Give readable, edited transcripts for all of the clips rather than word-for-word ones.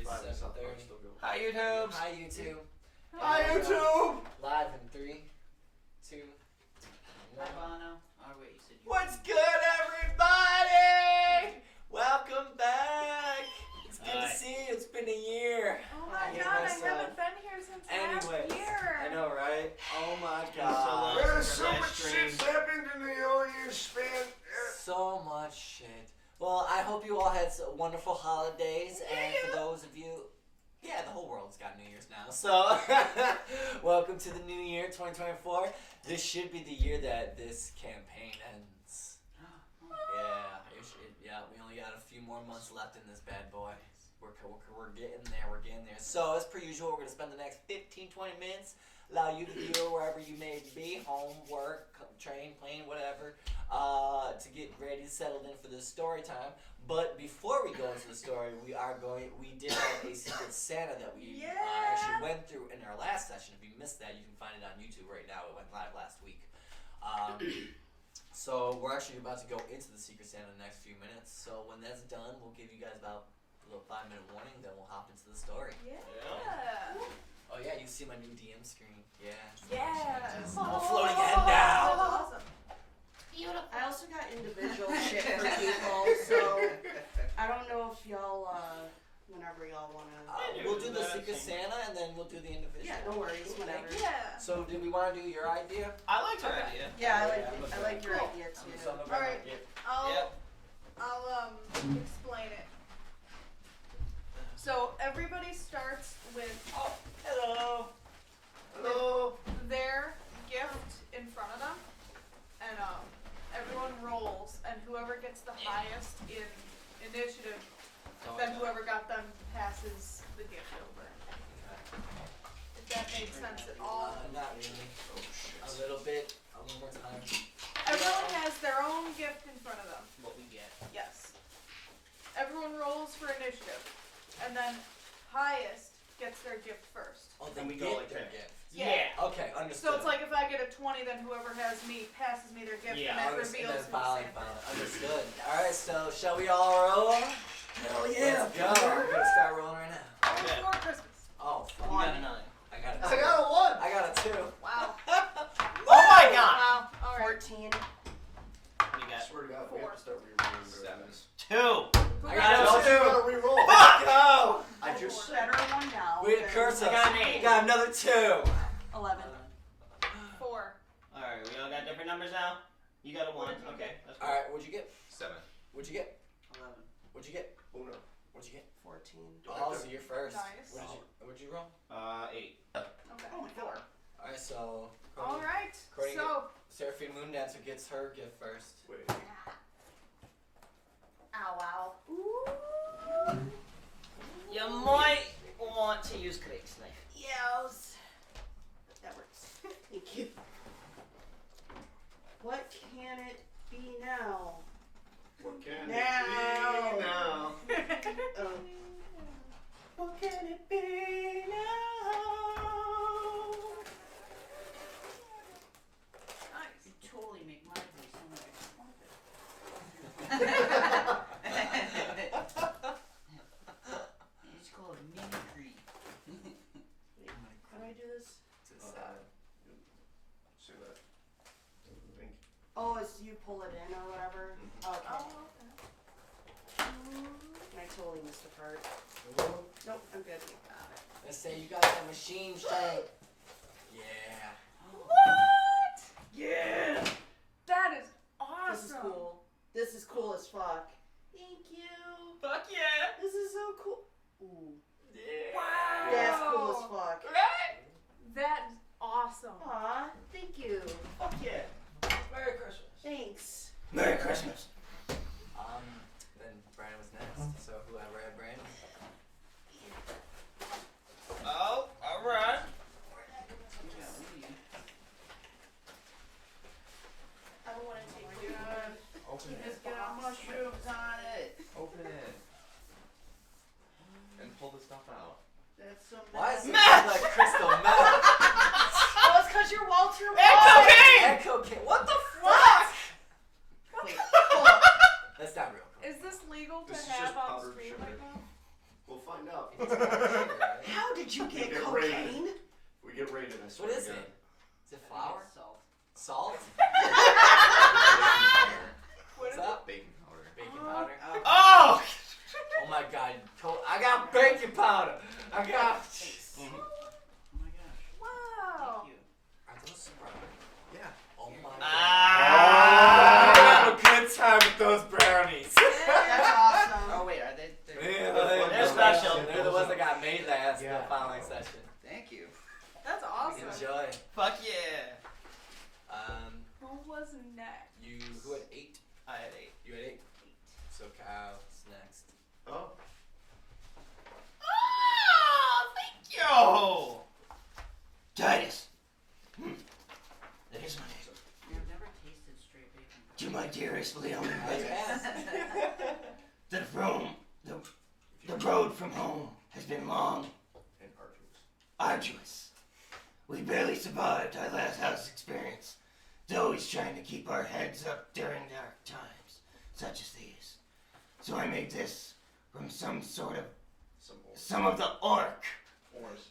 is 7:30. Hi YouTube. Hi YouTube. Hi YouTube. Live in 3, 2, 1. Hi Bono. Oh wait, you said you. What's good, everybody? Welcome back. It's good to see you. It's been a year. Oh my god, I haven't been here since last year. I know, right? Oh my god. There's so much shit's happened in the whole year span. So much shit. Well, I hope you all had wonderful holidays, and for those of you, the whole world's got New Year's now. So, welcome to the new year, 2024. This should be the year that this campaign ends. We only got a few more months left in this bad boy. We're getting there, So, as per usual, we're going to spend the next 15-20 minutes, allow you to view wherever you may be, home, work, train, plane, whatever, to get ready, settled in for this story time. But before we go into the story, we did have a Secret Santa that we actually went through in our last session. If you missed that, you can find it on YouTube right now. It went live last week. So we're actually about to go into the Secret Santa in the next few minutes. So when that's done, we'll give you guys about a little 5-minute warning, then we'll hop into the story. Yeah. Oh yeah, you see my new DM screen. Yeah. Yes. I'm floating head down. That's awesome. Beautiful. I also got individual shit for people, so I don't know if y'all, whenever y'all wanna. We'll do the Secret Santa and then we'll do the individual. Yeah, no worries, whenever. Yeah. So, do we want to do your idea? I liked your idea. Yeah, I like your idea too. Alright, I'll explain it. So everybody starts with Hello. their gift in front of them, and everyone rolls, and whoever gets the highest in initiative, then whoever got them passes the gift over. If that makes sense at all. Not really. A little bit. One more time. Everyone has their own gift in front of them. What we get. Yes. Everyone rolls for initiative, and then highest gets their gift first. Oh, then we go like their gift. Yeah. Okay, understood. So it's like if I get a 20, then whoever has me passes me their gift, and that reveals who's Santa. Understood. Alright, so shall we all roll? Hell yeah. Let's go. We're gonna start rolling right now. Only for Christmas. Oh, fuck. You got a 9. I got a 2. I got a 1. I got a 2. Wow. Oh my god! Wow. All right. 14. We I got swear to God, we 4. have to start re-rolling. 2. Who I got got a a 2. Gotta re-roll. Fuck! Oh! I just Better one now. We had curse us. I got an 8. We got another 2. 11. 4. Alright, we all got different numbers now? You got a 1. Okay, that's cool. Alright, what'd you get? 7. What'd you get? 11. What'd you get? Oh no. What'd you get? 14. Oh, so you're first. Nice. What'd you roll? 8. Okay. Oh, 4. Alright, so. All right. According So Seraphine Moondancer gets her gift first. Wait. Ow, ow. You might want to use Craig's knife. Yes. That works. Thank you. What can it be now? What can Now. it be now? What can it be now? nice. You totally make my voice sound like it's called mimicry. How do I do this? To the side. See that? Thank you. Oh, it's you pull it in or whatever? Okay. Oh, I totally missed a part. Nope, I'm good. Let's say you got that machine strength. Yeah. What? Yeah! That is awesome. This is cool. This is cool as fuck. Thank you. Fuck yeah! This is so cool. Ooh. Yeah. Wow. That's cool as fuck. Right? That is awesome. Aw, thank you. Fuck yeah! Merry Christmas. Thanks. Merry Christmas! Then Brandon was next. So whoever had Brandon. Oh, alright. I don't want to take Oh my God. Open it. It's got mushrooms on it. Open it. And pull the stuff out. That's so Why is it Meth! like crystal meth? Oh, it's because you're Walter And White. cocaine! And cocaine. What the fuck? Wait, hold on. That's not real. Is this legal to This is have just on powdered stream sugar. right now? We'll find out. How did you We get get cocaine? We get raided, I swear What is to God. it? Is it flour? Salt. Salt? What is What's up? Baking powder. Baking powder? Oh! Oh my god. I got baking powder. I got. Oh my gosh. Wow. Thank you. Are those sprouted? Yeah. Oh my god. Ah! I have a good time with those brownies. That's awesome. Oh wait, are they? They're special. They're the ones that got made last the following session. Thank you. That's awesome. Enjoy. Fuck yeah. Who was next? Who had 8? I had 8. You had 8? So Kyle's next. Oh. Ah, thank you. Titus. That is my name. I've never tasted straight bacon. To my dearest Leon. Yes. The road from home has been long, And arduous. arduous. We barely survived our last house experience. It's always trying to keep our heads up during dark times, such as these. So I made this from some of the orc. Oars.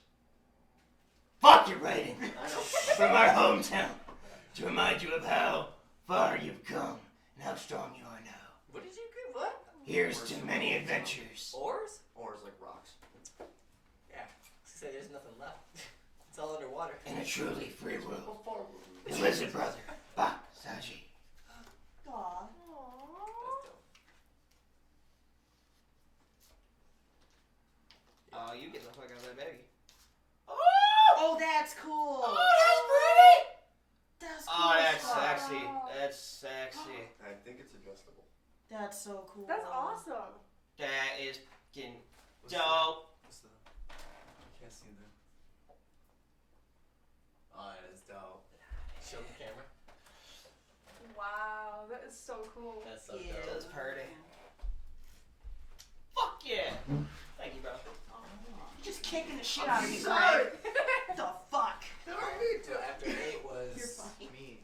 Fuck your writing. From our hometown. To remind you of how far you've come and how strong you are now. What did you get? What? Here's to many adventures. Oars? Oars like rocks. Yeah. I was gonna say there's nothing left. It's all underwater. In a truly free world. The lizard brother, Bak Saji. Aw. That's dope. Oh, you get the fuck out of that baby. Oh, that's cool. That's cool. Oh, that's as fuck. sexy. That's sexy. I think it's adjustable. That's so cool. That's awesome. That is fucking What's dope. What's the? I can't see the. Oh, that is dope. Show the camera. Wow, that is so cool. That's so Yeah. dope. That's pretty. Fuck yeah. Thank you, bro. You're just kicking the shit I'm out of me, sorry. Greg. What the fuck? Alright, so after 8 was. You're fine. Me.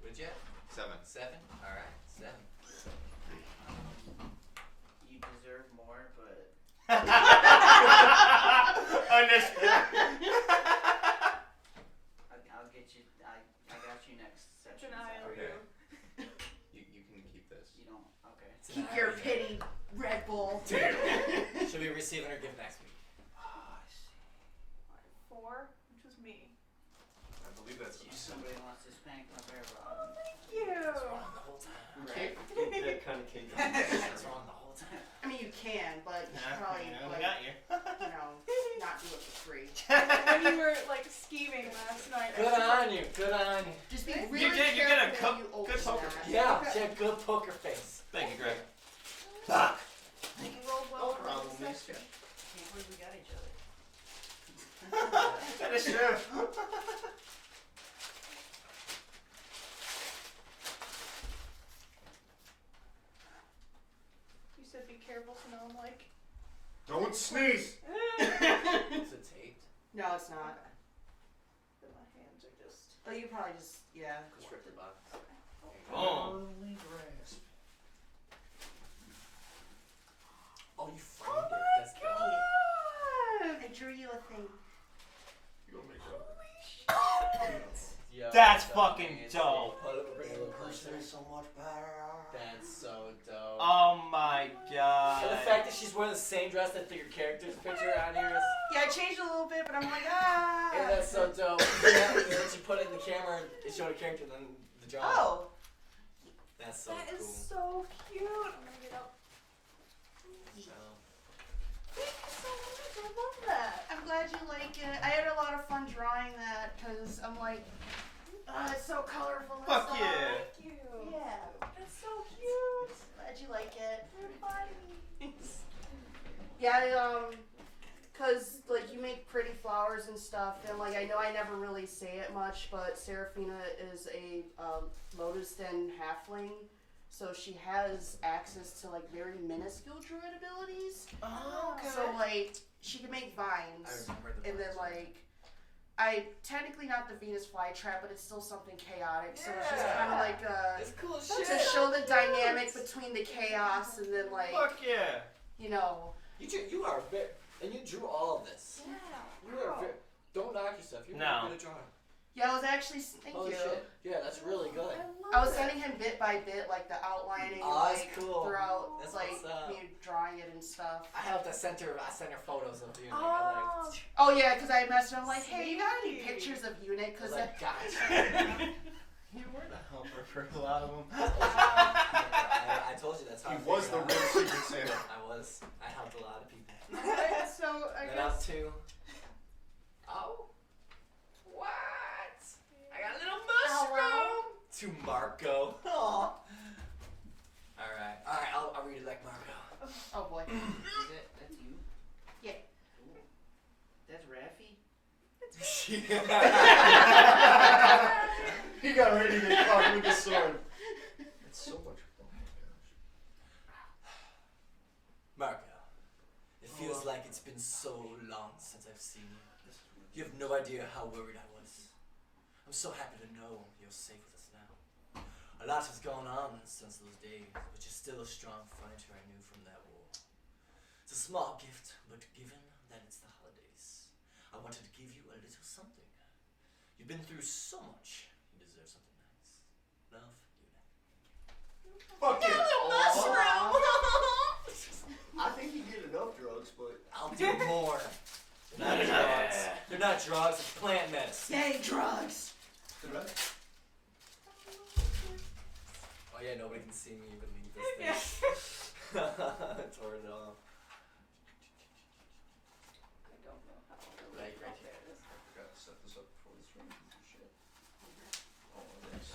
What'd you have? 7. 7? Alright, 7. You deserve more, but Understood. I'll get you. I got you next session. Denial. Okay. You can keep this. You don't. Okay. It's an Keep your hour. pity, Red Bull. Should we receive our gift next week? Oh, I see. 4, which was me. I believe that's If somebody wants to spank my bear bottom. Thank you. It's wrong the whole time. Right. that kind of came It's wrong the whole time. I mean, you can, but you should probably, we like, got you. not do it for free. When you were like scheming last night. Good on you. Good on you. Just be You really did, you careful got a when you open good poker that. face. Yeah, she had good poker face. Thank you, Greg. Fuck. You rolled well No for problem, this mister. section. Can't believe we got each other. That is true. You said be careful, so now I'm like. Don't sneeze! Is it taped? No, it's not. But my hands are just. Oh, you probably just, yeah. Just rip the box. Oh. Oh, you framed it. That's dope. I drew you a thing. You gonna make up. Yo, That's so fucking amazing. dope. Put it really closer. so much better. That's so dope. Oh my god. And the fact that she's wearing the same dress that your character's picture on here is. Yeah, I changed it a little bit, but I'm like, ah. And that's so dope. Yeah, and then she put it in the camera and it showed a character and then the drawing. Oh. That's so That cool. is so cute. I'm gonna get up. So, Thank you so much. I love that. I'm glad you like it. I had a lot of fun drawing that because I'm like, it's so colorful and Fuck stuff. yeah. Thank you. Yeah. That's so cute. Glad you like it. You're funny. Yeah, cause like you make pretty flowers and stuff, and like I know I never really say it much, but Seraphina is a lotus den halfling, so she has access to like very minuscule druid abilities. Oh, okay. So like she can make I vines, remember the and then box. like I technically not the Venus flytrap, but it's still something chaotic. So it's just Yeah. kind of like It's cool to shit. show the dynamic between the chaos and then like Fuck yeah. you know. You are a bit. And you drew all stuff. You're No. good at drawing. Yeah, I was actually. Thank Holy you. shit. Yeah, that's really good. I was sending him bit by bit, like the outlining, Oh, that's like cool. throughout, That's like what's up. me drawing it and stuff. I helped. I sent her photos of you. Oh, Oh yeah, because I messaged him like, hey, you got any Sweet. pictures of Unit? Because Like, gosh. You were the helper for a lot of them. I told you that's how He I was the figured real Secret Santa. out. I was. I helped a lot of people. Alright, so I Then up guess. to. Oh. What? I got a little mushroom. To Marko. Aw. Alright. I'll read it like Marko. oh boy. That's you? Yeah. Ooh. That's Raffy? He got ready to talk with the sword. It's so much fun. Oh my gosh. Marko, it feels like it's been so long since I've seen you. You have no idea how worried I was. I'm so happy to know you're safe with us now. A lot has gone on since those days, but you're still a strong fighter I knew from that war. It's a small gift, but given that it's the holidays, I wanted to give you a little something. You've been through so much. You deserve something nice. Love, Una. Fuck it. Mushroom! I think he did enough drugs, but I'll do more. They're not drugs. They're not drugs, it's plant medicine. Yay, drugs! Oh yeah, nobody can see me beneath this Yeah. thing. Tore it off. I don't know how. Right There here. it is. I forgot to set this up before the stream. Shit. Oh, this.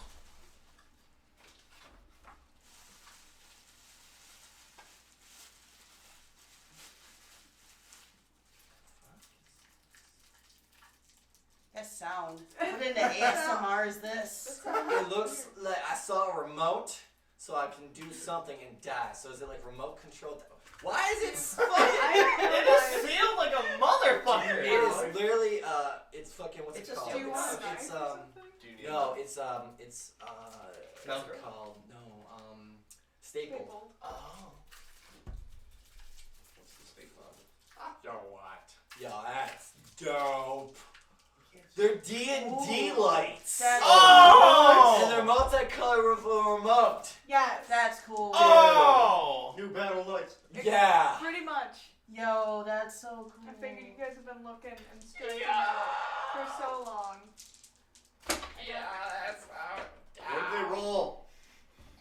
That sound. What in the ASMR is this? It looks like I saw a remote, so I can do something and die. So is it like remote controlled? Why is it fucking? It just feels like a motherfucker. It is literally it's fucking what's It's it a called? Do you want a It's knife or something? Do you need no, it's what's Velcro? it called? No, stapled. Stapled. Oh. What's the staple on it? Yo, what? Yo, that's dope. They're D&D lights. That's Oh! And they're multicolor with a remote. Yes. That's cool. Oh! New battle lights. Yeah. Pretty much. Yo, that's so cool. I figured you guys have been looking and stressing out for so long. Yeah, that's Where did they roll?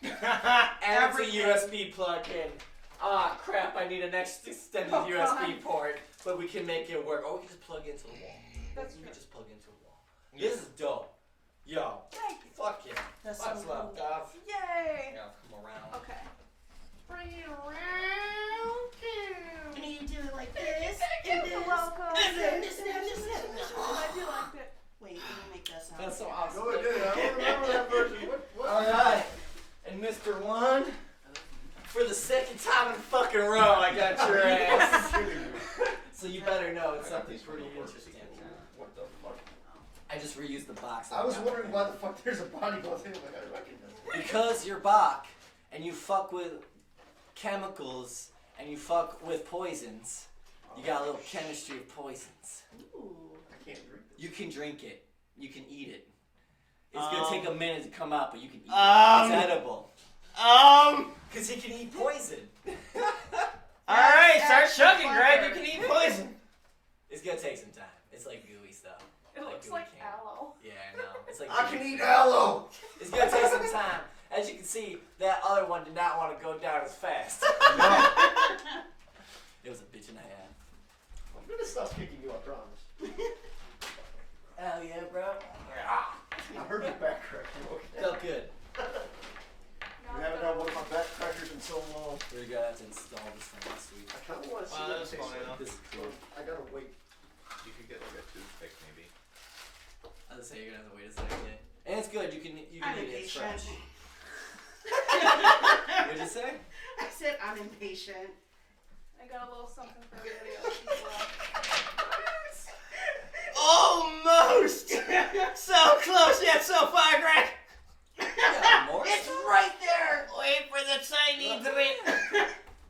And it's a USB plug-in. Ah, crap, I need an extended Oh, USB God. port, but we can make it work. Or we can just plug into the wall. That's You true. can just plug into a wall. This is dope. Yo, Thank you. fuck yeah. That's so What's up, cool. Dov? Yay. Yeah, come around. Okay. Bring it around. And you do it like this. You're welcome. And then this. I'm glad you liked it. Wait, let me make that sound. That's so awesome. No, I didn't. I don't remember that version. What? Alright. And Mr. One, for the second time in fucking row, I got your ass. Kidding me. So you better know it's I got something these from pretty the work. interesting. What the fuck? I just reused the box. I was wondering why the fuck there's a body glove in it. Like, I recognize it. Because you're Bach, and you fuck with chemicals, and you fuck with poisons, you got a little chemistry of poisons. Ooh. I can't drink this. You can drink it. You can eat it. It's gonna take a minute to come out, but you can eat it. It's edible. Because he can eat poison. Alright, start chugging, Greg. You can eat poison. It's gonna take some time. It's like gooey stuff. It looks gooey like candy. aloe. Yeah, I know. It's like I gooey can eat stuff. aloe. It's gonna take some time. As you can see, that other one did not want to go down as fast. It was a bitch and a half. I'm gonna stop kicking you, I promise. Hell yeah, bro. I heard your back crack. You okay? Felt good. We haven't had one of my back crackers in so long. We're gonna have to install this thing this week. I kind of want to see Wow, what that it was tastes funny, like. though. This is So cool. I gotta wait. You could get like a toothpick maybe. I was gonna say you're gonna have to wait a second. And it's good. You can I'm eat it. It's fresh. impatient. What'd you say? I said I'm impatient. I got a little something for everybody else as well. Almost! So close yet so far, Greg. You got more It's stuff? right there. Wait for the tiny bit.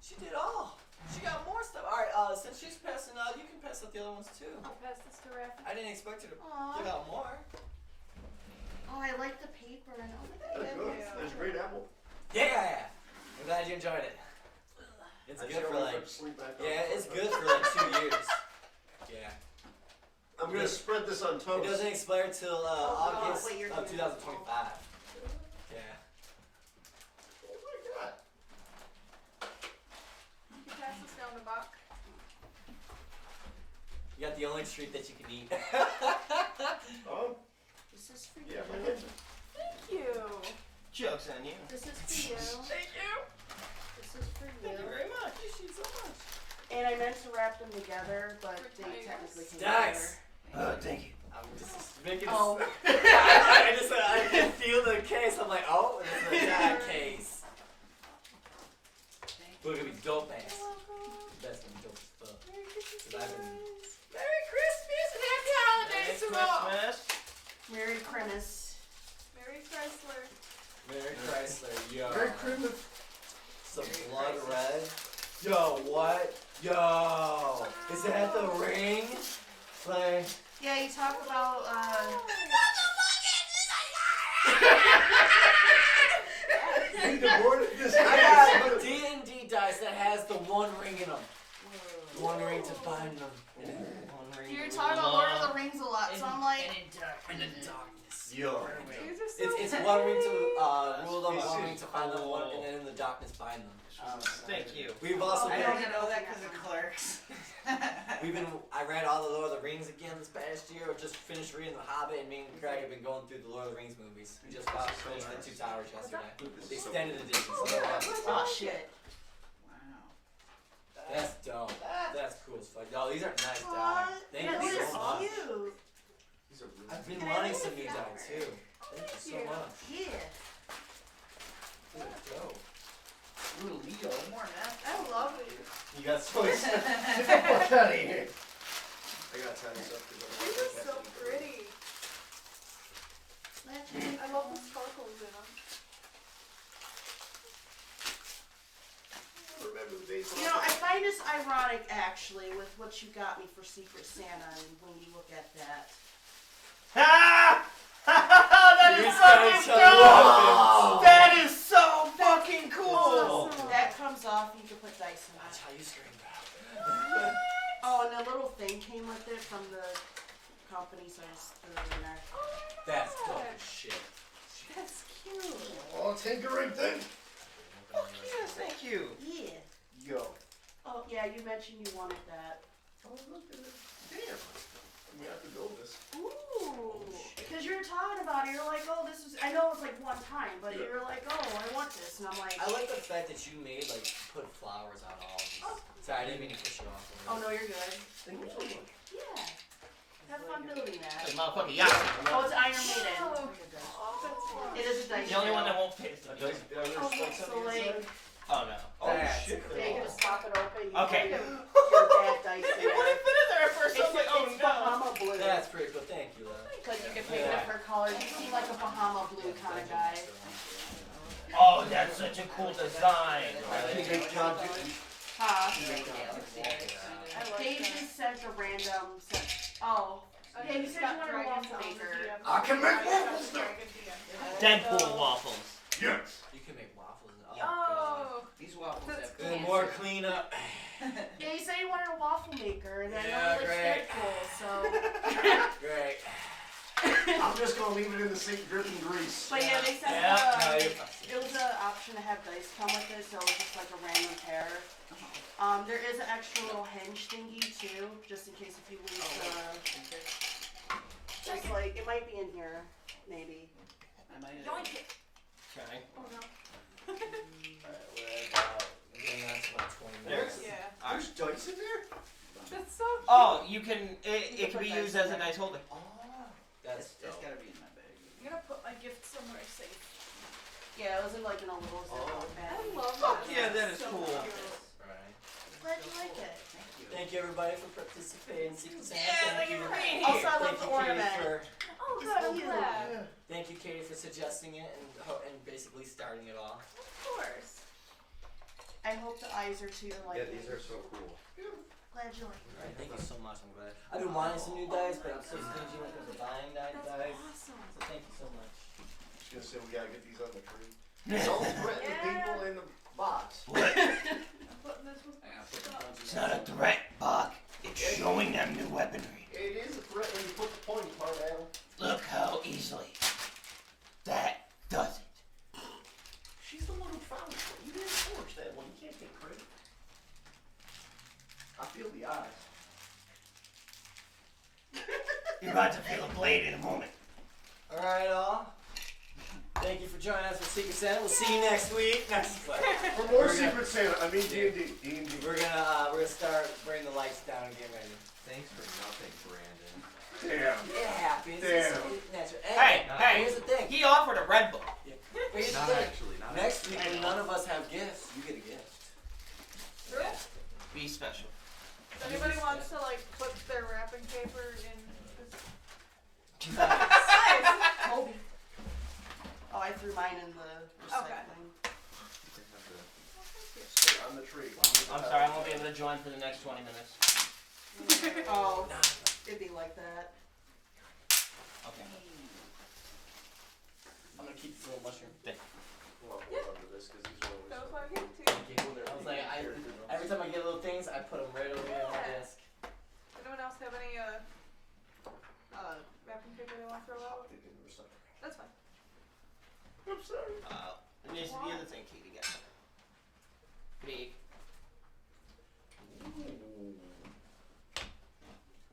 She did all. She got more stuff. All right. Since she's passing out, you can pass mess with the other ones too. I'll pass this to Raph. I didn't expect her to Aw. give out more. Oh, I like the paper. And oh, That's good. That's a great apple. Yeah. I'm glad you enjoyed it. It's I good just for gotta like. wait for sleep back on. Yeah, it's good for like 2 years. Yeah. I'm gonna spread this on It toast. doesn't expire till August wait, you're of doing 2025. Yeah. Oh my god. You can pass this down to Buck. You got the only treat that you can eat. Oh, this is for you. yeah, my hands. Thank you. Joke's on you. This is for you. Thank you. This is for Thank you you. very much. Appreciate so much. And I meant to wrap them together, but For they tigers. technically came Nice. Oh, thank you. I'm just making. Oh. I can feel the case. I'm like, oh, it's a that case. Look at me, dope ass. That's gonna be dope as fuck. Merry Christmas, 'Cause I've been- guys. Merry Christmas and happy holidays to all. Christmas. Merry Christmas. Merry Chrysler. Mary Chrysler, yo. Merry Christmas. Some blood red. Yo, what? Yo, is that the ring? Like, Yeah, you talk about Hey, the board of this I got a D&D dice that has the one ring in them. One ring to bind them. One ring. you're talking about Lord of the Rings a lot, so I'm like, in the darkness. Yo. These are so It's pretty. one ring to rule them, one ring to bind them, one, and then in the darkness bind them. Thank you. We've also I been, don't know that because of clerks. I read all the Lord of the Rings again this past year. I just finished reading The Hobbit, and me and Craig have been going through the Lord of the Rings movies. We just finished the Two Towers yesterday. The extended edition. So oh shit. Wow. that's dope. That's cool as fuck. Yo, these are nice Aw, dice. Thank yeah, you this so is much. cute. These are really I've been wanting some new dice too. Thank you so much. Yeah. These are dope. Ooh, Leo. More meth. I love it. You got choice. Get the fuck out of here. I got tiny stuff to go. These are so pretty. I love the sparkles in them. Remember the days You know, I find this ironic actually with what you got me for Secret Santa, and when you look at that. Ah! That You is guys fucking are cool! welcome. That is so fucking cool! That comes off, you can put dice in That's it. how you scream, bro. Oh, and a little thing came with it from the company, so I just threw it in there. That's dope as shit. That's cute. Oh, tinkering thing. Yes, thank you. Yeah. Yo. Oh, yeah, you mentioned you wanted that. Oh, look at it. Damn. We have to build this. Ooh. Because you were talking about it, you're like, oh, this is, I know it was like one time, but you were like, oh, I want this. And I'm like, I like the fact that you made put flowers on all of these. Sorry, I didn't mean to push you off. oh, no, you're good. Thank you so much. Yeah. Have fun building that. Like motherfucker, yeah. Oh, it's Iron Maiden. Oh, that's fun. It is a dice. The only one roll. that won't fit is the Does, dice. So, like, Oh no. Oh, That's shit. yeah, you just pop it open. You Okay. put your bad dice in It wouldn't there. fit in there at first. I was like, oh It's no. Bahama blue. That's pretty cool. Thank you, though. Because you can pick different colors. You seem like a Bahama blue kind of guy. Oh, that's such a cool design. Good job, dude. Huh? I like Dave that. just sent a random set. Oh. Yeah, you said you wanted a waffle maker. I can make waffles now. Deadpool waffles. Yes. You can make waffles. Oh, God. Oh, These waffles That's have cool. And cancer. more cleanup. Yeah, you said you wanted a waffle maker, and I Yeah, know it's great. Deadpool, so. Great. I'm just gonna leave it in the sink dripping grease. But yeah, they said Yeah, No, you're it was an option to have dice come with it, so it was just like a random pair. There is an extra little hinge thingy too, just in case if you lose the. Just like it might be in here, maybe. I might have. yoink it. Okay. Oh no. Alright, we're about getting on to about 20 minutes. Yeah. There's dice in there? That's so cute. Oh, you can. It can be used as a dice holder. Oh, that's That's dope. gotta be in my bag. I'm gonna put my gift somewhere safe. Yeah, it was in like in a little Ziploc bag. I love Fuck that. yeah, that is So cool. cute. Right. Glad you like it. Thank you. Thank you, everybody, for participating. Secret Santa. Yeah, thank you for being here. Also, I love Thank the you, Katie, ornament. for Oh, It's good, I'm cute. glad. Thank you, Katie, for suggesting it and basically starting it off. Of course. I hope the eyes are too like. Yeah, these are so cool. Glad you like it. Alright, thank you so much. I'm I've been wanting some new dice, but I'm so stingy when it comes to buying dice. Awesome. So thank you so much. Just gonna say we gotta get these on the tree. Don't threaten the people in the box. What? I'm putting this with It's not a threat, Bach. It's showing them new weaponry. It is a threat when you put the pointy part out. Look how easily that does it. She's the one who found it. You didn't forge that one. You can't take credit. I feel the eyes. You're about to feel a blade in a moment. Alright, all. Thank you for joining us for Secret Santa. We'll see you next week. For more Secret Santa, I mean D&D. We're gonna start bringing the lights down and get ready. Thanks for nothing, Brandon. Damn. It happens. Damn. It's natural. Hey, Here's the thing. He offered a Red Bull. Here's the Not thing. actually, not Next week, when none of us have gifts, you get a gift. True. Be special. If anybody wants to like put their wrapping paper in this Kobe. Oh, I threw mine in the recycling. You can have the Stay on the tree. I'm sorry, I won't be able to join for the next 20 minutes. Oh, it'd be like that. Okay. I'm gonna keep this little mushroom. Well, hold on to this because these are that was always. my gift too. I was like, every time I get little things, I put them right over here on my desk. Anyone else have any wrapping paper they want to throw out? That's fine. I'm sorry. And this is the other thing Katie got. Big.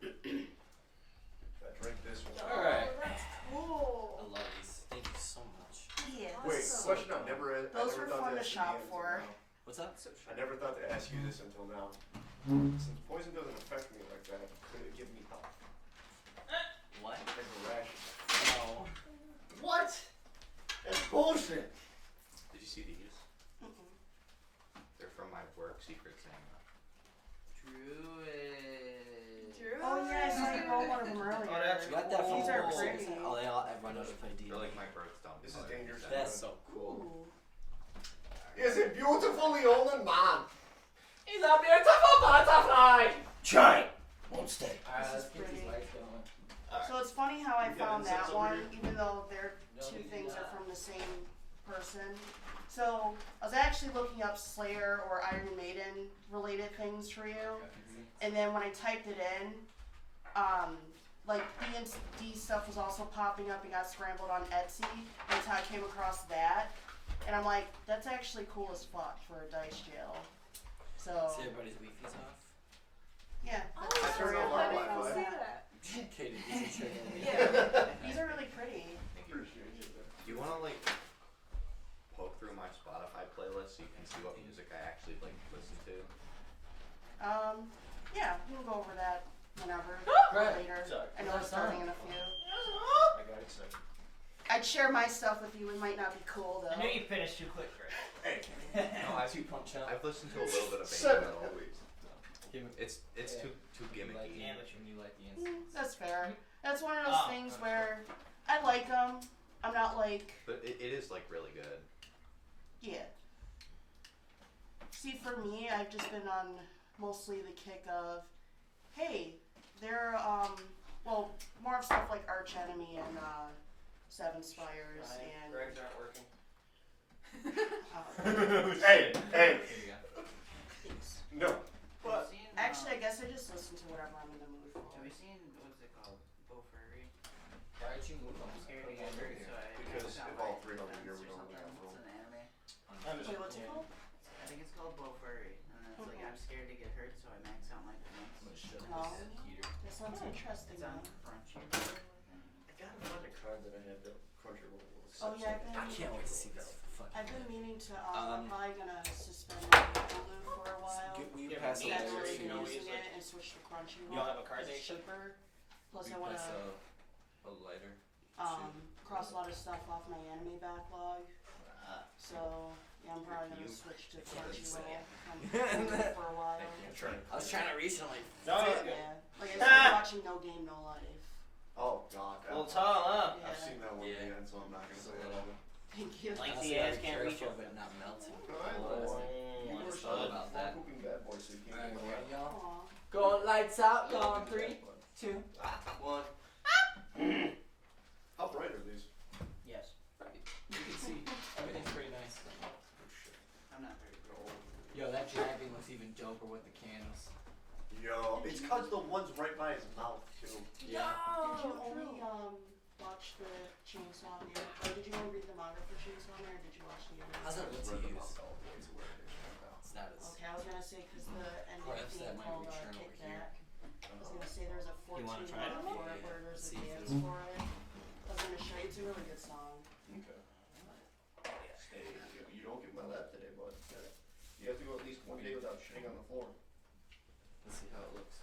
I drank this one. Alright. Oh, that's I cool. love these. Thank you so much. Yeah. Wait, Awesome. question I've never Those I never were thought fun to ask shop you for. until now. What's up? I never thought to ask you this until now. Since poison doesn't affect me like that, could it give me health? What? Like a rash? No. What? That's bullshit. Did you see these? They're from my work secret Santa. Druid. Drew. Oh yeah, I saw you roll one of them earlier. Oh, that's You got that from These are World pretty. Series. Oh, everyone knows to play D. They're like my birthstone. This is color. dangerous. That's so cool. Ooh. Is a beautiful Leonin man. He's a beautiful butterfly! Try. Won't stay. Alright, let's This is get these pretty. lights going. So it's funny how I You got found that incense over one, here? even though they're No, two we do things are not. from the same person. So I was actually looking up Slayer or Iron Maiden related things for you, and then when I typed it in, like D&D stuff was also popping up and got scrambled on Etsy. And that's how I came across that, and I'm like, that's actually cool as fuck for a dice jail. So See everybody's Wi-Fi's off? yeah, Oh, that's the story turned of on I how I didn't found even see that. that. Katie, this is tricking me. Yeah. These are really pretty. Appreciate you. Do you want to like poke through my Spotify playlist so you can see what music I actually like listen to? Yeah, we can go over that whenever Right. later. Sorry. I know it's starting in a few. I got excited. I'd share my stuff with you. It might not be cool I though. knew you finished too quick, Greg. Hey. No, I've, Two pump chump. I've listened to a little bit of Seven. metal. It's Yeah. too gimmicky. Yeah, but you like the incense. That's fair. That's one of those things where I like them. I'm not like, But it is like really good. yeah. See, for me, I've just been on mostly the kick of, hey, they're well, more of stuff like Arch Enemy and Seven Spires and. Greg's aren't working. Hey, hey, Here you go. Thanks. no. But Have you seen, actually, I guess I just listen to whatever I'm in the mood for. Have you seen, what's it called? Bo Furry? Why aren't you move I'm on? scared to get hurt, so I Because got if all my three of them defense here, we or don't really something. have room. It's an anime. Wait, what's it called? I think it's called Bo Furry. And it's like, I'm scared to get hurt, so I max out my defense. I'm gonna shut No. this heater. That sounds interesting. It's on though. Crunchyroll, I think. I got a bunch of cards that I had that Crunchyroll was. Oh yeah, I can't wait to see this fucking. I've been meaning to. I'm Um, probably gonna suspend my Hulu for a while. Will you Yeah, pass but a that's After where lighter? you can always, using like- it and switch to Crunchyroll. You don't have a card It's station? cheaper. Plus, Will I you wanna pass a lighter? cross a lot of stuff off my anime backlog. So yeah, I'm probably gonna You- switch to I can't say Crunchyroll it. for a while. I was trying to recently. No, it's good. Yeah, like I started watching No Game No Life. Oh god. Well, tall, huh? Yeah. I've seen that one Yeah. again, so I'm not gonna say it. Thank you. Like Also, the ass be can't reach careful it. of it not melting. I Oh, know. I You wanna were talk about that. pooping bad boy, so you can't Alright, get away. y'all. Aw. Going lights out, y'all. 3, 2. 1. How bright are these? Yes. Right. You can see everything's pretty nice. I'm not very good. Yo, that dragon looks even doper with the candles. Yo, it's cause the one's right by his mouth too. Yeah. Did you only watch the Chainsaw Man, or did you only read the manga for Chainsaw Man, or did you watch the anime? How's that look to Read the use? manga all the way to where it is right now. It's not as. Okay, I was gonna say because the ending Perhaps that theme might called return Kick over here. Back. I was gonna say there's a 14 You wanna try it? for Yeah, it where there's let's a see if dance it's- for it. I was gonna show you. It's a really good song. Okay. Hey, you don't get my lap today, bud. You have to go at least one day without shitting on the floor. Let's see how it looks.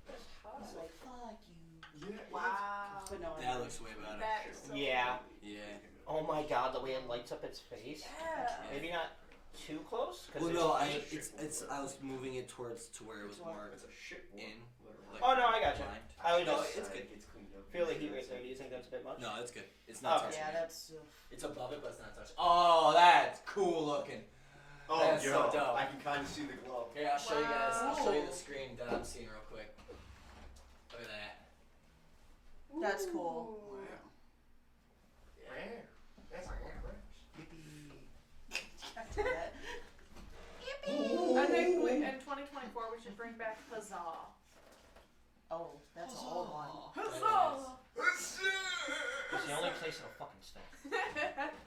It's like fuck you. Yeah. Wow. But no, That looks way better. That is so Yeah. Yeah. Oh my god, the way it lights up its face. Yeah. Maybe not too close. 'Cause Well, it's- no, it's. I was moving it towards to where it was more It's a shit one. in. Literally. Like, Oh, no, I gotcha. blind. I would No, just it's good. It's cleaned up. feel like heat right there. Do you think that's a bit much? No, it's good. It's not Okay. touching. yeah, it. that's. It's above it, but it's not touching. Oh, that's cool looking. Oh, That's yo, so dope. I can kind of see the glow. Here, I'll show you guys. I'll show you Wow. the screen that I'm seeing real quick. Look at that. That's cool. Ooh. Rare. That's rare. That- I think in 2024 we should bring back Huzzah. Oh, that's a old one. Huzzah! It's the only place it'll fucking stay.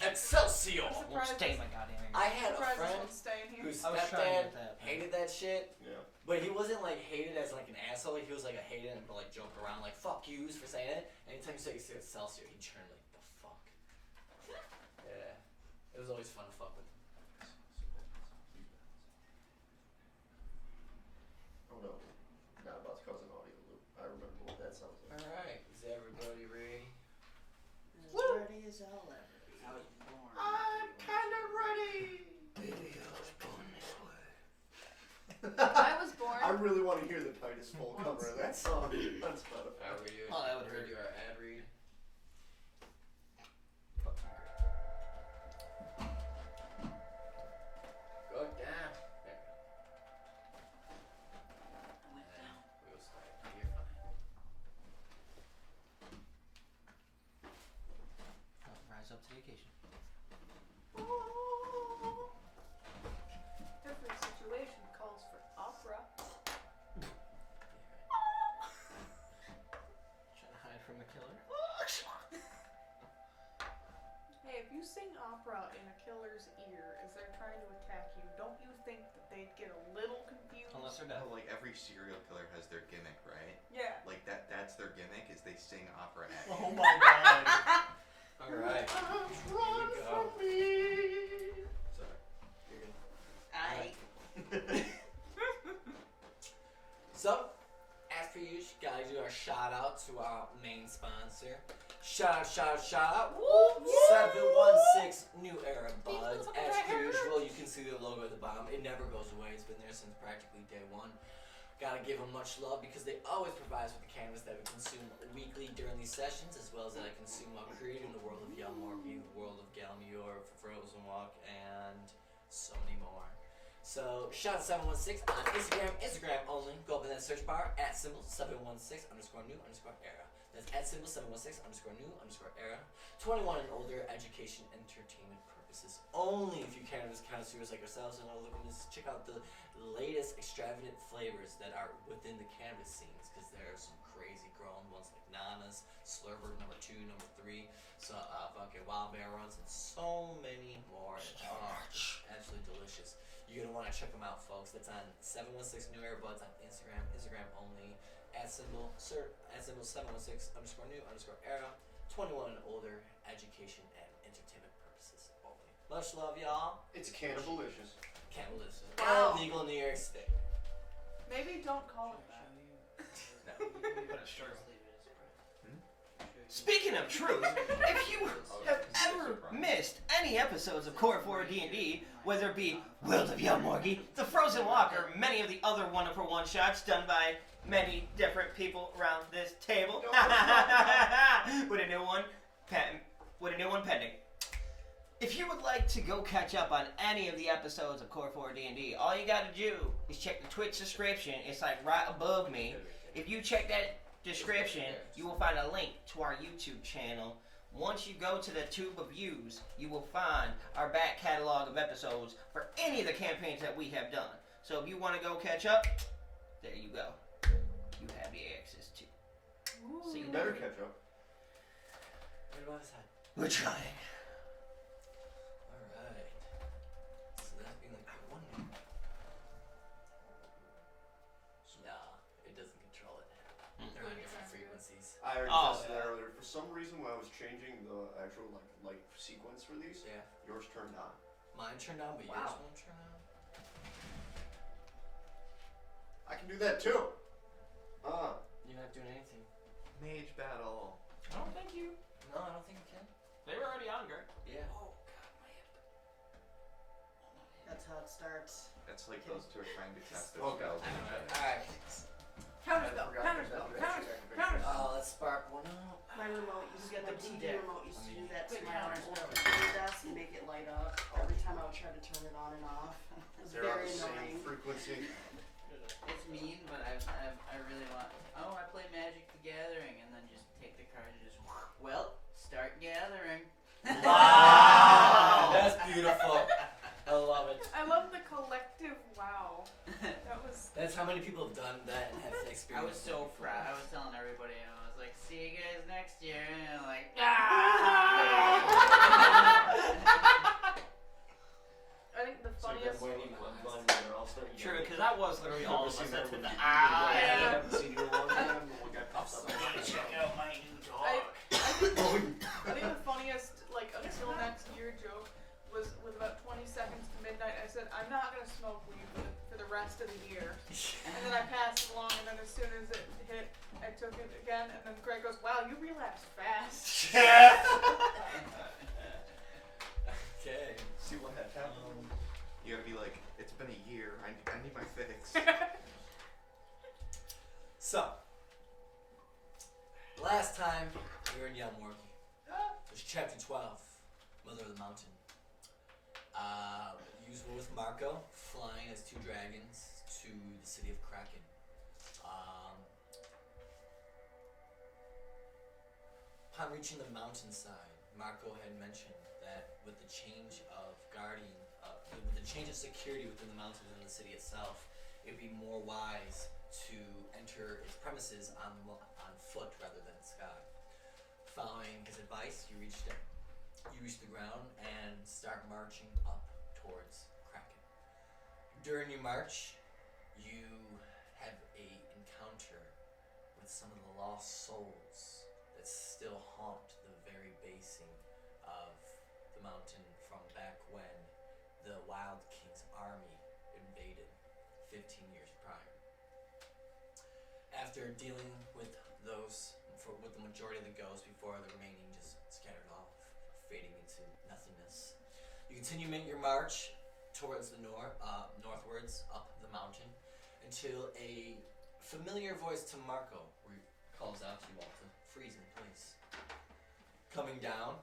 Excelsior! I'm Won't surprised stay this- my goddamn ear. I had a surprised this friend one's staying here. whose I was trying stepdad with that. hated that shit, Yeah. but he wasn't like hated as like an asshole. He was like a hated and like joked around like "fuck yous" for saying it. Anytime you say Excelsior, he'd turn like the fuck. Yeah, it was always fun to fuck with. Oh no. Not about to cause an audio loop. I remember what that sounds like. All right, is everybody ready? As ready as I'll ever be. I was born. kinda ready. Baby, I was born this way. I was born. I really want to hear the Titus full cover of that song on Spotify. How are we doing? Oh, that would We're hurt. gonna do our ad read. Go down. There. And then we'll start. No, you're fine. Rise up to the occasion. Every situation calls for opera. Trying to hide from a killer. Hey, if you sing opera in a killer's ear as they're trying to attack you, don't you think that they'd get a little confused? Unless they're dead. Oh, like every serial killer has their gimmick, right? Yeah. Like that's their gimmick is they sing opera at you. Oh my god. All right. Run go. from me. Sorry. You're good. I. So, as per usual, gotta do our shout out to our main sponsor. Shout out. Whoop! 716 New Era Buds. As per usual, you can see the logo at the bottom. It never goes away. It's been there since practically day one. Gotta give them much love because they always provide us with the cannabis that we consume weekly during these sessions, as well as that I consume while creating the world of Yelmorgie, the world of Galmior, Frozen Walk, and so many more. So, shout out 716 on Instagram only. Go up in that search bar, at symbol 716_new_era. That's at symbol 716_new_era. 21 and older, education, entertainment purposes only. If you cannabis connoisseurs like yourselves and are looking to check out the latest extravagant flavors that are within the cannabis scenes, because there are some crazy grown ones like Nana's, Slurber #2, #3, so fucking Wild Bear runs, and so many more. It's absolutely delicious. You're gonna want to check them out, folks. That's on 716 New Era Buds on Instagram only. At symbol 716_new_era. 21 and older, education and entertainment purposes only. Much love, y'all. It's cannibalicious. Can't listen. Wow. And legal in New York State. Maybe don't call it that. No. But it's true. Just leave it as proof. Speaking of truth, if you have ever missed any episodes of Core 4 D&D, whether it be World of Yelmorgie, The Frozen Walk, or many of the other wonderful one-shots done by many different people around this table, with a new one pending. If you would like to go catch up on any of the episodes of Core 4 D&D, all you gotta do is check the Twitch description. It's like right above me. If you check that description, you will find a link to our YouTube channel. Once you go to the Tube of Views, you will find our back catalog of episodes for any of the campaigns that we have done. So if you want to go catch up, there you go. You have the access to. Ooh. See You you better later. catch up. What about his head? We're trying. Alright. So that's being like one. Nah, it doesn't control it. They're on different frequencies. I already Oh, tested yeah. that earlier. For some reason, when I was changing the actual like sequence for these, Yeah. yours turned on. Mine turned on, but yours Wow. won't turn on. I can do that too. You're not doing anything. Mage battle. I don't think you. No, I don't think you can. They were already on, Gert. Yeah. Oh, God, my hip. That's how it starts. It's like those two are trying to test their Oh, spells. God. Alright. Counterspell. Let's spark one up. My remote used You to, got my the TV deck. remote used to do that to Quick my counterspell. old computer desk and make it light up every time I would try to turn it on and off. It was They're on very the same annoying. frequency. It's mean, but I really want. Oh, I play Magic the Gathering, and then just take the cards and just. Well, start gathering. Wow! That's beautiful. I love it. I love the collective wow. That was. That's how many people have done that and have I experience. was so proud. I was telling everybody, and I was like, "See you guys next year," and I'm like, I think the So you funniest. guys waiting one blind and they're all starting True, yelling. because that was literally all of us Never that seen did that the movie. ah. Yeah. I haven't seen you in a long time. One guy pops up. Check out my new I dog. think the funniest, like, until next year joke was with about 20 seconds to midnight. I said, I'm not going to smoke weed for the rest of the year. And then I passed it along, and then as soon as it hit, I took it again. And then Greg goes, wow, you relapsed fast. Okay. See what had happened. You gotta be like, it's been a year. I need my fix. So, last time we were in Yelmorgie. It was chapter 12, Mother of the Mountain. Usual with Marko, flying as two dragons to the city of Kraken. Upon reaching the mountainside, Marko had mentioned that with the change of with the change of security within the mountains and the city itself, it'd be more wise to enter its premises on foot rather than sky. Following his advice, you reach the ground and start marching up towards Kraken. During your march, you have a encounter with some of the lost souls that still haunt the very basing of the mountain from back when the Wild King's army invaded 15 years prior. After dealing with those, with the majority of the ghosts before the remaining just scattered off, fading into nothingness, you continue your march towards the northwards up the mountain until a familiar voice to Marko calls out to you all to freeze in place. Coming down,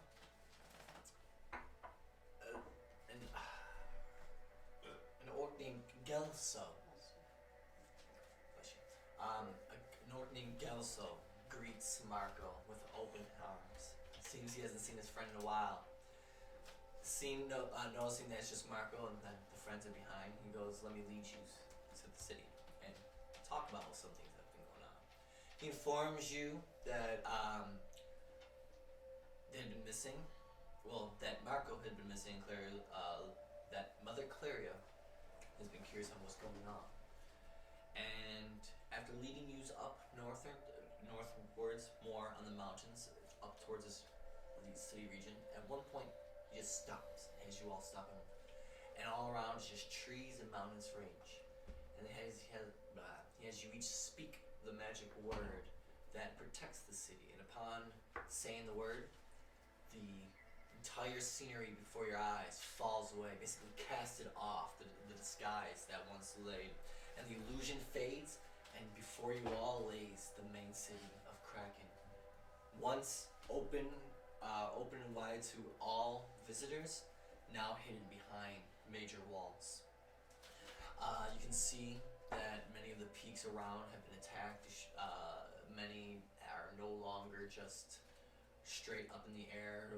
an orc named Gelso. An orc named Gelso greets Marko with open arms. Seems he hasn't seen his friend in a while. Noticing that it's just Marko and then the friends are behind, he goes, "Let me lead you to the city and talk about some things that have been going on." He informs you that they had been missing. Well, that Marko had been missing. That Mother Claria has been curious on what's going on. And after leading you up northwards, more on the mountains, up towards the city region, at one point he just stops as you all stop him, and all around is just trees and mountains range. And he has you each speak the magic word that protects the city. And upon saying the word, the entire scenery before your eyes falls away, basically casted off the disguise that once lay, and the illusion fades, and before you all lays the main city of Kraken. Once open and wide to all visitors, now hidden behind major walls. You can see that many of the peaks around have been attacked. Many just straight up in the air,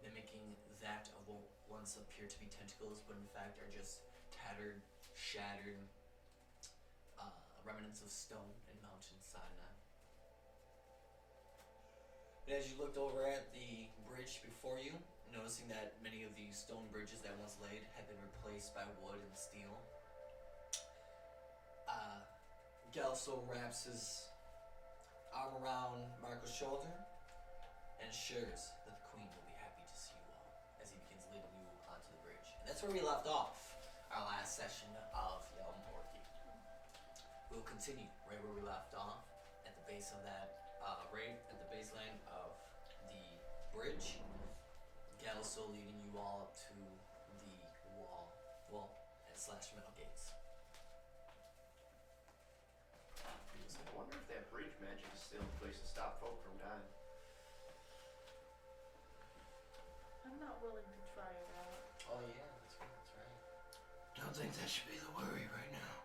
mimicking that of what once appear to be tentacles, but in fact are just tattered, shattered remnants of stone and mountain Sinai. And as you looked over at the bridge before you, noticing that many of these stone bridges that once laid had been replaced by wood and steel, Gelso wraps his arm around Marko's shoulder and assures that the Queen will be happy to see you all as he begins leading you onto the bridge. And that's where we left off our last session of Yelmorgie. We'll continue right where we left off at the base of that, right at the baseline of the bridge. Gelso leading you all up to the wall, / metal gates. I wonder if that bridge magic is still in place to stop folk from dying. I'm not willing to try it out. Oh yeah, that's right. Don't think that should be the worry right now.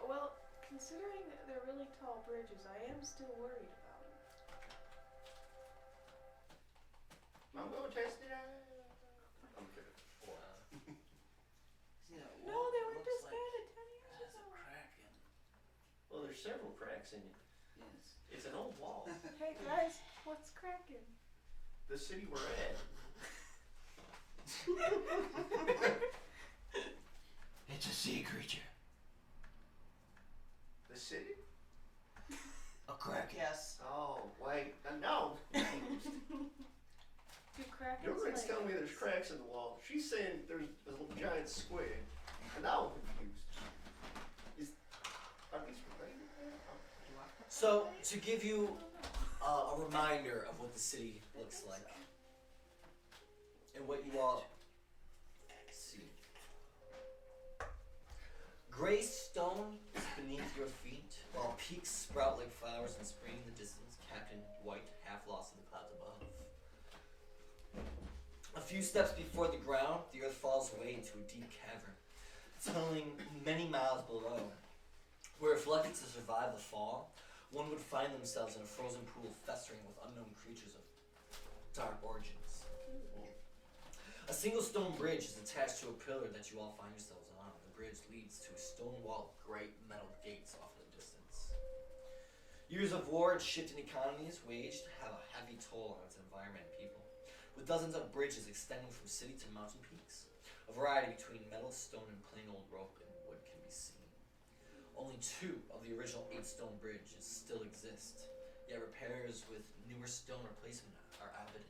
Well, considering that they're really tall bridges, I am still worried about them. I'm going to test it out. I'm kidding. No, they weren't as bad at 10 years There's a ago. Kraken. Well, there's several cracks in it. Yes. It's an old wall. Hey guys, what's cracking? The city we're at. It's a sea creature. The city? A kraken. Yes. Oh, wait. No. Do Krakens Your friend's lay telling me there's eggs? cracks in the wall. She's saying there's a little giant squid. And now I'm confused. Are these related? So, to give you a reminder of what the city looks like, and what you all see. Gray stone is beneath your feet, while peaks sprout like flowers in spring in the distance, capped in white, half lost in the clouds above. A few steps before the ground, the earth falls away into a deep cavern, tunneling many miles below. Where if lucky to survive the fall, one would find themselves in a frozen pool festering with unknown creatures of dark origins. A single stone bridge is attached to a pillar that you all find yourselves on. The bridge leads to a stone wall of great metal gates off in the distance. Years of war and shifting economies waged have a heavy toll on its environment and people, with dozens of bridges extending from city to mountain peaks. A variety between metal, stone, and plain old rope and wood can be seen. Only 2 of the original 8 stone bridges still exist, yet repairs with newer stone replacement are evident.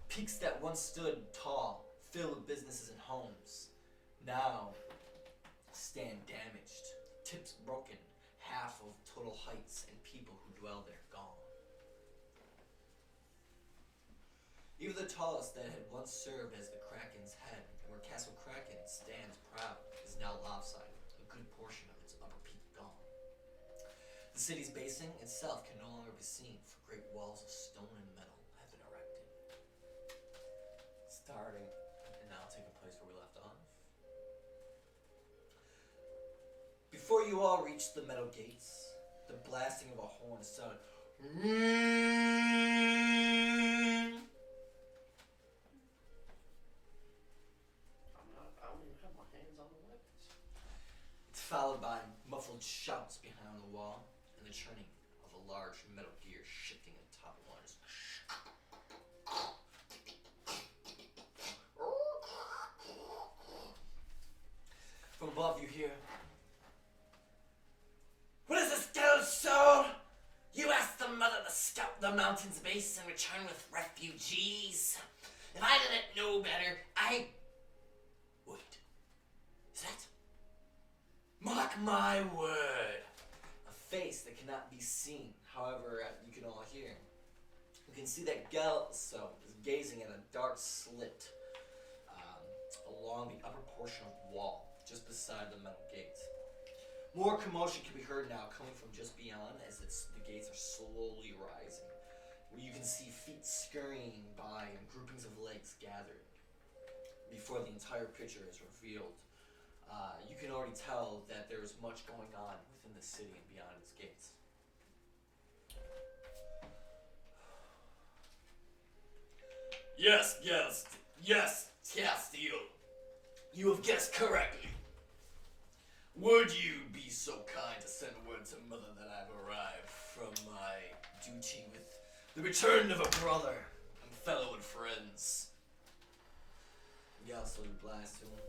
Peaks that once stood tall, filled with businesses and homes, now stand damaged, tips broken, half of total heights and people who dwell there gone. Even the tallest that had once served as the Kraken's head, and where Castle Kraken stands proud, is now lopsided, a good portion of its upper peak gone. The city's basing itself can no longer be seen, for great walls of stone and metal have been erected. Starting, and now taking place where we left off. Before you all reach the metal gates, the blasting of a horn sounded. I don't even have my hands on the weapons. It's followed by muffled shouts behind the wall and the churning of a large metal gear shifting in top one. From above you hear, "What is this, Gelso? You asked the mother to scout the mountain's base and return with refugees. If I didn't know better, Wait. Is that? Mark my word." A face that cannot be seen, however, you can all hear. You can see that Gelso is gazing at a dark slit along the upper portion of the wall, just beside the metal gate. More commotion can be heard now coming from just beyond as the gates are slowly rising, where you can see feet scurrying by and groupings of legs gathered. Before the entire picture is revealed, you can already tell that there is much going on within the city and beyond its gates. Yes, Castile. You have guessed correctly. Would you be so kind to send word to Mother that I've arrived from my duty with the return of a brother and fellow and friends? Galso replies to him.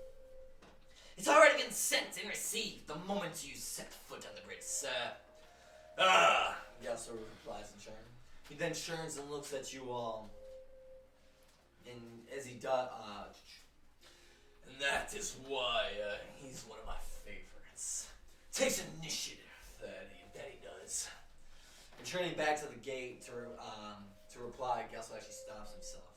It's already been sent and received the moment you set foot on the bridge, sir. Ah, Galso replies in turn. He then turns and looks at you all. And as he does, and that is why he's one of my favorites. Takes initiative, that he does. And turning back to the gate to reply, Gelso actually stops himself.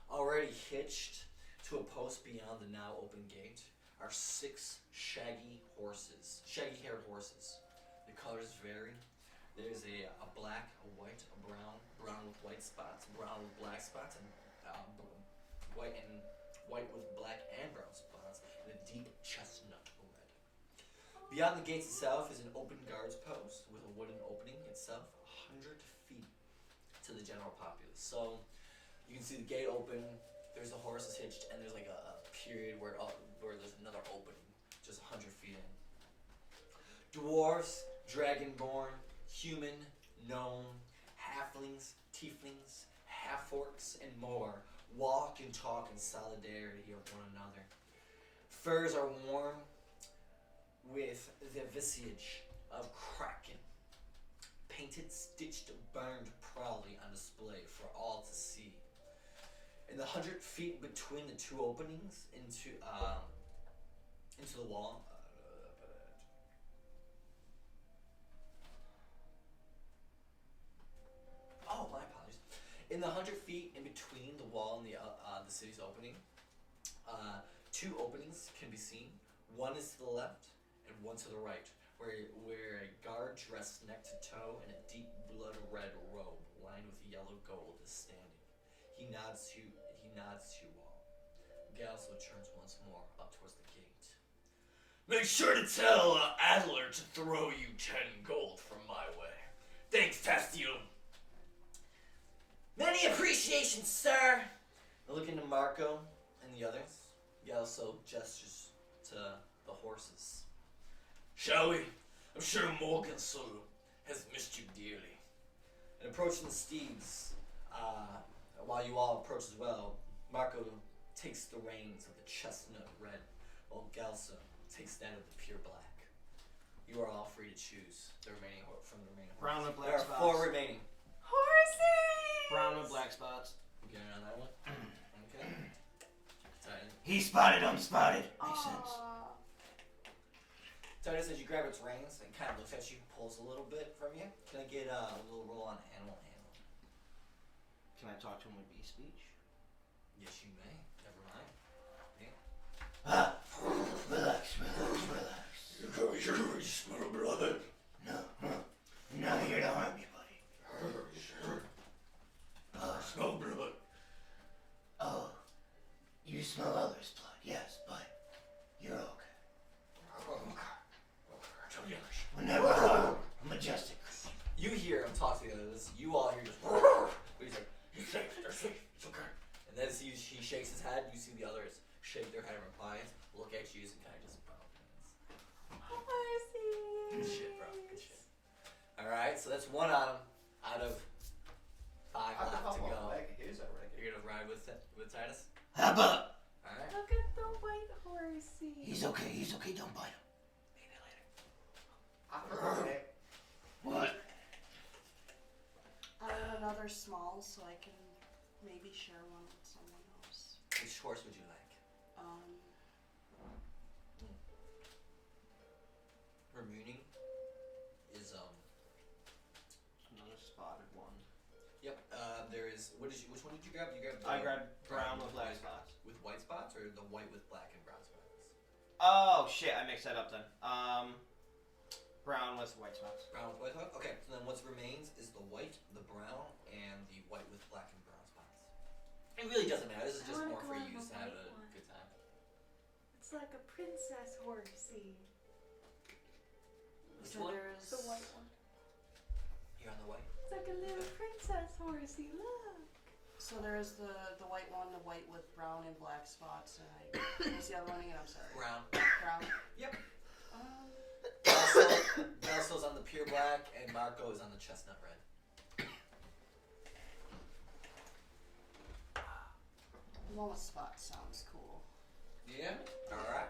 Already hitched to a post beyond the now open gate are 6 shaggy-haired horses. The colors vary. There's a black, a white, a brown with white spots, brown with black spots, and white with black and brown spots, and a deep chestnut red. Beyond the gates itself is an open guards post with a wooden opening itself 100 feet to the general populace. So you can see the gate open, there's the horses hitched, and there's like a period where there's another opening just 100 feet in. Dwarves, dragonborn, human, gnome, halflings, tieflings, half-orcs, and more walk and talk in solidarity of one another. Furs are worn with the visage of Kraken, painted, stitched, burned proudly on display for all to see. In the 100 feet between the 2 openings into the wall, my apologies. In the 100 feet in between the wall and the city's opening, 2 openings can be seen. One is to the left and one to the right, where a guard dressed neck to toe in a deep blood red robe lined with yellow gold is standing. He nods to you all. Galso turns once more up towards the gate. Make sure to tell Adler to throw you 10 gold from my way. Thanks, Tastile. Many appreciations, sir. Looking to Marko and the others, Galso gestures to the horses. Shall we? I'm sure Morgansol has missed you dearly. And approaching the steeds, while you all approach as well, Marko takes the reins of the chestnut red, while Galso takes that of the pure black. You are all free to choose the remaining from the remaining horses. Brown with black there are spots. 4 remaining. Horses! Brown with black spots. You get it on that one? Okay. Titan. He spotted, I'm spotted. Makes sense. Titus, as you grab its reins and kind of looks at you, pulls a little bit from you. Can I get a little roll on animal handling? Can I talk to him with bee speech? Yes, you may. Never mind. Yeah. Relax. You smell blood. No. I'm not here to harm you, buddy. Smell blood. Oh, you smell others' blood, yes, but you're okay. Whenever I'm majestic. You hear him talk to the others. You all hear just. But he's like, "He's safe. They're safe. It's okay." And then as he shakes his head, you see the others shake their head in compliance, look at you, and kind of just bow their heads. Good shit, bro. Good shit. All right, so that's 1 out of 5 left to go. You're gonna ride with Titus. How about? All right. Look at the white horsey. He's okay. Don't bite him. What? I have another small, so I can maybe share one with someone else. Which horse would you like? Remaining is Another spotted one. Yep. There is. Which one did you grab? You grabbed. I grabbed brown with black spots. With white spots, or the white with black and brown spots? Oh shit! I mixed that up then. Brown with white spots. Brown with white spots. Okay. So then what remains is the white, the brown, and the white with black and brown spots. It really doesn't matter. This is just more for you to have a good time. It's like a princess horsey. Which So one? there's The white one. You're on the white. It's like a little princess horsey. Look. So there's the white one, the white with brown and black spots, and what's the other one again? I'm sorry. Brown. Brown. Yep. Um, Balso's on the pure black, and Marko is on the chestnut red. the one with spots sounds cool. Yeah. All right.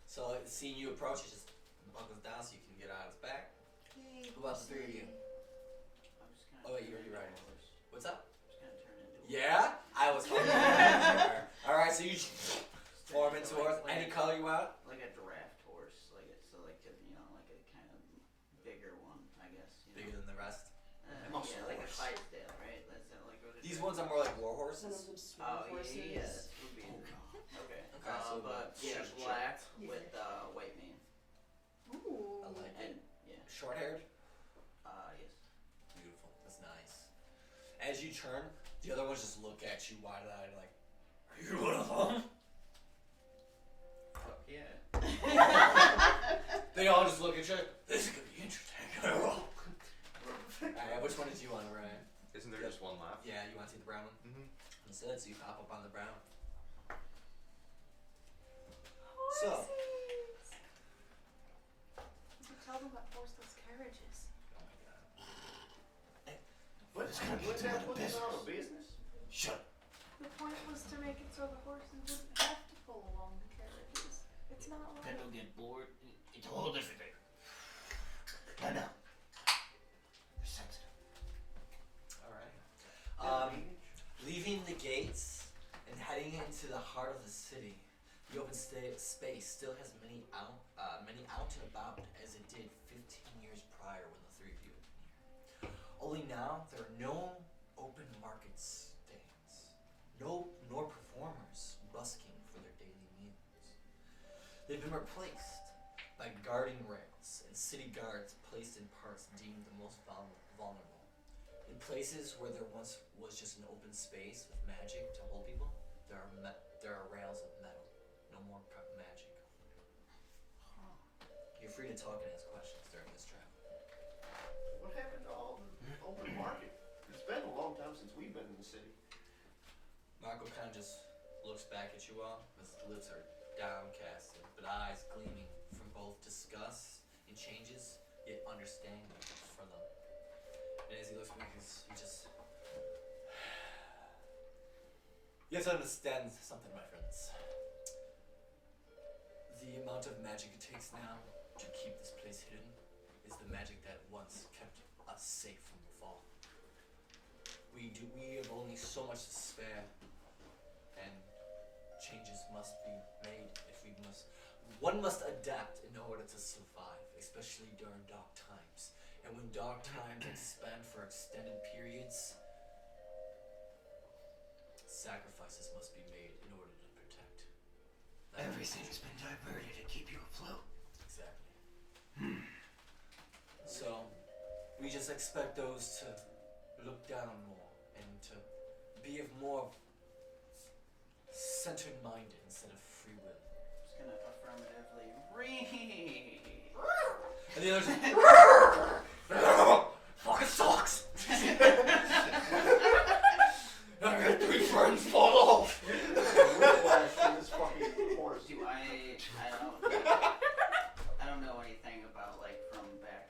So seeing you approach, it just buckles down so you can get out of his back. Yay, Who else? The three of you. I'm just gonna Oh wait, you're right. What's up? just gonna turn into a Yeah, I was hoping. All right, so you form into horse. Any color you want. like a draft horse, like a, so like a, you know, like a kind of bigger one, I guess. You Bigger than the rest. Muscle yeah, like a horse. Clydesdale, right? That's like what it These is. ones are more like war Some of horses. them small Oh horses. yeah, this would be okay. Okay, so But yeah, just black Yeah. with white mane Ooh. I like and it. yeah, Short-haired. yes. Beautiful. That's nice. As you turn, the other ones just look at you wide-eyed, like, "Are you one of them?" Fuck yeah. They all just look at you. This is gonna be interesting. Alright, which one did you want, Ryan? Isn't there just one left? Yeah, you want to see the brown one? Mm-hmm. Instead, so you pop up on the brown. So, You tell them about horseless carriages. oh my god. But It's gonna be wouldn't too that much put us out of business. business? Shut. The point was to make it so the horses wouldn't have to pull along the carriages. It's not Then like they'll get bored. It's a whole different thing. No. You're sensitive. Alright. Leaving the gates and heading into the heart of the city, the open space still has many out and about as it did 15 years prior when the three of you had been here. Only now there are no open market stands, nor performers busking for their daily meals. They've been replaced by guarding rails and city guards placed in parts deemed the most vulnerable. In places where there once was just an open space with magic to hold people, there are rails of metal. No more magic. You're free to talk and ask questions during this travel. What happened to all the open market? It's been a long time since we've been in the city. Marko kind of just looks back at you all. His lips are downcast, but eyes gleaming from both disgust and changes, yet understanding for them. And as he looks back, he just... You have to understand something, my friends. The amount of magic it takes now to keep this place hidden is the magic that once kept us safe from the fall. We have only so much to spare, and changes must be made one must adapt in order to survive, especially during dark times. And when dark times expand for extended periods, sacrifices must be made in order to protect. Everything's been diverted to keep you afloat. Exactly. So, we just expect those to look down more and to be of more centered-minded instead of free will. Just gonna affirmatively read. And the others fucking sucks! I got 3 friends fall off! Whiplash from this fucking horse. Do I don't know anything about like from back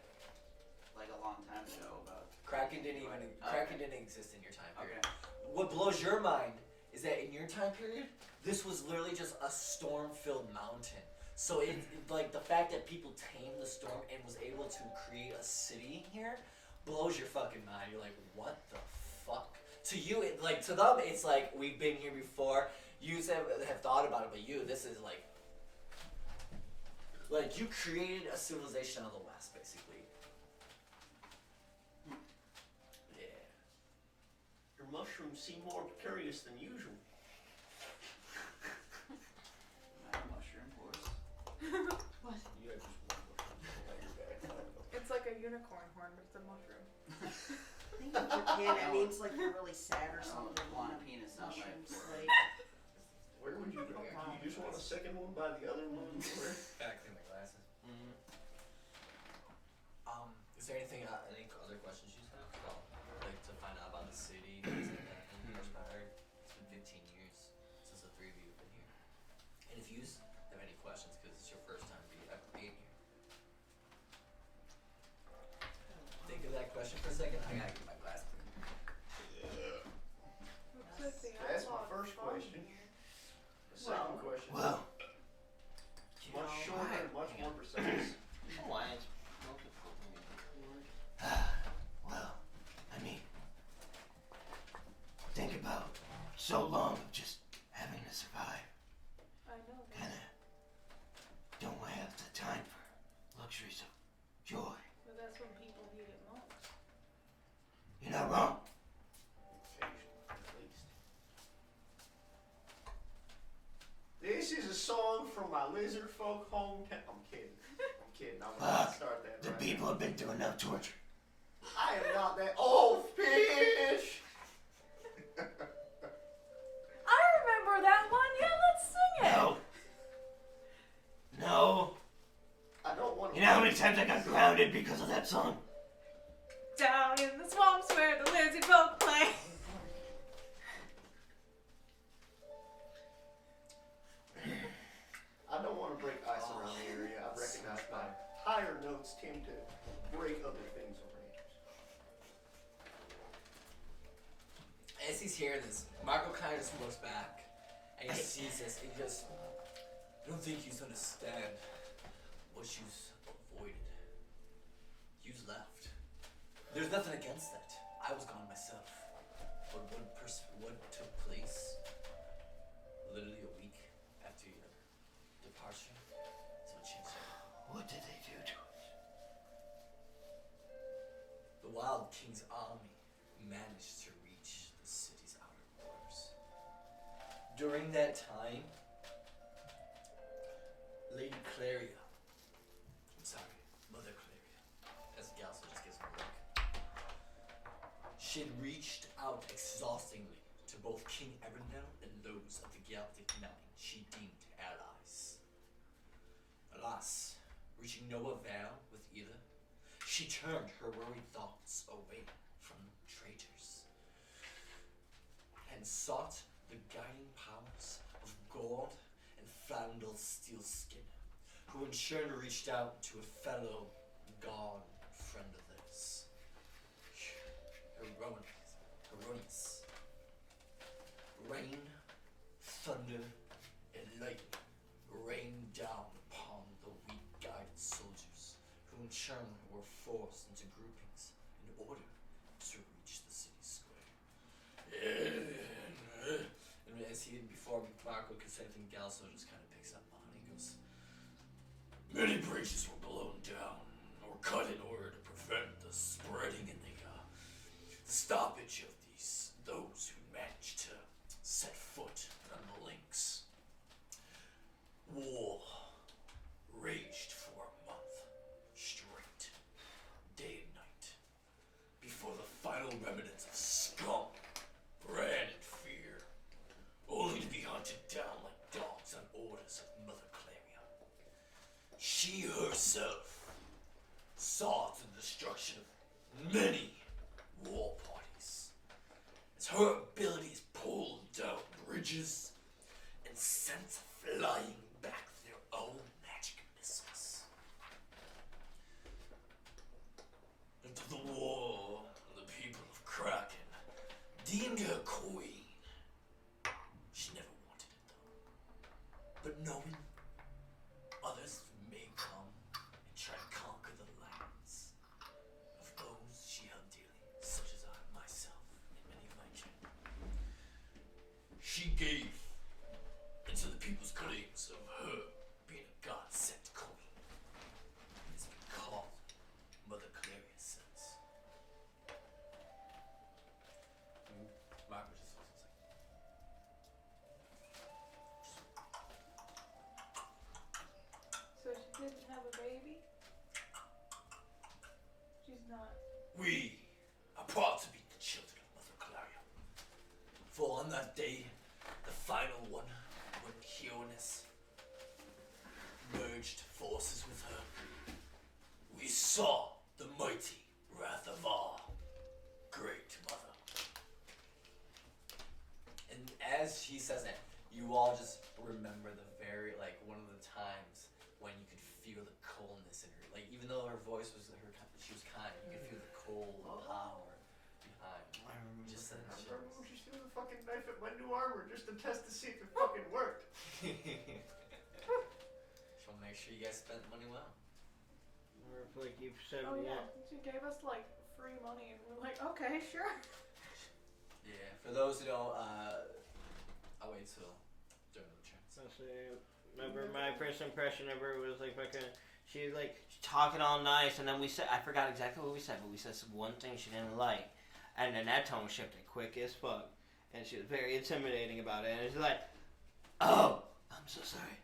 like a long time ago about Kraken didn't exist in your time period. okay. What blows your mind is that in your time period, this was literally just a storm-filled mountain. So like the fact that people tamed the storm and was able to create a city here blows your fucking mind. You're like, what the fuck? To you, to them, it's like we've been here before. You have thought about it, but this is like you created a civilization out of the West, basically. Yeah. Your mushrooms seem more curious than usual. I'm a mushroom horse. What? You had just one mushroom on your back. It's like a unicorn horn, but it's a mushroom. I think in Japan it means like you're really sad or I something. don't want a penis on my Mushrooms, forehead. like, Where would you go? Do you just want a second one by the other one? Where? Back in my glasses. Is there anything, any other questions you have? Like to find out about the city, things like that, any perspective? And if you have any questions, because it's your first time ever being here, think of that question for a second. I gotta get my glass. That's my first question. The second question. Well, Much shorter and much more precise. Wise. well, I mean, think about so long of just having to survive. I know that. Kinda don't have the time for luxuries of joy. But that's when people need it most. You're not wrong. Occasionally, at least. This is a song from my lizard folk hometown. I'm kidding. I'm kidding. I'm gonna Fuck. start that. The right people have been through enough torture. I am not that old fish. I remember that one. Yeah, let's sing it. No. No. I don't want to. You know how many times I got grounded because of that song? Down in the swamps where the lazy folk play. I don't want to break ice around the area. I recognize my higher notes tend to break other things around. As he's hearing this, Marko kind of just looks back and he sees this and he goes, I don't think you understand what you've avoided. You've left. There's nothing against that. I was gone myself. But what took place literally a week after your departure is what changed everything. What did they do to us? The Wild King's army managed to reach the city's outer borders. During that time, Lady Claria, Mother Claria, as Galso just gives him a look, she had reached out exhaustingly to both King Arundel and those of the Galactic Nine she deemed allies. Alas, reaching no avail with either, she turned her worried thoughts away from traitors and sought the guiding powers of Gord and Fandel Steelskin, who in turn reached out to a fellow gone friend of theirs, Erroneous. Rain, thunder, and lightning rained down upon the weak guided soldiers, who in turn were forced into groupings in order to reach the city square. And as he, before Marko could say anything, Galso just kind of picks up on it and goes, many bridges were blown down or cut in order to prevent the spreading and the stoppage of those who managed to set foot on the links. War raged for a month straight, day and night, before the final remnants of scum ran in fear, only to be hunted down like dogs on orders of Mother Claria. She herself saw to the destruction of many war parties, as her abilities pulled down bridges and sent flying back their own magic missiles. Into the war, the people of Kraken deemed her queen. She never wanted it though. But knowing others may come and try to conquer the lands of those she held dearly, such as I myself and many of my kin, she gave into the people's claims of her being a God-sent queen. It's been called Mother Claria since. Marko just was like, So she didn't have a baby? She's not. we are proud to be the children of Mother Claria. For on that day, the final one, when Hionus merged forces with her, we saw the mighty wrath of our great mother. And as she says that, you all just remember the very, like, one of the times when you could feel the coldness in her. Like, even though her voice was, she was kind, you could feel the cold power behind. I remember. Just I that remember when she threw the fucking knife at my new armor just to test to see if it fucking worked. She'll make sure you guys spent money well. Or if, like you've said, Oh yeah, she gave us like free money, and we're like, okay, sure. Yeah, for those who don't, I'll wait till during the chance. I'll say, remember my first impression of her was like fucking. She was like talking all nice, and then we said, I forgot exactly what we said, but we said some one thing she didn't like, and then that tone shifted quick as fuck, and she was very intimidating about it, and she's like, "Oh, I'm so sorry.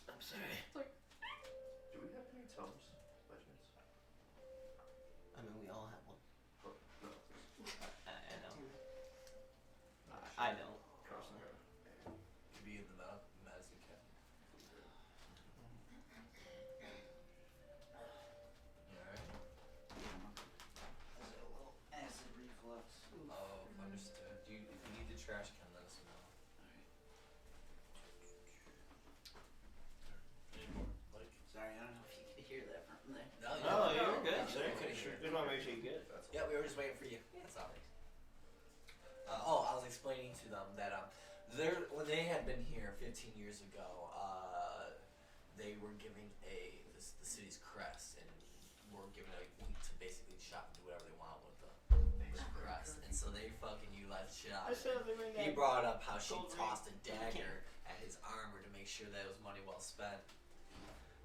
I'm sorry." Do we have any tomes, by chance? I mean, we all have one. Oh, no. I know. I don't. Crossing her. Could be in the medicine cabinet. Alright. Has a little acid reflux. Oh, understood. If you need the trash can, let us know. Like, Sorry, I don't know if you could hear that from there. No, Oh, you were good. Sure, we couldn't hear it. Just want to make sure you get it. that's Yeah, we were just waiting for you. That's all right. I was explaining to them that when they had been here 15 years ago, they were giving the city's crest, and were given a week to basically shop and do whatever they want with the crest. And so they fucking utilized shit out. I said they were He brought up how she gold tossed a dagger at his armor to make sure that it was money well spent.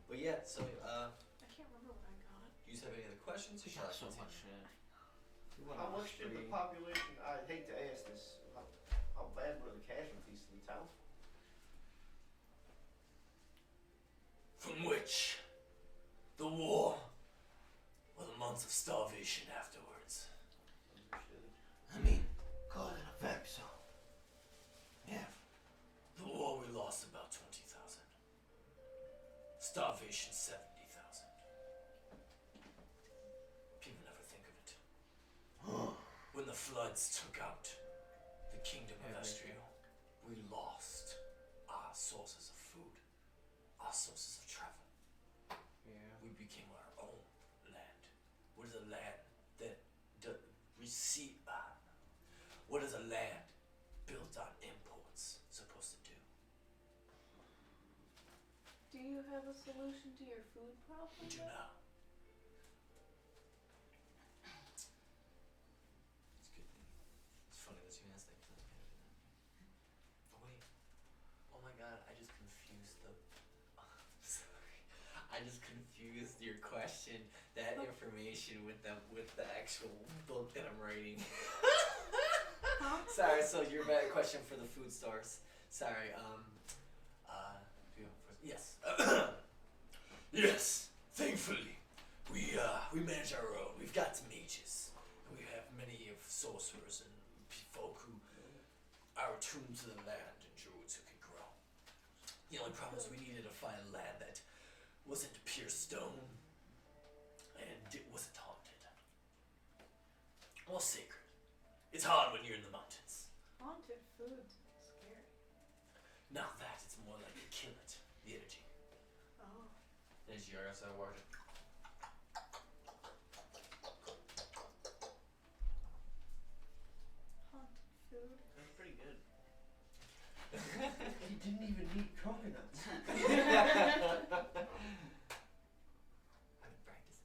But yeah, so I can't remember what I got. do you have any other questions? Or We shall got I so continue? much shit. We went how on a much did the spree. population, I hate to ask this, how bad were the casualties to the townsfolk? From which the war or the months of starvation afterwards. Understood. I mean, cause and effect, so. Yeah. The war we lost about 20,000. Starvation 70,000. People never think of it. When the floods took out the kingdom of Estriel, we lost our sources of food, our sources of travel. Yeah. We became our own land. What is a land that what is a land built on imports supposed to do? Do you have a solution to your food problem? We do yet? not. It's good. It's funny that you asked that. Oh wait. Oh my god, I just confused the. Sorry. I just confused your question, that information with the actual book that I'm writing. Sorry, so your bad question for the food stores. Sorry, yes. Yes, thankfully, we manage our own. We've got mages. We have many of sorcerers and folk who are attuned to the land and druids who can grow. The only problem is we needed to find land that wasn't pure stone and it wasn't haunted. Or sacred. It's hard when you're in the mountains. Haunted food's scary. Not that, it's more like you kill it. The energy. Oh. Energy, I guess I watch it. Haunted food. That's pretty good. He didn't even eat coconuts. I've been practicing.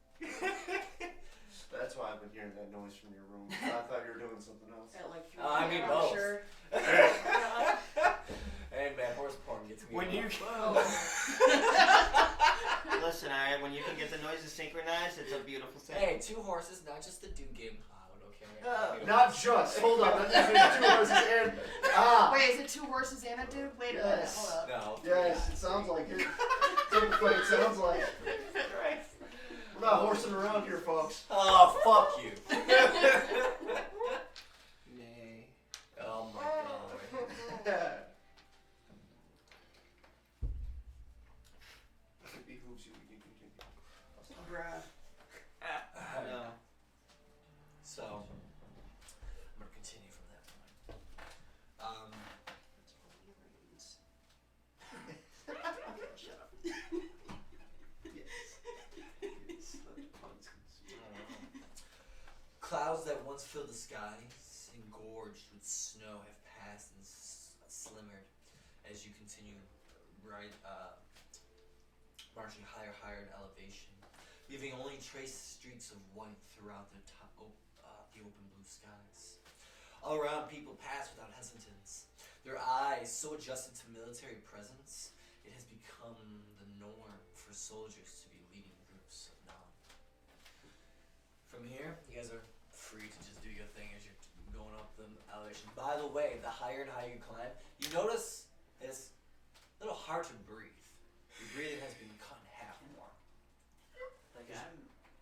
That's why I've been hearing that noise from your room. I thought you were doing something else. At like I mean, I'm both. sure. Hey man, horse porn gets me. When you off. listen, alright, when you can get the noises synchronized, it's a beautiful thing. Hey, 2 horses, not just the Doom game cloud, okay? Not just. Hold on. That's 2 horses and Wait, is it 2 horses and a dude? Wait a minute, Yes. hold up. No. Yes, it sounds like it. That's what it sounds like. We're not horsing around here, folks. Oh, fuck you. Nay. Oh my god. If it behooves you, we can continue. Bruh. No. So, I'm gonna continue from that point. clouds that once filled the skies, engorged with snow, have passed and slimmered as you continue marching higher in elevation, leaving only trace streaks of white throughout the open blue skies. All around, people pass without hesitance, their eyes so adjusted to military presence, it has become the norm for soldiers to be leading groups of non. From here, you guys are free to just do your thing as you're going up the elevation. By the way, the higher and higher you climb, you notice it's a little hard to breathe. Your breathing has been cut in half more. Like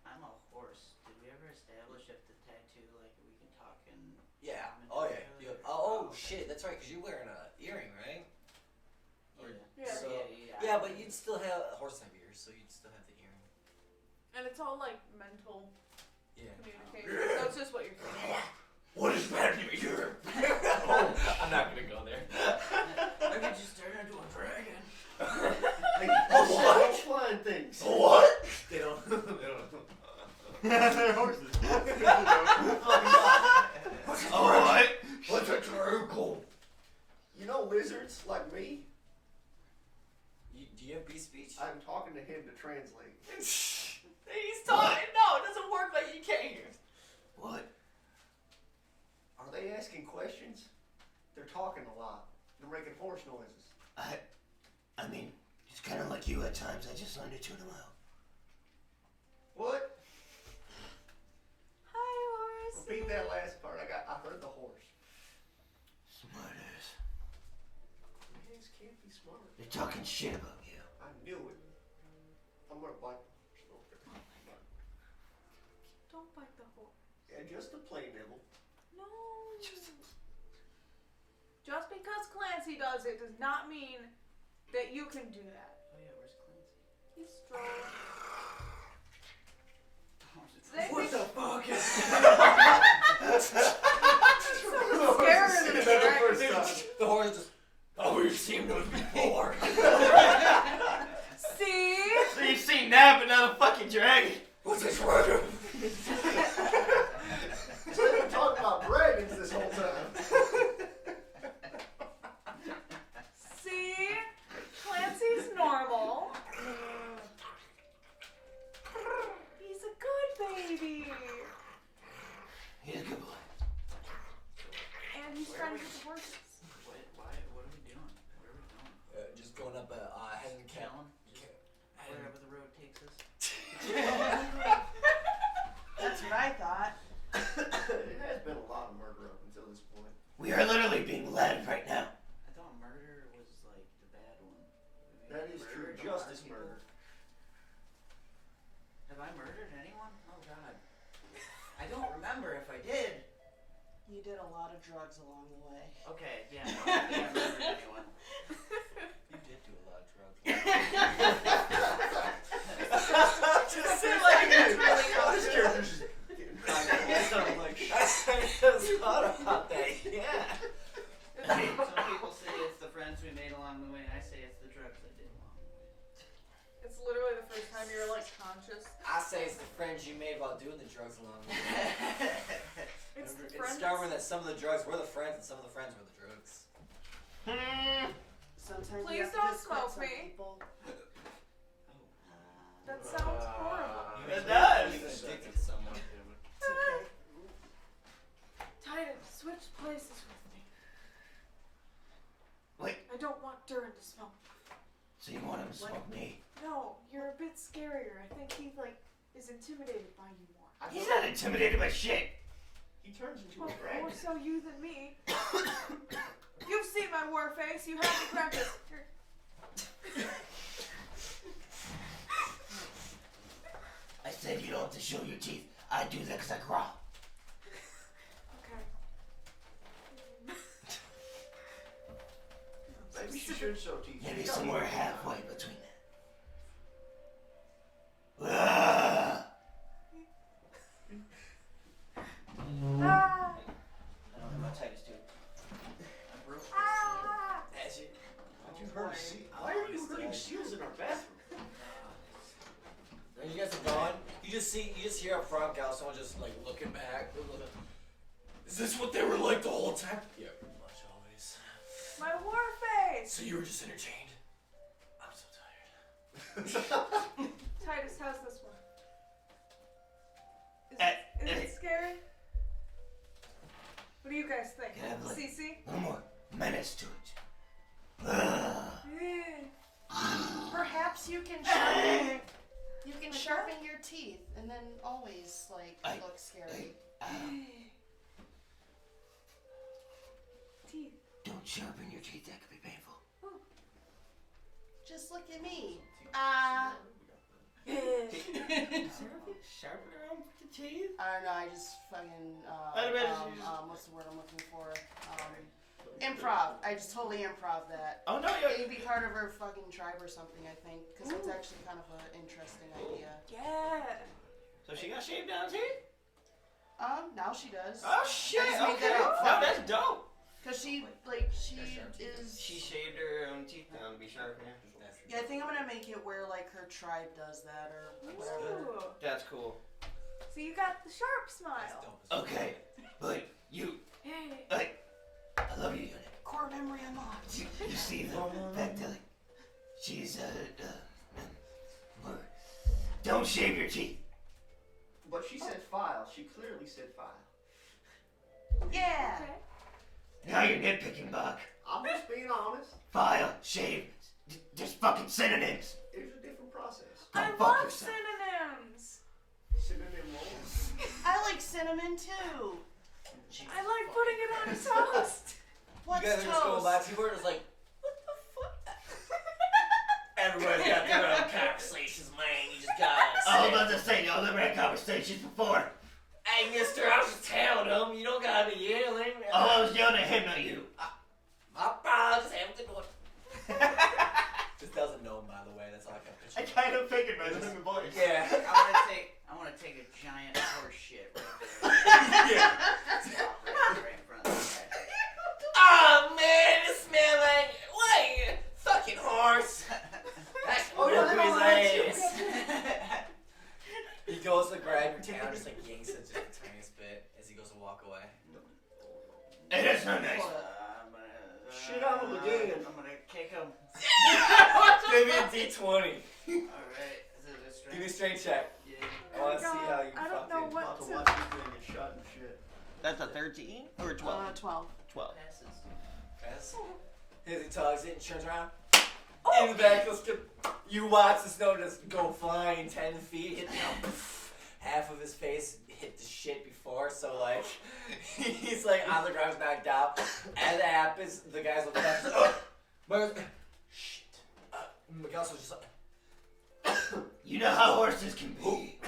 I'm a horse. Did we ever establish if the tattoo like we can talk and Yeah. comment Oh to yeah. each other? Oh shit. That's right. Because you're wearing an earring, right? Yeah. So, yeah. yeah, but you'd still have a horse type ears, so you'd still have the earring. And it's all like mental Yeah. communication. So it's just what you're thinking. What is happening here? I'm not gonna go there. I could just turn into a dragon. What? Flying things. What? They don't. They're horses. What? What's a dragon? You know lizards like me? Do you have beast speech? I'm talking to him to translate. He's talking. No, it doesn't work like you can't hear. What? Are they asking questions? They're talking a lot. They're making horse noises. I mean, it's kind of like you at times. I just learned to tune them out. What? Hi, horse. Repeat that last part. I heard the horse. Smarters. These can't be smart. They're talking shit about you. I knew it. I'm gonna bite the horse. Don't bite the horse. Yeah, just a play nibble. No. Just because Clancy does it does not mean that you can do that. Oh yeah, where's Clancy? He's strong. What the fuck? Scared of the dragon. The horse just. Oh, we've seen those before. See? So you've seen that, but not a fucking dragon. What's this word? So they've been talking about dragons this whole time. See? Clancy's normal. He's a good baby. He's a good boy. And he's trying to get the horses. What are we doing? Where are we going? Just going up heading Callan? Just wherever the road takes us. That's what I thought. It has been a lot of murder up until this point. We are literally being led right now. I thought murder was like the bad one. That is true. Murdered a lot of Justice people. murder. Have I murdered anyone? Oh god. I don't remember if I did. You did a lot of drugs along the way. Okay, yeah, no, I don't think I murdered anyone. You did do a lot of drugs. Just seem like it's really This conscious. character's just getting I'm like, I just thought about that. Yeah. Some people say it's the friends we made along the way. I say it's the drugs I did along the way. It's literally the first time you're like conscious. I say it's the friends you made while doing the drugs along the way. It's the It's friends. discovering that some of the drugs were the friends and some of the friends were the drugs. Sometimes Please you have to don't just quit smoke some me. people. That sounds horrible. It does. You've been addicted to someone. It's okay. Titan, switch places with me. Wait, I don't want Durin to smoke. so you want him to smoke me? No, you're a bit scarier. I think he like is intimidated by you more. I He's thought not intimidated by shit. he turns into Well, a dragon. more so you than me. You've seen my war face. You have to practice. Here. I said you don't have to show your teeth. I do that because I growl. Okay. Maybe she should show teeth. Maybe somewhere halfway between that. Ah! Ah, I don't have my tightest too. I broke the ah. As you. You heard why are you hurting seals in our bathroom? When you guys are gone, you just hear up front, Gal, someone just like looking back, Is this what they were like the whole time? Yeah, pretty much always. My war face! So you were just entertained? I'm so tired. Titus, how's this one? Is Eh, it scary? What do you guys think? Can I have, like, CC? a little more menace to it. Perhaps you can sharpen your teeth and then always look scary. Teeth. Don't sharpen your teeth, that could be painful. Just look at me. Sharpen around the teeth? I don't know. I just fucking I'd imagine you what's the word I'm looking for? Improv. I just totally improv that. Oh no, It'd be part of her fucking tribe or something, I think, because it's actually kind of an interesting idea. Yeah. So she got shaved down teeth? Now she does. Oh shit! I just made Okay, that up. no, that's dope. Cause she is. She shaved her teeth down to be sharp. Yeah, I think I'm gonna make it where like her tribe does that or whatever. Ooh. That's cool. So you got the sharp smile. Okay, but you, I love you, Unit. Core memory unlocked. You see the fact that she's don't shave your teeth. But she said file. She clearly said file. Yeah. Okay. Now you're nitpicking, Buck. I'm just being honest. File, shave, there's fucking synonyms. It's a different process. I Don't fuck love yourself. synonyms. Synonym rolls. I like cinnamon too. I like putting it on toast. What's You guys are just going by toast? people are just like, what the fuck? Everybody's got their own conversations, man. You just gotta I was about to say, y'all never had conversations before. Hey, mister, I was just telling them, you don't gotta be yelling. Oh, I was yelling at him, not you. My brother just having to do it. Just doesn't know him, by the way. That's all I kept I picturing. kind of figured by the voice. Yeah. I wanna take a giant horse shit right there. Right in front of the guy. Oh, man, it smells like, what? Fucking horse. That's his ass. He goes to grab your tail and just like yanks it just the tiniest bit as he goes to walk away. Hey, that's not nice. Shit on him again. I'm gonna kick him. Give me a D20. Alright, is it a strength? Give me a strength check. Yeah. I want to see how you I don't know fucking... what About to to. watch this thing get shot and shit. That's a 13 or 12? 12. 12. Passes. Yes. As he tugs it and turns around. In the back, you watch the snow just go flying 10 feet, hit half of his face hit the shit before, so like he's like on the ground knocked out. As it happens, the guys look up and oh, shit. Miguel's just like, You know how horses can be.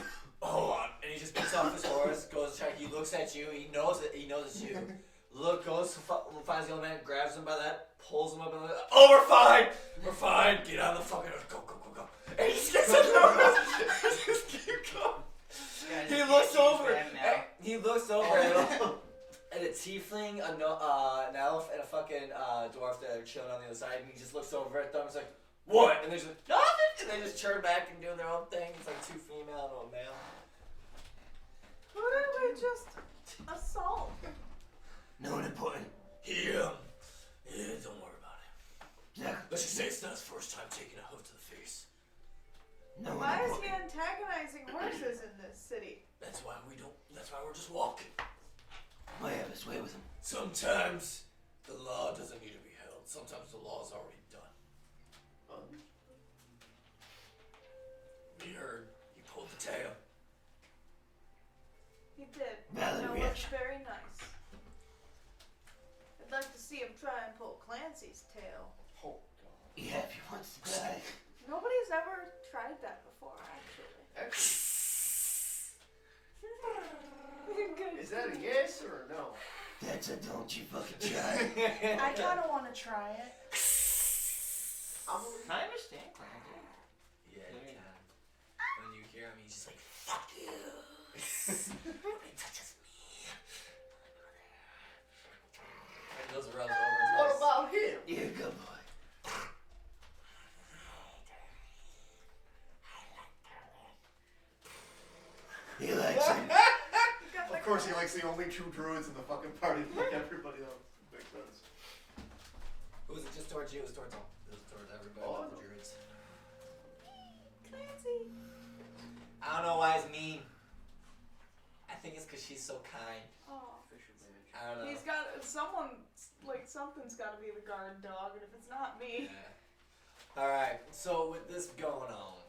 hold on, and he just picks off his horse, goes to check. He looks at you. He knows it's you. Goes, finds the old man, grabs him by that, pulls him up, and like, oh, we're fine, get on the fucking horse, go, and he just gets on the horse, just keep going. He looks over at a tiefling, an elf, and a fucking dwarf that are chilling on the other side, and he just looks over at them, and he's like, what? And they're just like, nothing, and they just turn back and do their own thing. It's like two female and a male. Who did we just assault? No one important. Yeah, don't worry about it. Yeah. Let's just say it's not his first time taking a hoof to the face. No one Why is he important. antagonizing horses in this city? That's why we're just walking. I have his way with him. Sometimes the law doesn't need to be held. Sometimes the law's already done. We heard he pulled the tail. He did. Valid That was reaction. very nice. I'd like to see him try and pull Clancy's tail. Oh, Yeah, if he wants to die. Nobody's ever tried that before, actually. Is that a yes or a no? That's a don't you fucking try. I kind of want to try it. I understand, Clancy. Yeah, you can. When you hear him, he's just like, fuck you. Nobody touches me. And he goes and runs over. What about him? You're a good boy. He likes him. You got Of the course see like the only two druids in the fucking party, like everybody else. Makes sense. Was it just towards you? It was towards all. It was towards everybody. Oh, Not the no. druids. Clancy. I don't know why it's mean. I think it's because she's so kind. Oh. I don't know. He's got something's got to be the guard dog, and if it's not me, Yeah. All right. So with this going on,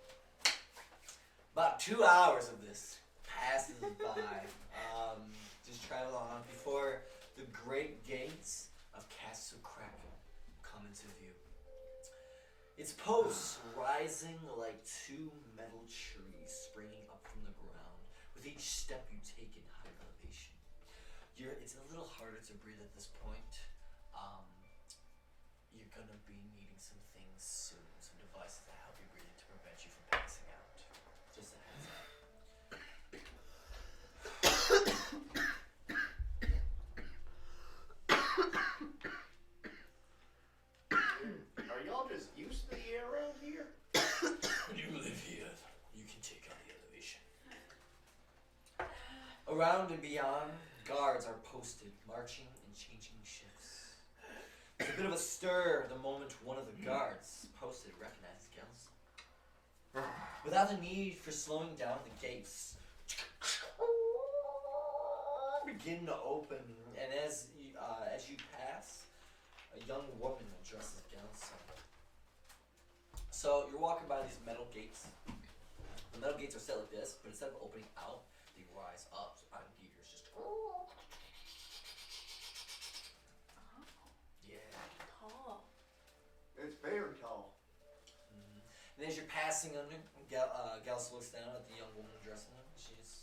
about 2 hours of this passes by. Just travel on before the great gates of Castle Kraken come into view. Its posts rising like two metal trees springing up from the ground. With each step you take in higher elevation, it's a little harder to breathe at this point. You're gonna be needing some things soon, some devices that help you breathe to prevent you from passing out. Just a heads up. Are y'all just used to the air around here? When you live here, you can take on the elevation. Around and beyond, guards are posted, marching and changing shifts. There's a bit of a stir the moment one of the guards posted recognizes Gels. Without the need for slowing down, the gates begin to open, and as you pass, a young woman addresses Gels. So you're walking by these metal gates. The metal gates are set like this, but instead of opening out, they rise up on gears. Just yeah. tall. It's very tall. And as you're passing under, Gels looks down at the young woman addressing him. She's,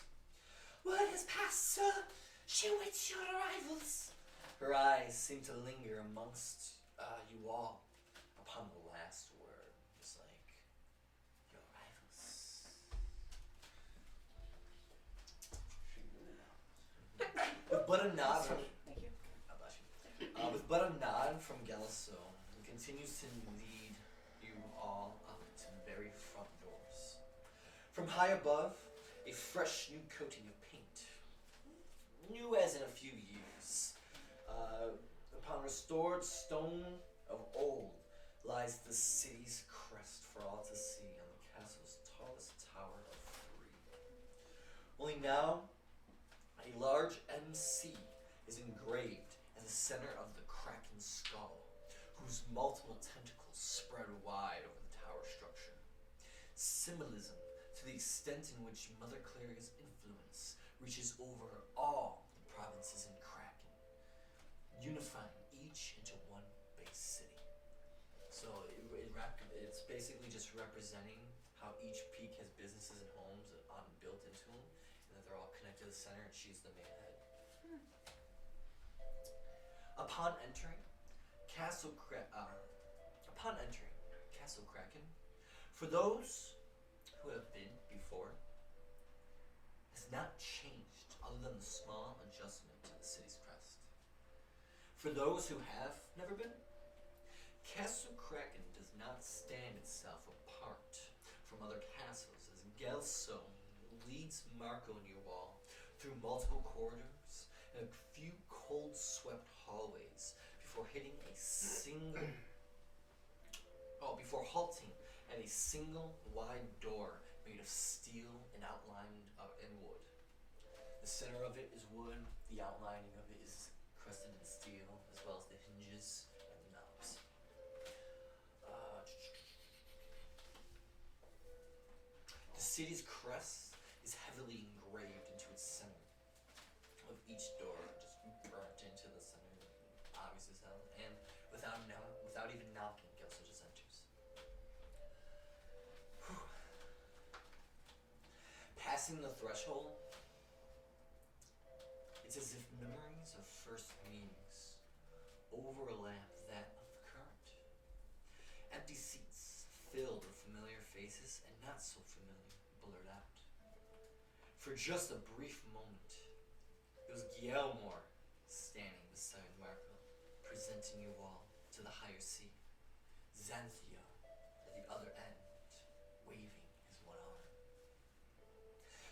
"What has passed, sir? She awaits your arrivals." Her eyes seem to linger amongst you all upon the last word. It's like, your arrivals. With but a nod from... Thank you. God bless you. With but a nod from Geliso, he continues to lead you all up to the very front doors. From high above, a fresh new coating of paint. New as in a few years. Upon restored stone of old lies the city's crest for all to see on the castle's tallest tower of 3. Only now, a large MC is engraved in the center of the Kraken skull, whose multiple tentacles spread wide over the tower structure. Symbolism to the extent in which Mother Claria's influence reaches over all the provinces in Kraken, unifying each into one base city. So it's basically just representing how each peak has businesses and homes built into them, and that they're all connected to the center, and she's the main head. Upon entering Castle Kraken, for those who have been before, has not changed other than the small adjustment to the city's crest. For those who have never been, Castle Kraken does not stand itself apart from other castles, as Gelso leads Marko and you all through multiple corridors and a few cold-swept hallways before before halting at a single wide door made of steel and outlined in wood. The center of it is wood, the outlining of it is crusted in steel, as well as the hinges and knobs. The city's crest is heavily engraved into its center, with each door just burnt into the center, obvious as hell, and without even knocking, Gelso just enters. Whew. Passing the threshold, it's as if memories of first meetings overlap that of the current. Empty seats filled with familiar faces and not so familiar blurred out. For just a brief moment, it was Yelmorgie standing beside Marko, presenting you all to the higher seat. Xanthia at the other end, waving his one arm.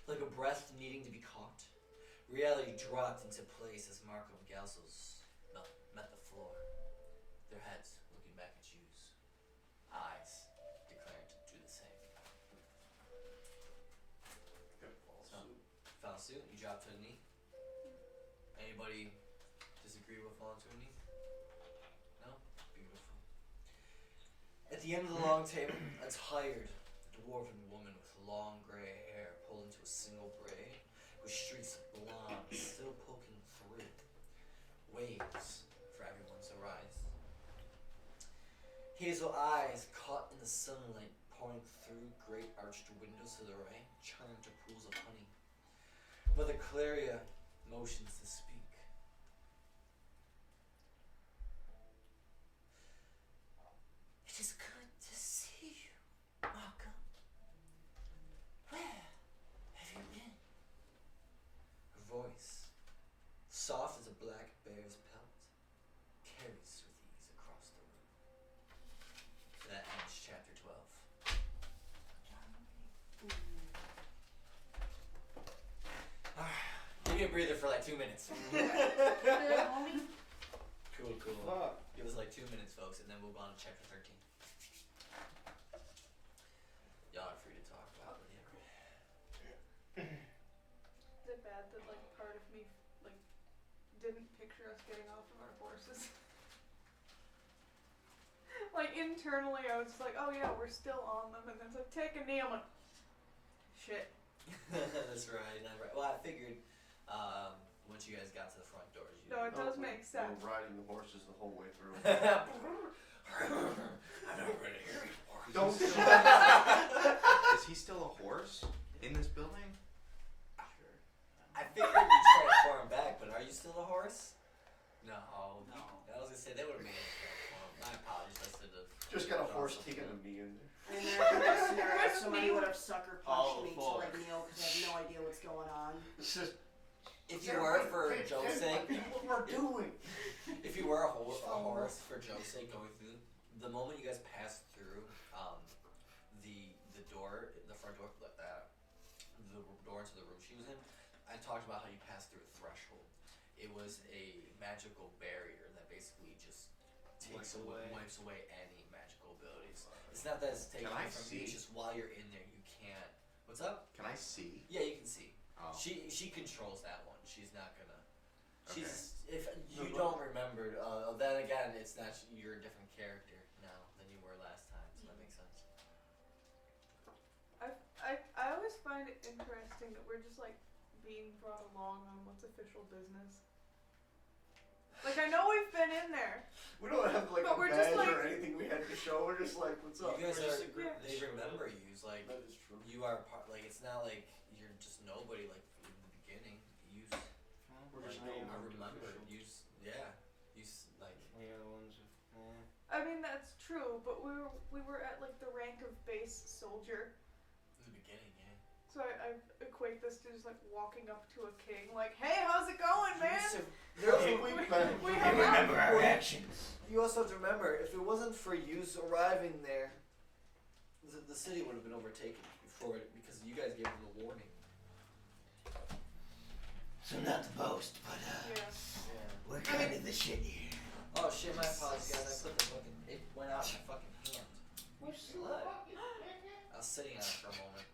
Like a breath needing to be caught, Reality dropped into place as Marko and Gelsos met the floor. Their heads looking back at Jews. Eyes declaring to do the same. Foul suit, you drop to a knee. Anybody disagree with falling to a knee? No? Beautiful. At the end of the long table, a tired, dwarven woman with long gray hair pulled into a single braid with streaks of blonde still poking through. Waves for everyone to rise. Hazel eyes caught in the sunlight pouring through great arched windows to the right, churned to pools of honey. Mother Claria motions to speak. It is good to see you, Marko. Where have you been? Her voice, soft as a black bear's pelt, carries with ease across the room. That ends chapter 12. Give me a breather for like 2 minutes. Cool. Fuck. Give us like 2 minutes, folks, and then move on to chapter 13. Y'all are free to talk about whatever. Is it bad that like part of me like didn't picture us getting off of our horses? Like internally, I was just like, oh yeah, we're still on them, and then it's like, take a knee. I'm like, shit. That's right. Well, I figured once you guys got to the front doors, you No, it does make sense. We're riding the horses the whole way through. I've never been here before. Don't. Is he still a horse in this building? I figured you'd transform back, but are you still a horse? No. I was gonna say they would have made it transform. My apologies. I should have. Just got a horse taking a knee in there. And then after that scenario, somebody me. would have sucker punched me to like kneel because I have no idea what's going on. If you were for joke's sake, What we're doing. if you were a horse for joke's sake going through, the moment you guys passed through the door, the front door, like that, the door into the room she was in, I talked about how you passed through a threshold. It was a magical barrier that basically just wipes away any magical abilities. It's not that it's taken Can I from you, see? it's just while you're in there you can't. What's up? Can I see? Yeah, you can see. Oh. She controls that one. She's not gonna. Okay. If you don't remember, then again, it's not. You're a different character now than you were last time. So that makes sense. I always find it interesting that we're just like being brought along on what's official business. Like I know we've been in there. We don't have like But a we're badge just, like- or anything we had to show. We're just like, what's up? You guys We're are. just a group. They remember you. It's like That is true. you are part. Like it's not like you're just nobody. Like in the beginning, you. We're just I known remember official. you. Yeah. You like. We are the ones who. I mean that's true, but we were at like the rank of base soldier. In the beginning, yeah. So I equate this to just like walking up to a king, like, hey, how's it going, man? We hung out. Remember our actions. You also have to remember, if it wasn't for you arriving there, the city would have been overtaken before it, because you guys gave them the warning. So not to boast, but Yeah. we're kind of the shit here. Oh shit, my apologies, guys. I put the fucking. It went out in my fucking hand. What's I was sitting on it for a moment.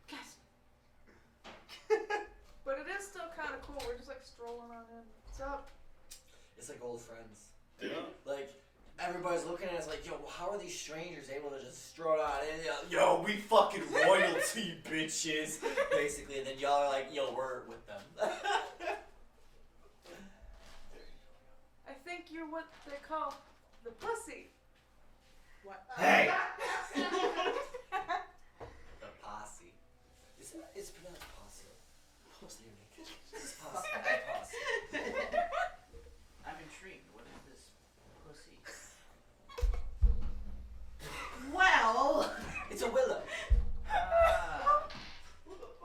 But it is still kind of cool. We're just like strolling on in. What's up? It's like old friends. Like, everybody's looking at us like, yo, how are these strangers able to just stroll on in? Yo, we fucking royalty, bitches. Basically, and then y'all are like, yo, we're with them. I think you're what they call the pussy. What? Hey! The posse. It's pronounced posse. Posse, Nick. It's posse. Posse. I'm intrigued. What is this pussy? Well, It's a willow. Ah,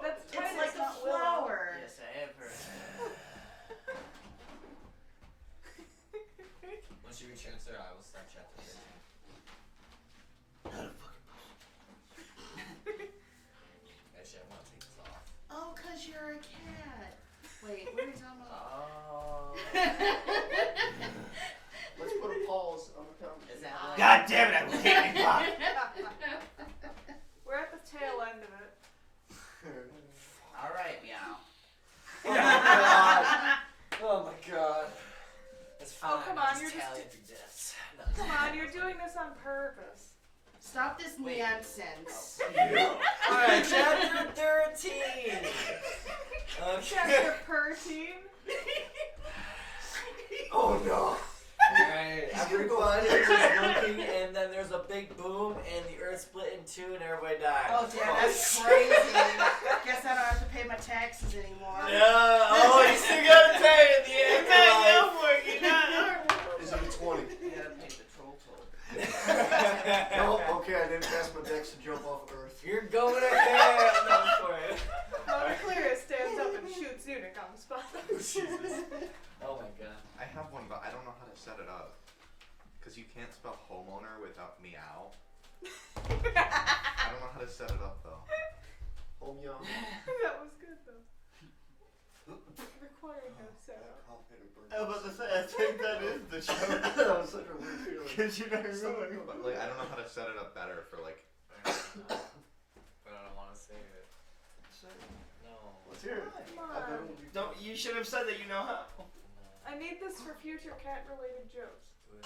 That's it's Titus, like a not Willow. flower. yes, I have heard. Once you reach answer, I will start chapter 13. Not a fucking Actually, I want to take this off. Oh, 'cause you're a cat. Wait, what are you talking about? Oh. Let's put a pause on the conversation. Is that like, God damn it, I will hit me pop. We're at the tail end of it. all right, meow. Oh my god. Oh my god. It's fine. Oh, come on, I'll just you're just- tally your deaths. No. Come on, you're doing this on purpose. Stop this Wait. nonsense. Alright, chapter 13. Chapter per team. Oh no. Alright, everyone is just looking, and then there's a big boom, and the earth split in two, and everybody died. Oh damn, that's crazy. Guess I don't have to pay my taxes anymore. Yeah, oh, you still gotta pay at the end. Is it a 20? You gotta pay the troll toll. No, okay, I didn't pass my dex to jump off Earth. You're going ahead. No, for it. Montclair stands up and shoots Eunuch on the spot. Oh my god. I have one, but I don't know how to set it up. Because you can't spell homeowner without meow. I don't know how to set it up though. Oh yeah. That was good though. Requiring no setup. I was about to say, I think that is the joke. That was such a weird feeling. Because you never know. But like, I don't know how to set it up better for like. But I don't want to say it. No. Let's hear it. Come I bet on. it'll be Don't, you should have said that you know how. I need this for future cat-related jokes. But,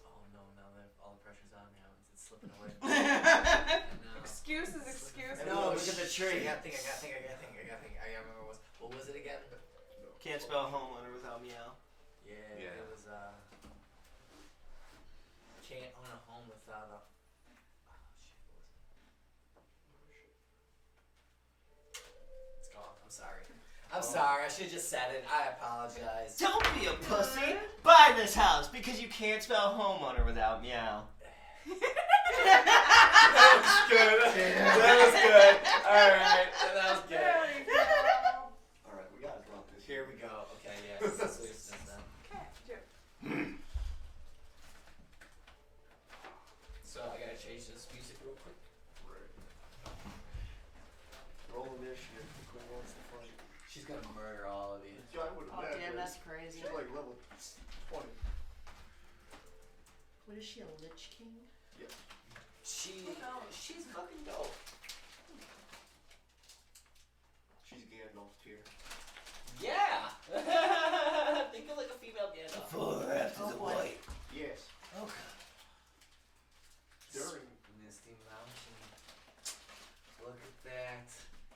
oh no, now that all the pressure's on me, it's slipping away. I know. Excuses, excuses. No, look at the tree. I think. I remember what was it again? Can't spell homeowner without meow. Yeah, Yeah. it was can't own a home without a. Oh shit, what was it? It's gone. I'm sorry. I'm sorry. I should have just said it. I apologize. Don't be a pussy. Buy this house because you can't spell homeowner without meow. That was good. That was good. All right, that was good. There you go. Alright, we gotta drop this. Here we go. Okay, yeah. This is then. Cat joke. So I gotta change this music real quick. Roll initiative. Quinn wants to fight. She's gonna murder all of you. Yeah, I would Oh imagine. damn, that's crazy. She's like level 20. What is she, a Lich King? She's fucking dope. She's Gandalf tier. Yeah. Think of like a female Gandalf. Before or after the boy. white. Yes. Okay. During. Misty Mountain. Look at that.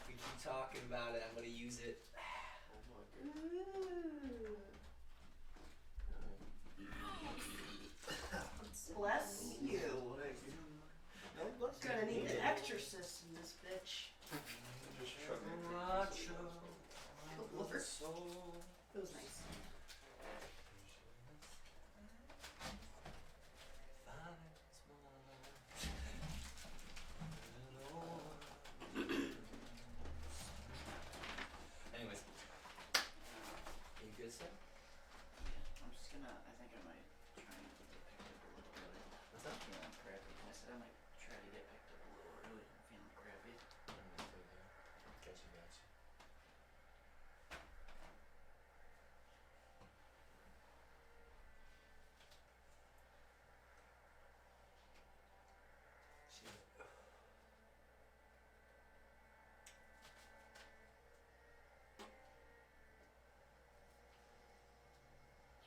We keep talking about it. I'm gonna use it. Oh my goodness. Bless you. No, Gonna need an exorcist in this bitch. Just chuck it. Macho. Looker. Soul. It was nice. Anyways, are you good, sir? Yeah, I'm just gonna. I think I might try and get picked up a little early. What's up? I'm feeling crappy. I said I might try to get picked up a little early. I'm feeling crappy. Gotcha.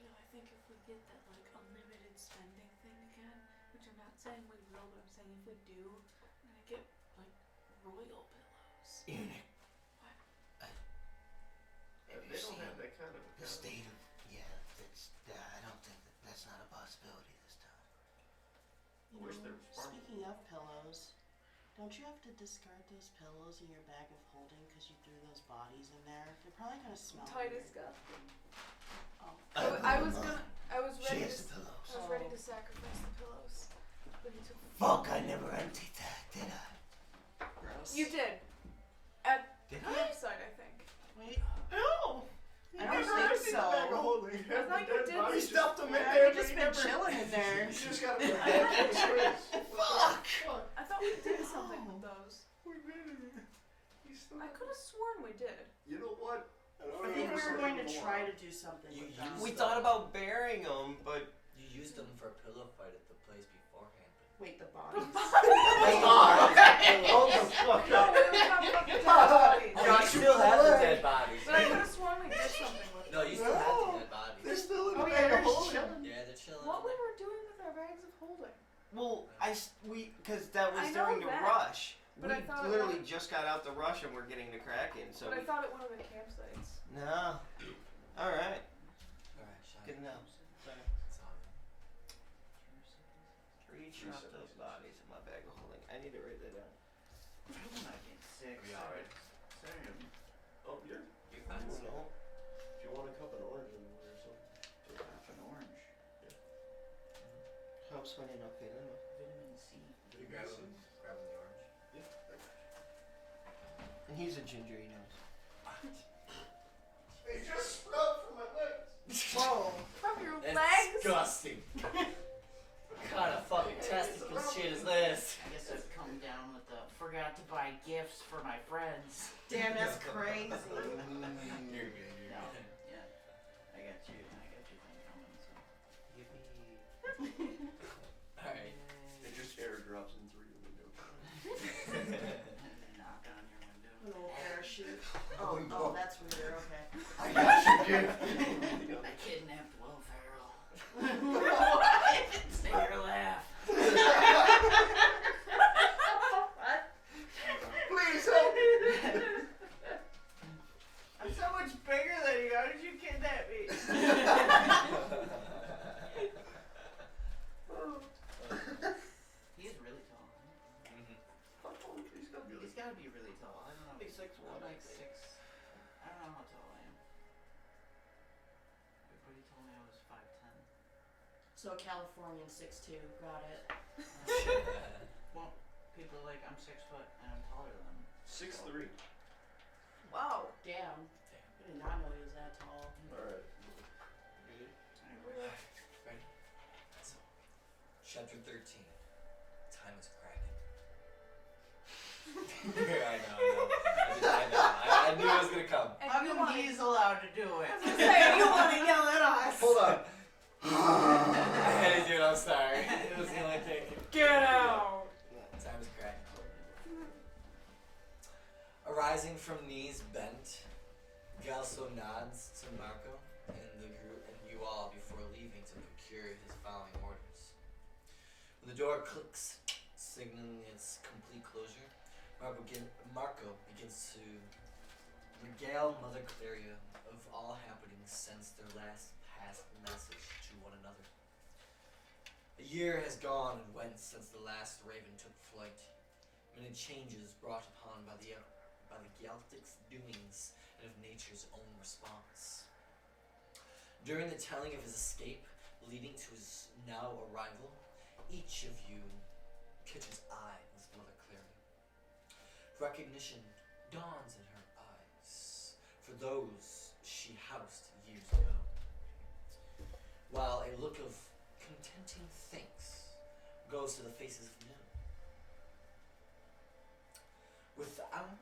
You know, I think if we get that like unlimited spending thing again, which I'm not saying we will, but I'm saying if we do, I'm gonna get like royal pillows. Eunuch. What? Have They you don't seen have that kind of. the state of... Yeah, I don't think that's not a possibility this time. I wish there was farm. Speaking of pillows, don't you have to discard those pillows in your bag of holding because you threw those bodies in there? They're probably gonna smell. Tight weird. as gut. Oh. I was She ready has to. the pillows. I was ready to sacrifice the pillows, but he took. Fuck, I never emptied that, did I? Gross. You did. At Did the I? website, I think. Wait. No! I don't think so. I thought you did. We stuffed them in Yeah, there, you just been chilling in there. You just gotta put that in the space. Fuck! I thought we did something with those. We made it. You still I could have sworn we did. You know what? I think we were going to try to do something You with them. We thought about burying them, but You used them for a pillow fight at the place beforehand. Wait, the bodies? Hold the fuck No, up. we were talking about the dead bodies. Oh, you still have the dead bodies. But I could have sworn we did something with No, them. you still have the dead bodies. They're still in Oh the yeah, bag they're of just holding. chilling. Yeah, they're chilling. What we were doing with our bags of holding. well, because that was I know during the that, rush. but We I thought it literally was- just got out the rush and we're getting to Kraken, so But I we, thought at one of the campsites. no. All right, Alright, shut good up. enough. Sorry. It's all Three chopped up bodies in my bag of holding. I need to write that down. I'm not getting sick. Are you alright? Sorry. Oh, you're. You're fine. No. If you want a cup of orange in there or something. Half an orange. Helps when you're not feeling well. Vitamin C. You grabbing the orange? Yeah, I got And he's a ginger, he knows. you. They just sprouted from my legs. Whoa. From your That's legs? disgusting. What kind of fucking testicle shit is this? I guess I've come down with the forgot to buy gifts for my friends. Damn, that's crazy. You're good, you're No. good. Yeah. I got you thing coming, so. Alright. It just airdrops in through your window. Knock on your window. A little parachute. Oh, that's weird. Okay. I got you, dude. I kidnapped Will Ferrell. What? Make her laugh. Please help me. I'm so much bigger than you. How did you kidnap me? He is really tall. How tall is he? Gotta be He's like- got to be really tall. I don't know. He's 6'1", I'm I like think. 6. I don't know how tall I am. Everybody told me I was 5'10". So Californian 6'2", got it. Well, people are like, I'm 6 foot and I'm taller than them. 6'3". Wow. Damn. I did not know he was that tall. Alright. Anyway. Ready? So, chapter 13. Time is Kraken. I know. I knew it was gonna come. And How you come wanna- he's allowed to do it? I was gonna say, you want to yell at us. Hold on. I had to do it, I'm sorry. It was the only thing. Get out. Time is Kraken. Arising from knees bent, Galso nods to Marko and the group and you all before leaving to procure his following orders. When the door clicks, signaling its complete closure, Marko begins to regale Mother Claria of all happenings since their last passed message to one another. A year has gone and went since the last raven took flight. Many changes brought upon by the Galactic's doings and of nature's own response. During the telling of his escape, leading to his now arrival, each of you catches eye with Mother Claria. Recognition dawns in her eyes for those she housed years ago, while a look of contenting thanks goes to the faces of new. Without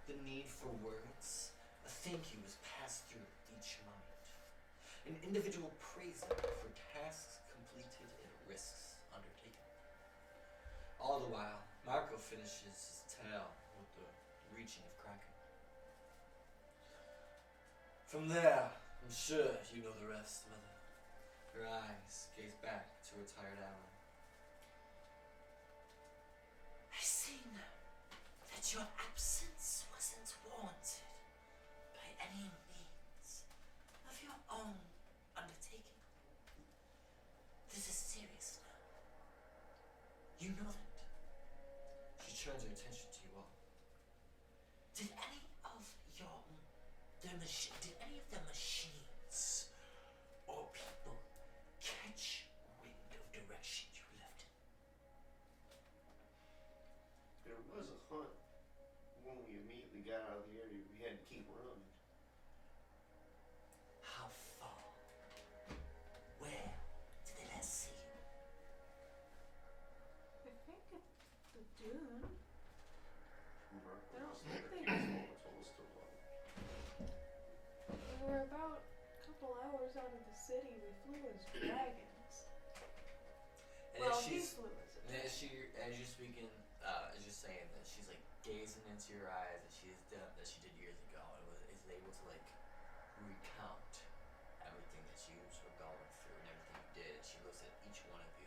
the need for words, a thank you is passed through each mind. An individual praising for tasks completed and risks undertaken. All the while, Marko finishes his tale with the reaching of Kraken. From there, I'm sure you know the rest, Mother. Her eyes gaze back to her tired hour. I seen that your absence wasn't warranted by any means of your own undertaking. This is serious now. You know that. She turns her attention to you all. Did any of the machines or people catch wind of direction you left in? There was a hunt when we immediately got out of the area. We had to keep running. How far? Where did they last see you? I think at the dune. Mark I don't was think there. they- Told us to run. us out of the city, we flew as dragons. And Well, as he she's, flew as a and dragon. as you're speaking, as you're saying that, she's like gazing into your eyes that she has done that she did years ago, and is able to like recount everything that you were going through and everything you did. And she looks at each one of you,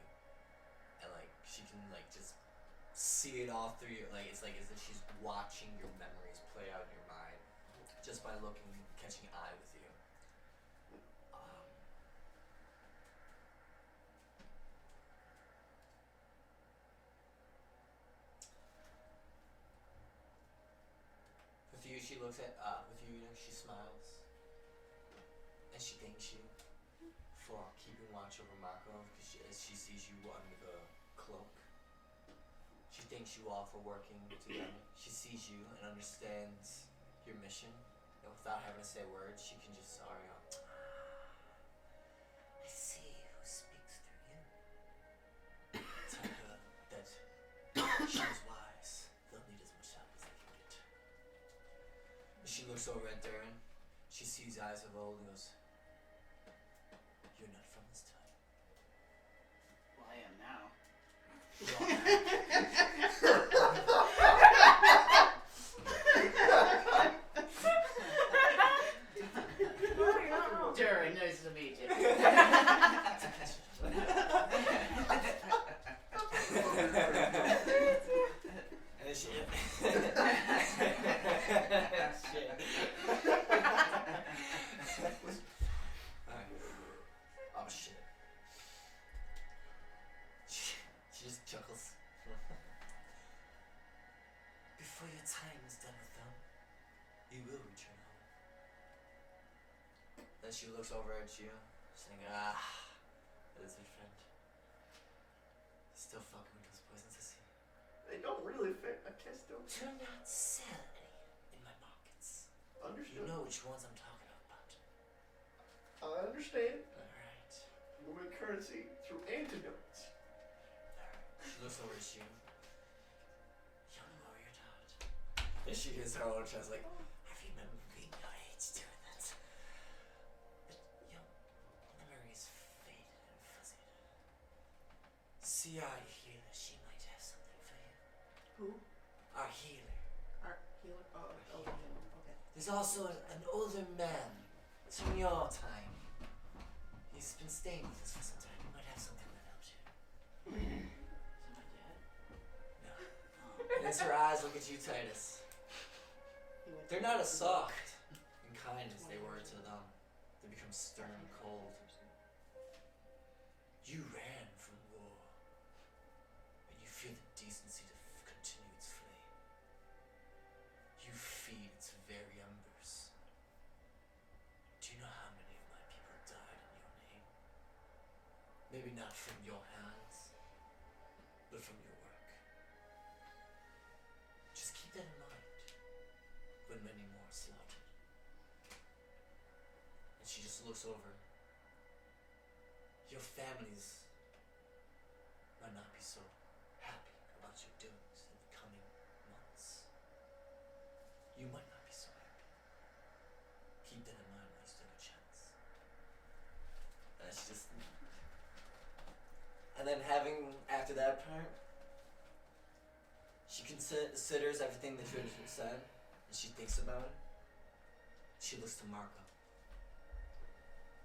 and like she can like just see it all through you. Like it's like as if she's watching your memories play out in your mind just by looking, catching eye with you. With you, she looks at with you. She smiles, and she thanks you for keeping watch over Marko because as she sees you under the cloak. She thanks you all for working together. She sees you and understands your mission, and without having to say words, she can just sorry. I see who speaks through you. Tell her that she is wise. They'll need as much help as they can get. She looks over at Durin. She sees eyes of old and goes, "You're not from this time." Well, I am now. Durin, nice to meet you. And she oh shit. She just chuckles. Before your time is done with them, you will return home. Then she looks over at you, saying, that is her friend. Still fucking with those poisons, I see. They don't really fit. I just don't. Do not sell any in my markets. Understood. You know which ones I'm talking about. I understand. Alright. We'll make currency through antidotes. She looks over at you. Young warrior Todd. And she hears her own chest like, I remember being your age doing that. But your memory is faded and fuzzy. See our healer, she might have something for you. Who? Our healer. Our healer? Oh, okay. There's also an older man. It's from your time. He's been staying with us for some time. He might have something that helps you. Is that my dad? No. And as her eyes look at you, Titus, they're not as soft and kind as they were to them. They become stern and cold. You ran from war, and you feel the decency to continue its flame. You feed its very embers. Do you know how many of my people died in your name? Maybe not from your hands, but from your work. Just keep that in mind when many more are slaughtered. And she just looks over. Your families might not be so happy about your doings in the coming months. You might not be so happy. Keep that in mind when you still have a chance. And she just... And then after that part, she considers everything that you had said, and she thinks about it. She looks to Marko.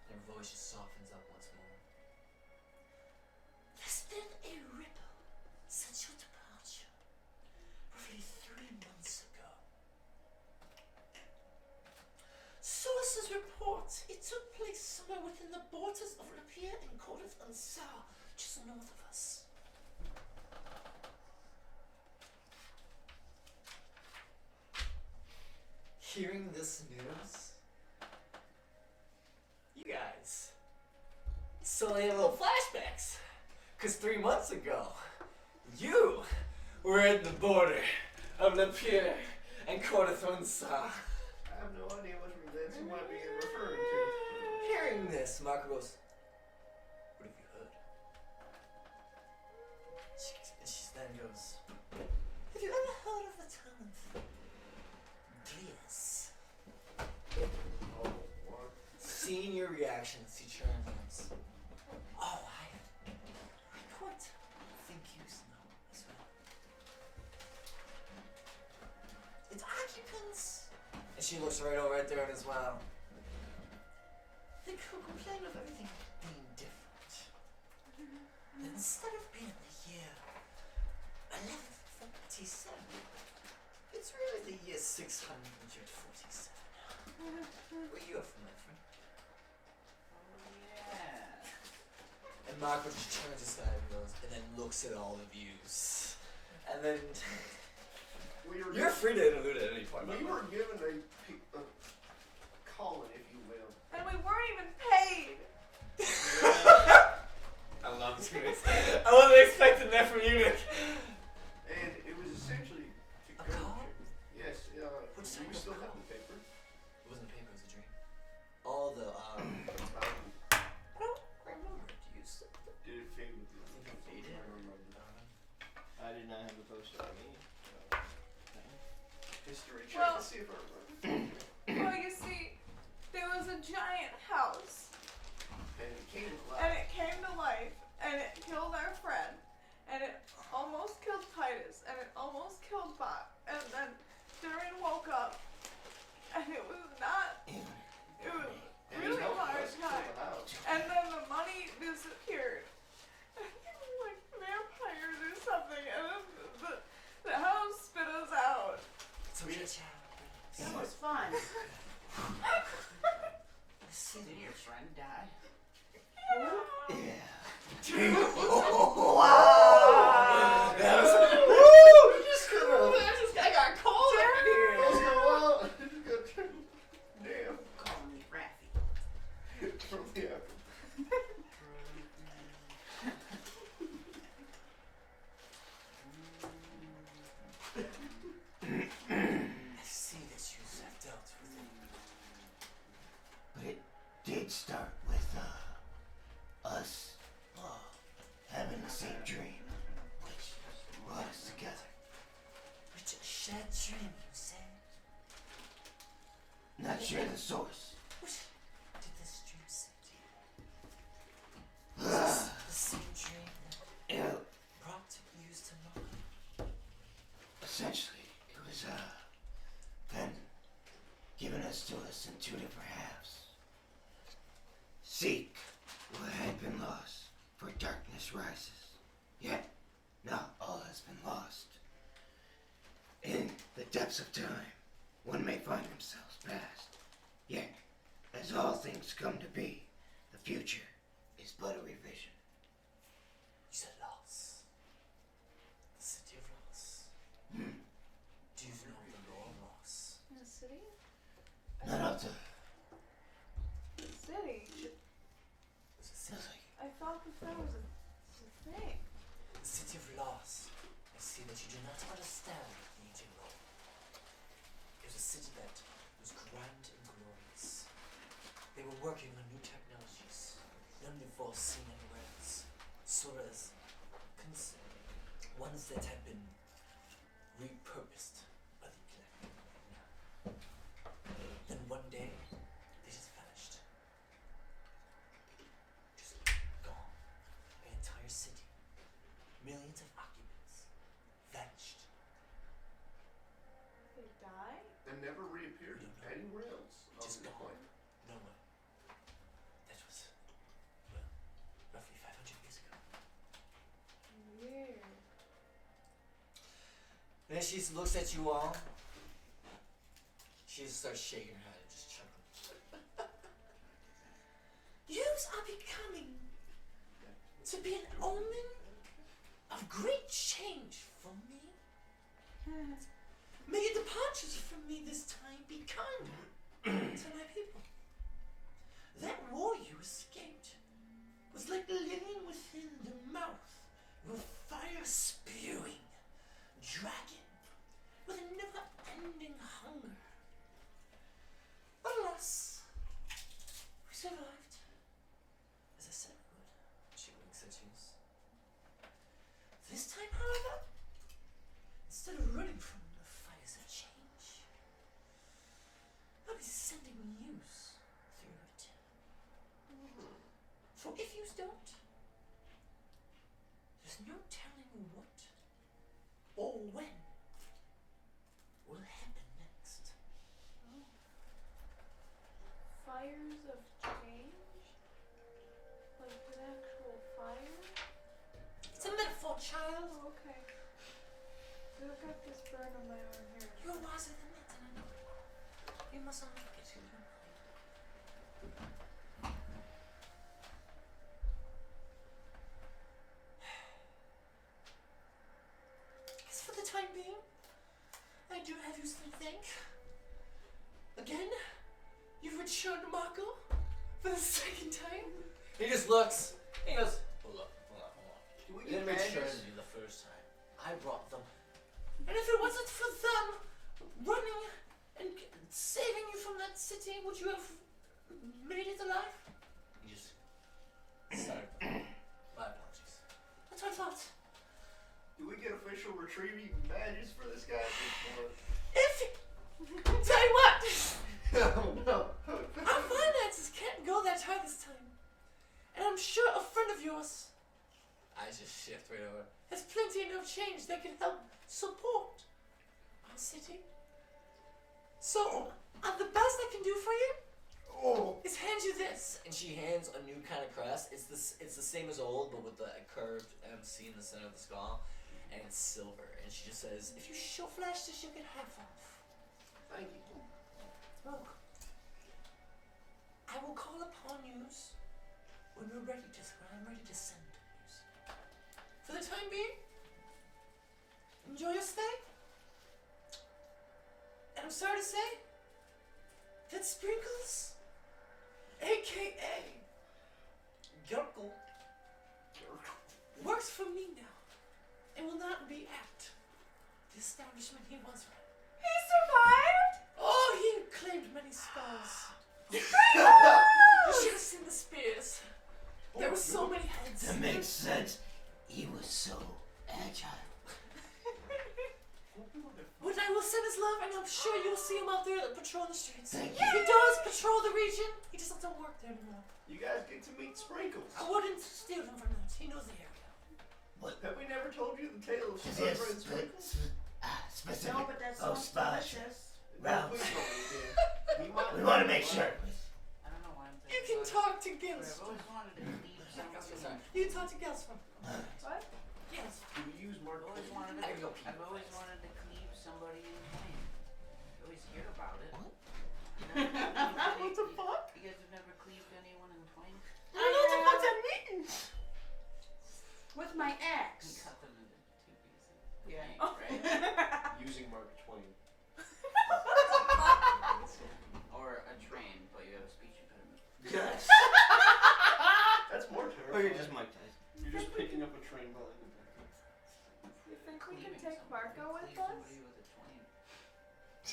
And her voice just softens up once more. There's been a ripple since your departure, roughly 3 months ago. Sources report it took place somewhere within the borders of Lapierre and Ch.12, just north of us. Hearing this news, you guys suddenly have little flashbacks. Because 3 months ago, you were at the border of Lapierre and Ch.12. I have no idea which events you might be referring to. Hearing this, Marko goes, what have you heard? She then goes, have you ever heard of the town of Glias? Oh, what? seeing your reaction, she turns. Oh, I quite think you know as well. Its occupants. And she looks right over at there as well. They could complain of everything being different. But instead of being the year 1147, it's really the year 647. Where you from, my friend? Yeah. And Marko just turns aside and goes, and then looks at all the views. And then you're free to interlude at any point. We were given a calling, if you will. And we weren't even paid. I love this face. I wasn't expecting that from you, Nick. And it was essentially to A go. call? Yes, What's we that still call? have the paper. It wasn't a paper, it was a dream. All the, I don't remember. Do you still? Did it fade with you? I think it faded. I remember. I did not have a poster on me. History check Well- to see if I remember. Well, you see, there was a giant house, And it came to and life. it came to life, and it killed our friend, and it almost killed Titus, and it almost killed Bot, and then Durian woke up, and it was not, it was And really it helped hard us kill time, the house. and then the money disappeared, like vampires or something, and then the house spit us out. So we just That was fun. Did your friend die? Yeah. wow! That was, We just could've- I got cold up in here. Let's go out. Damn. Call me Raffy. From the apple. I see that you have dealt with it. But it did start with us having the same dream, which brought us together. Which a shared dream, you say? Not sure the source. What did this dream say to you? Was this the same dream that Yeah, brought you to Marko? essentially, it was then given us to us in two different halves. Seek what had been lost, for darkness rises. Yet, not all has been lost. In the depths of time, one may find themselves past. Yet, as all things come to be, the future is but a revision. You said loss. The city of loss. Hmm. Do you know the lore of loss? In the city? Not up to The city? It's a city. nothing. I thought that was a thing. The city of loss. I see that you do not understand the ancient lore. It was a city that was grand and glorious. They were working on new technologies, none before seen anywhere else. So as ones that had been repurposed by the collective. Then one day, they just vanished. Just gone. An entire city. Millions of occupants. Vanished. They die? And never reappeared anywhere else. on Just the gone. planet. No one. That was, well, roughly 500 years ago. Weird. Then she looks at you all. She just starts shaking her head and just chuckling. Yous are becoming to be an omen of great change for me. May your departures from me this time be kind to my people. That war you escaped was like living within the mouth of a fire-spewing dragon with a never-ending hunger. But alas, we survived. As I said we would. She winks at you. This time, however, instead of running from the fires of change, I'll be sending news through it. For if you don't, there's no telling what or when will happen next. Fires of change? Like an actual fire? It's a metaphor, child. Oh, okay. So I've got this burn on my arm here. You're wiser than that, and I know it. You must unlock it in your mind. Guess for the time being, I do have you to thank. Again, you've returned Marko for the second time. He just looks. He goes, hold up. Do we I get didn't return badges? you the first time. I brought them. And if it wasn't for them running and saving you from that city, would you have made it alive? You just started. My apologies. That's what I thought. Do we get official retrieving badges for this guy? Tell you what, No. our finances can't go that high this time. And I'm sure a friend of yours, I just shift right over, has plenty enough change that can help support our city. So, the best I can do for you is hand you this. And she hands a new kind of crest. It's the same as old, but with the curved MC in the center of the skull, and it's silver. And she just says, if you show flash this, you'll get half off. Thank you. Well, I will call upon you when I'm ready to send news. For the time being, enjoy your stay. And I'm sorry to say that Sprinkles, aka Gurgle, works for me now and will not be at the establishment he once ran. He survived? Oh, he claimed many skulls. You should have seen the spears. There were so many heads. That makes sense. He was so agile. But I will send his love, and I'm sure you'll see him out there patrolling the streets. Thank He does patrol the region. He just doesn't work there anymore. You guys get to meet Sprinkles. I wouldn't steal him for that. He knows the area. Have we never told you the tale of Yes, Sprinkles and Sprinkles? specific. No, but that Oh, sounds Splash. delicious. Ralph. Please don't be there. He might- We want to make sure. I don't know why I'm You thinking can about talk to it, but Gills. I've always wanted to cleave somebody. You can talk to Gills from. What? Yes. Do we use Mark? I've always wanted I can go to. pee I've real always fast. wanted to cleave somebody in twain. You always hear about it. What? What the fuck? You guys have never cleaved anyone in twain? I don't know what the fuck that means. With my You ex. cut them into two pieces. Yeah. Right? Using Mark Twain. Or a train, but you have a speech impediment. Yes. That's more terrifying. Or you're just Mike Tyson. You're just picking up a train by like the back. You think we can Cleaving take somebody. Marko with Cleave us? somebody with a twain.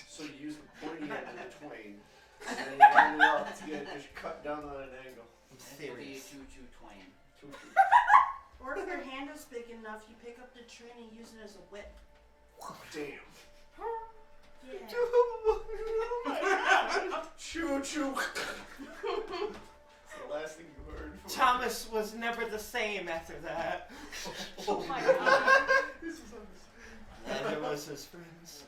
So you use the pointy end of the twain, and then you hand it off, you just cut down on an angle. I'm It'll be a serious. choo-choo twain. Or if your hand is big enough, you pick up the train and use it as a whip. Damn. Yeah. Choo choo. It's the last thing you heard. From Thomas was never the same after that. Oh my god. This is Neither was his friends.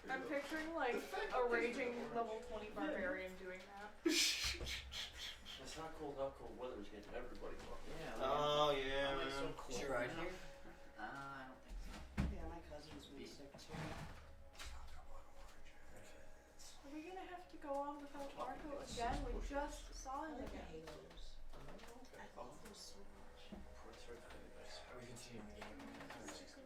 I'm picturing like a raging level 20 barbarian doing that. It's not cold, not cold weather is getting everybody fucked. Yeah. Oh yeah, man. Is she right here? I don't think so. Yeah, my cousin's been sick too. Are we gonna have to go on without Marko again? We just saw him again. Halos. I love them so much. Are we continuing the game? That's the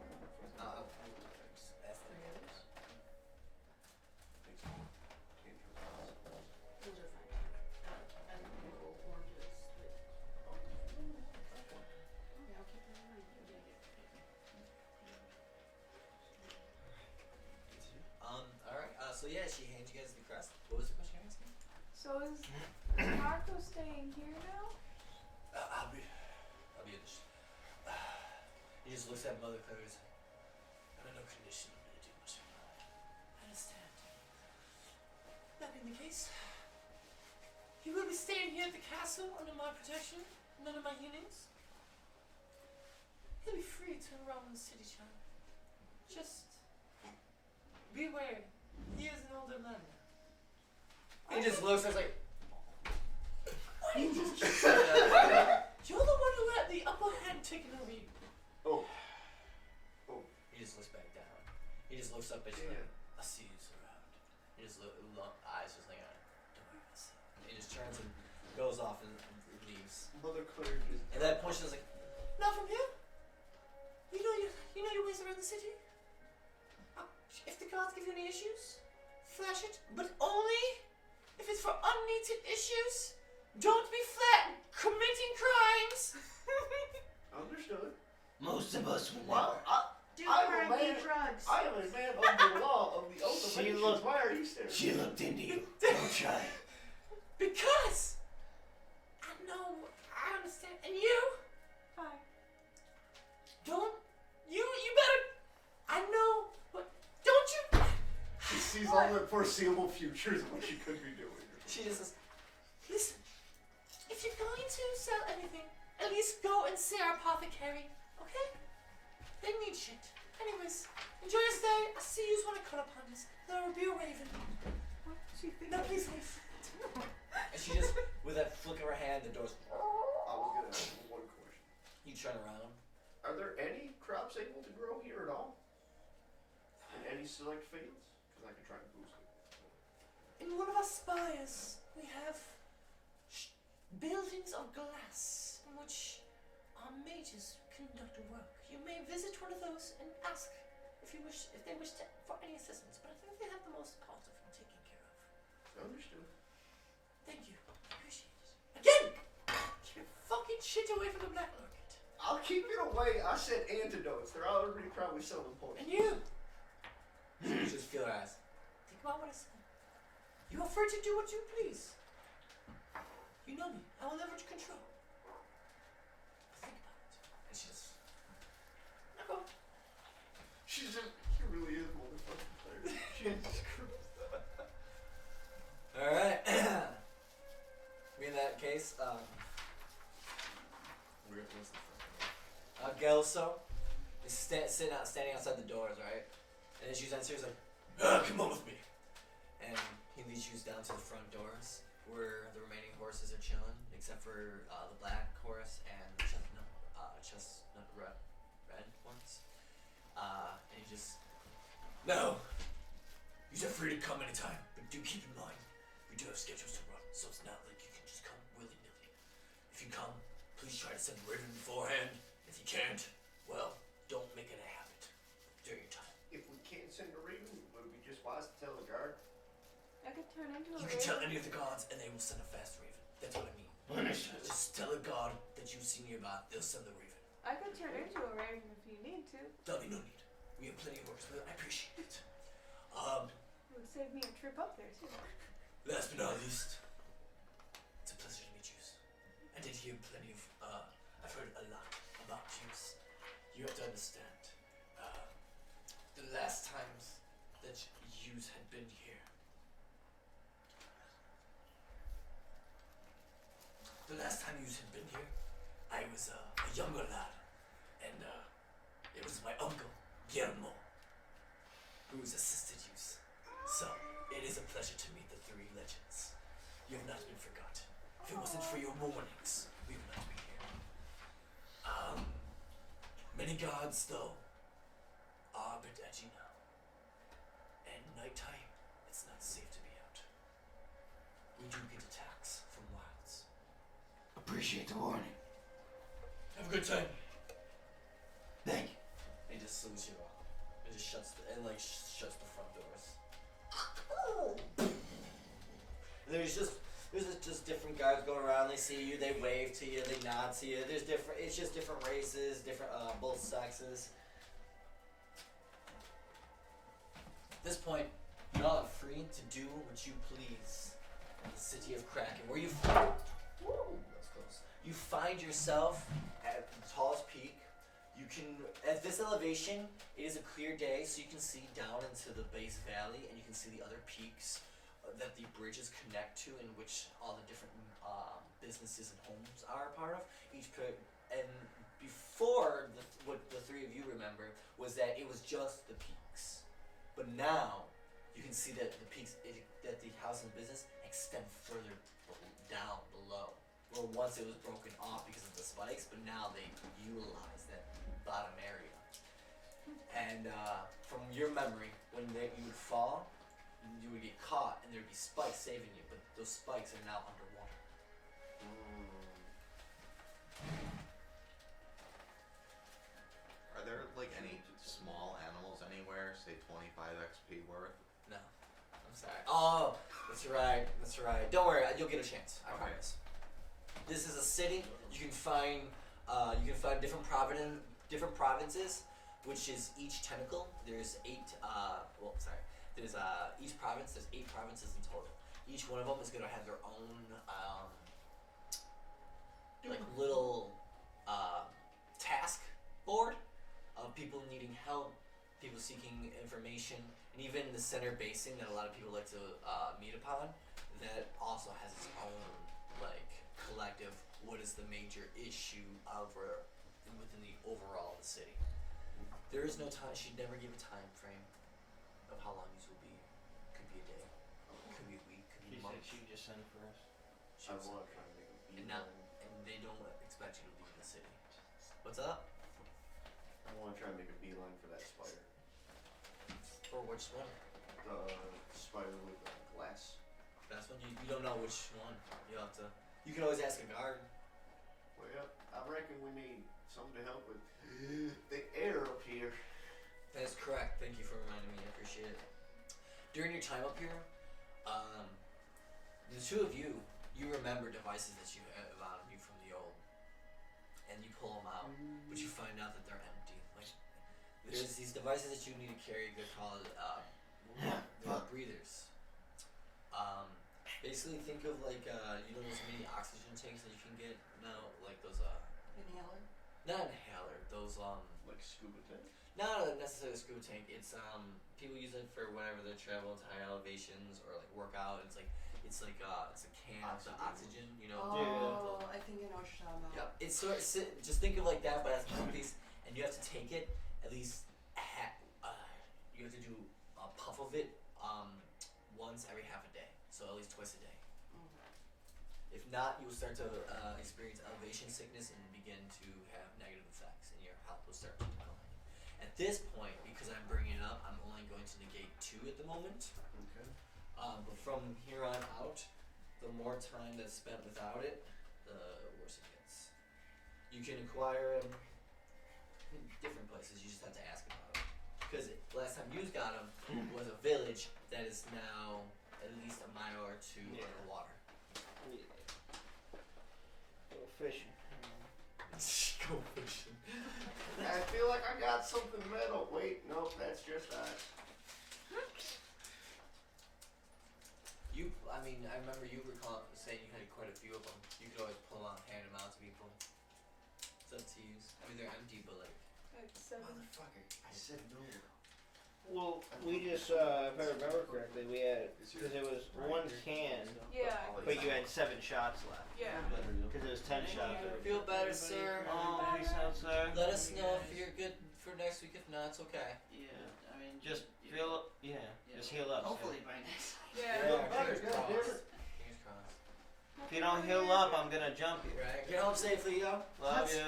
Those are fine. And little oranges. Yeah, I'll keep them in mind. Alright, so yeah, she hands you guys the crest. What was the question you're asking? So is Marko staying here now? I'll be in the he just looks at Mother Claire. I'm in no condition to do much. I understand. That being the case, You will be staying here at the castle under my protection, none of my units. He'll be free to roam the city, child. Just beware. He is an older man now. He just looks and is like, why did you just say that? You're the one who had the upper hand taken over you. Oh. He just looks back down. He just looks up at you like, I see you around. He just eyes just like, don't worry, I see you. He just turns and goes off and leaves. Mother Claire just... And at that point she's like, not from here? You know your ways around the city? If the gods give you any issues, flash it, but only if it's for unneeded issues. Don't be flat committing crimes. Understood. Most of us would Well, Do I'm a crazy man. drugs. I am a man of the law of the oath of She nations. looked- Why are you staring? She looked into you. Don't try. Because I know, I understand, and you Fine. don't. You better. I know, but don't you? She sees all the foreseeable futures of what she could be doing. She just says, listen, if you're going to sell anything, at least go and see our apothecary, okay? They need shit. Anyways, enjoy your stay. I see you want to call upon us. There will be a raven. What did she think? No, please leave. And she just, with that flick of her hand, the door's. I was gonna ask you one question. You turn around. Are there any crops able to grow here at all? In any select fields? Because I can try and boost it. In one of our spires, we have buildings of glass in which our mages conduct work. You may visit one of those and ask if they wish for any assistance, but I think they have the most cost of taken care of. Understood. Thank you. Appreciate it. Again! Keep your fucking shit away from the black market. I'll keep it away. I said antidotes. They're already probably selling poison. And you! You just feel her ass. Think about what I said. You are free to do what you please. You know me. I will never control. But think about it. And she just... Marko. She's just, she really is motherfucking Claire. Jesus Christ. Alright. In that case, where's the fucking Gelso is standing outside the doors, right? And as you enter, he's like, come on with me. And he leads you down to the front doors, where the remaining horses are chilling, except for the black horse and the chestnut red ones. And he just, no, you're free to come anytime, but do keep in mind, we do have schedules to run, so it's not like you can just come willy-nilly. If you come, please try to send a raven beforehand. If you can't, well, don't make it a habit during your time. If we can't send a raven, would it be just wise to tell the guard? I could turn into a You raven. can tell any of the gods, and they will send a fast raven. That's what I mean. Understood. Just tell a god that you see nearby, they'll send the raven. I could turn into a raven if you need to. There'll be no need. We have plenty of horses, but I appreciate it. It would save me a trip up there too. Last but not least, it's a pleasure to meet you. I did hear plenty of, I've heard a lot about you. You have to understand, the last times that you had been here, I was a younger lad, and it was my uncle, Yelmorgie, who assisted you. So, it is a pleasure to meet the three legends. You have not been forgotten. If it wasn't for your warnings, we would not be here. Many gods, though, are a bit edgy now. And nighttime, it's not safe to be out. We do get attacks from wilds. Appreciate the warning. Have a good time. Thank you. He just salutes you all. It just shuts shuts the front doors. And there's just different guys going around. They see you, they wave to you, they nod to you. It's just different races, different both sexes. At this point, y'all are free to do what you please in the city of Kraken, where you that's close. You find yourself at the tallest peak. You can, at this elevation, it is a clear day, so you can see down into the base valley, and you can see the other peaks that the bridges connect to, in which all the different businesses and homes are a part of. And before, what the three of you remember was that it was just the peaks, but now you can see that the peaks, that the house and business extend further down below. Where once it was broken off because of the spikes, but now they utilize that bottom area. And from your memory, when you would fall, you would get caught, and there would be spikes saving you, but those spikes are now underwater. Are there like any small animals anywhere, say 25 XP worth? No, I'm sorry. Oh, that's right. That's right. Don't worry, you'll get a chance. I promise. This is a city. You can find different provinces, which is each tentacle. There's 8. There's each province. There's 8 provinces in total. Each one of them is gonna have their own like little task board of people needing help, people seeking information, and even the center basin that a lot of people like to meet upon. That also has its own like collective. What is the major issue within the overall of the city? There is no time. She'd never give a time frame of how long these will be. Could be a day, could be a week, could be a month. She just sent for us. I want to try and make a beat. And they don't expect you to leave the city. What's up? I want to try and make a beeline for that spider. For which one? The spider with the glass. That's when you don't know which one. You have to. You can always ask a guard. Well, I reckon we need something to help with the air up here. That is correct. Thank you for reminding me. I appreciate it. During your time up here, the two of you remember devices that you have on you from the old, and you pull them out, but you find out that they're empty. Like there's these devices that you need to carry. They're called they're breathers. Basically, think of like those mini oxygen tanks that you can get now, like those Inhaler. not inhaler, those Like scuba tank. not necessarily a scuba tank. It's people use it for whenever they travel to high elevations or like work out. It's a can of the oxygen, you know. Oh, I think I know what you're talking about. Yeah, it's sort of just think of like that, but as a piece, and you have to take it at least you have to do a puff of it once every half a day, so at least twice a day. If not, you will start to experience elevation sickness and begin to have negative effects, and your health will start to decline. At this point, because I'm bringing it up, I'm only going to negate 2 at the moment. Okay. But from here on out, the more time that's spent without it, the worse it gets. You can acquire them in different places. You just have to ask about them. Because last time you got them was a village that is now at least a mile or 2 underwater. Go fishing. Go fishing. I feel like I got something metal. Wait, nope, that's just ice. I remember you recall saying you had quite a few of them. You could always pull out, hand them out to people. It's up to you. I mean, they're empty, but like. Motherfucker, I said no. Well, we just, if I remember correctly, we had, because it was 1 can, Yeah. but you had 7 shots left. Yeah. Because it was 10 shots. Feel better, sir. Oh, peace out, sir. Let us know if you're good for next week. If not, it's okay. Yeah, I mean, Just feel, just heal up. hopefully by next. Fingers better, crossed. goddamn it. Fingers crossed. If you don't heal up, I'm gonna jump you. Right. Get home safely, yo. Love you.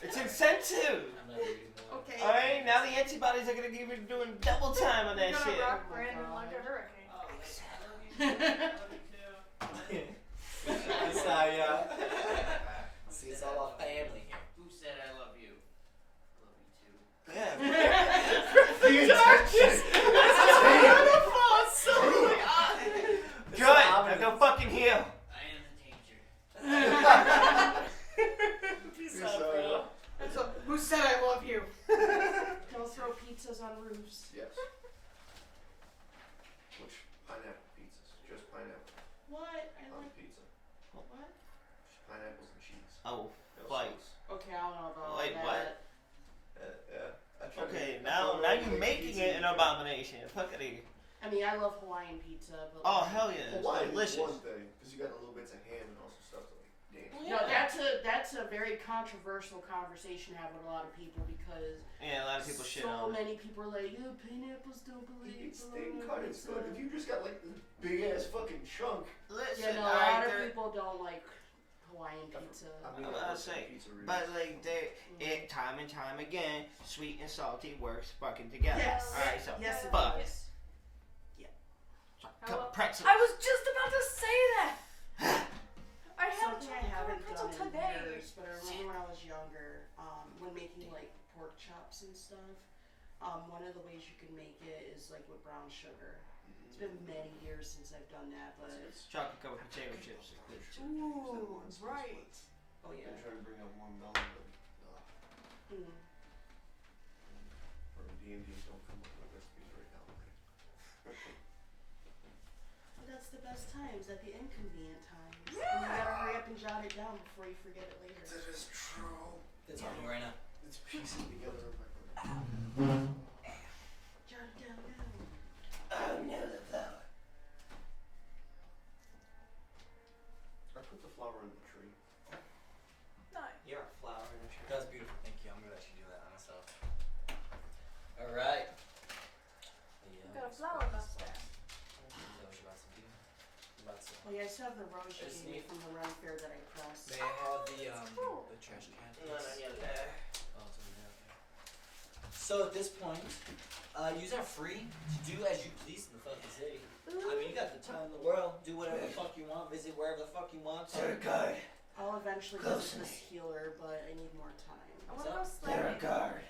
It's incentive. I'm not reading more. Okay. Alright, now the antibodies are gonna give you doing double time on that You're shit. gonna rock Brandon like a hurricane. That's how, yeah. See, it's all about family here. Who said I love you? Love you too. Yeah. Good. Now go fucking heal. I am the teacher. Peace out, bro. So, who said I love you? Don't throw pizzas on roofs. Yes. Which pineapple pizzas? Just pineapple What? on pizza. What? Just pineapples and cheese. Oh, No fight. sauce. Okay, I don't know about Wait, that. what? Yeah. I tried to Okay, make- now I tried to you're make making pizza it an abomination. Fuckity. I mean, I love Hawaiian pizza, but Oh hell yeah, it's Hawaiian delicious. is one thing, because you got the little bits of ham and also stuff like, damn. You know, that's a very controversial conversation to have with a lot of people because Yeah, a lot of people shit so on it. many people are like, pineapples don't believe. It's thin cut, it's good. If you just got like this big ass fucking chunk. Listen, Yeah, no, a lot of people don't like Hawaiian pizza. I mean, I was like saying, pizza but like it time and time again, sweet and salty works fucking together. Yes. All right, so Yes, it but does. couple pretzels. I was just about to say that. I had Something I haven't pretzel done in today. years, but I remember when I was younger, when making like pork chops and stuff, one of the ways you can make it is like with brown sugar. It's been many years since I've done that, but Chocolate covered potato chips. Ooh, right. oh yeah. I'm trying to bring up one melon, but Mm. or D&D don't come up with recipes right now. Okay. That's the best times, at the inconvenient times. And you gotta hurry up and jot it down before you forget it later. That is true. It's on me right now. It's piecing together in my brain. Jot it down now. Oh no, the flower. I put the flower in the tree. Nice. You're a flower in a tree. That's beautiful. Thank you. I'm gonna let you do that on myself. All right. You got a flower mustache. Oh yeah, I still have the rose you Just gave me need- from the run fair that I pressed. May I have cool. the trash can? No, not yet. There. Oh, it's over there. Okay. So at this point, you are free to do as you please in the fucking city. I mean, you got the time in the world. Do whatever the fuck you want. Visit wherever the fuck you want. Sir guard. I'll eventually Close visit to this me. healer, but I need more time. I wanna go There a sledding. guard.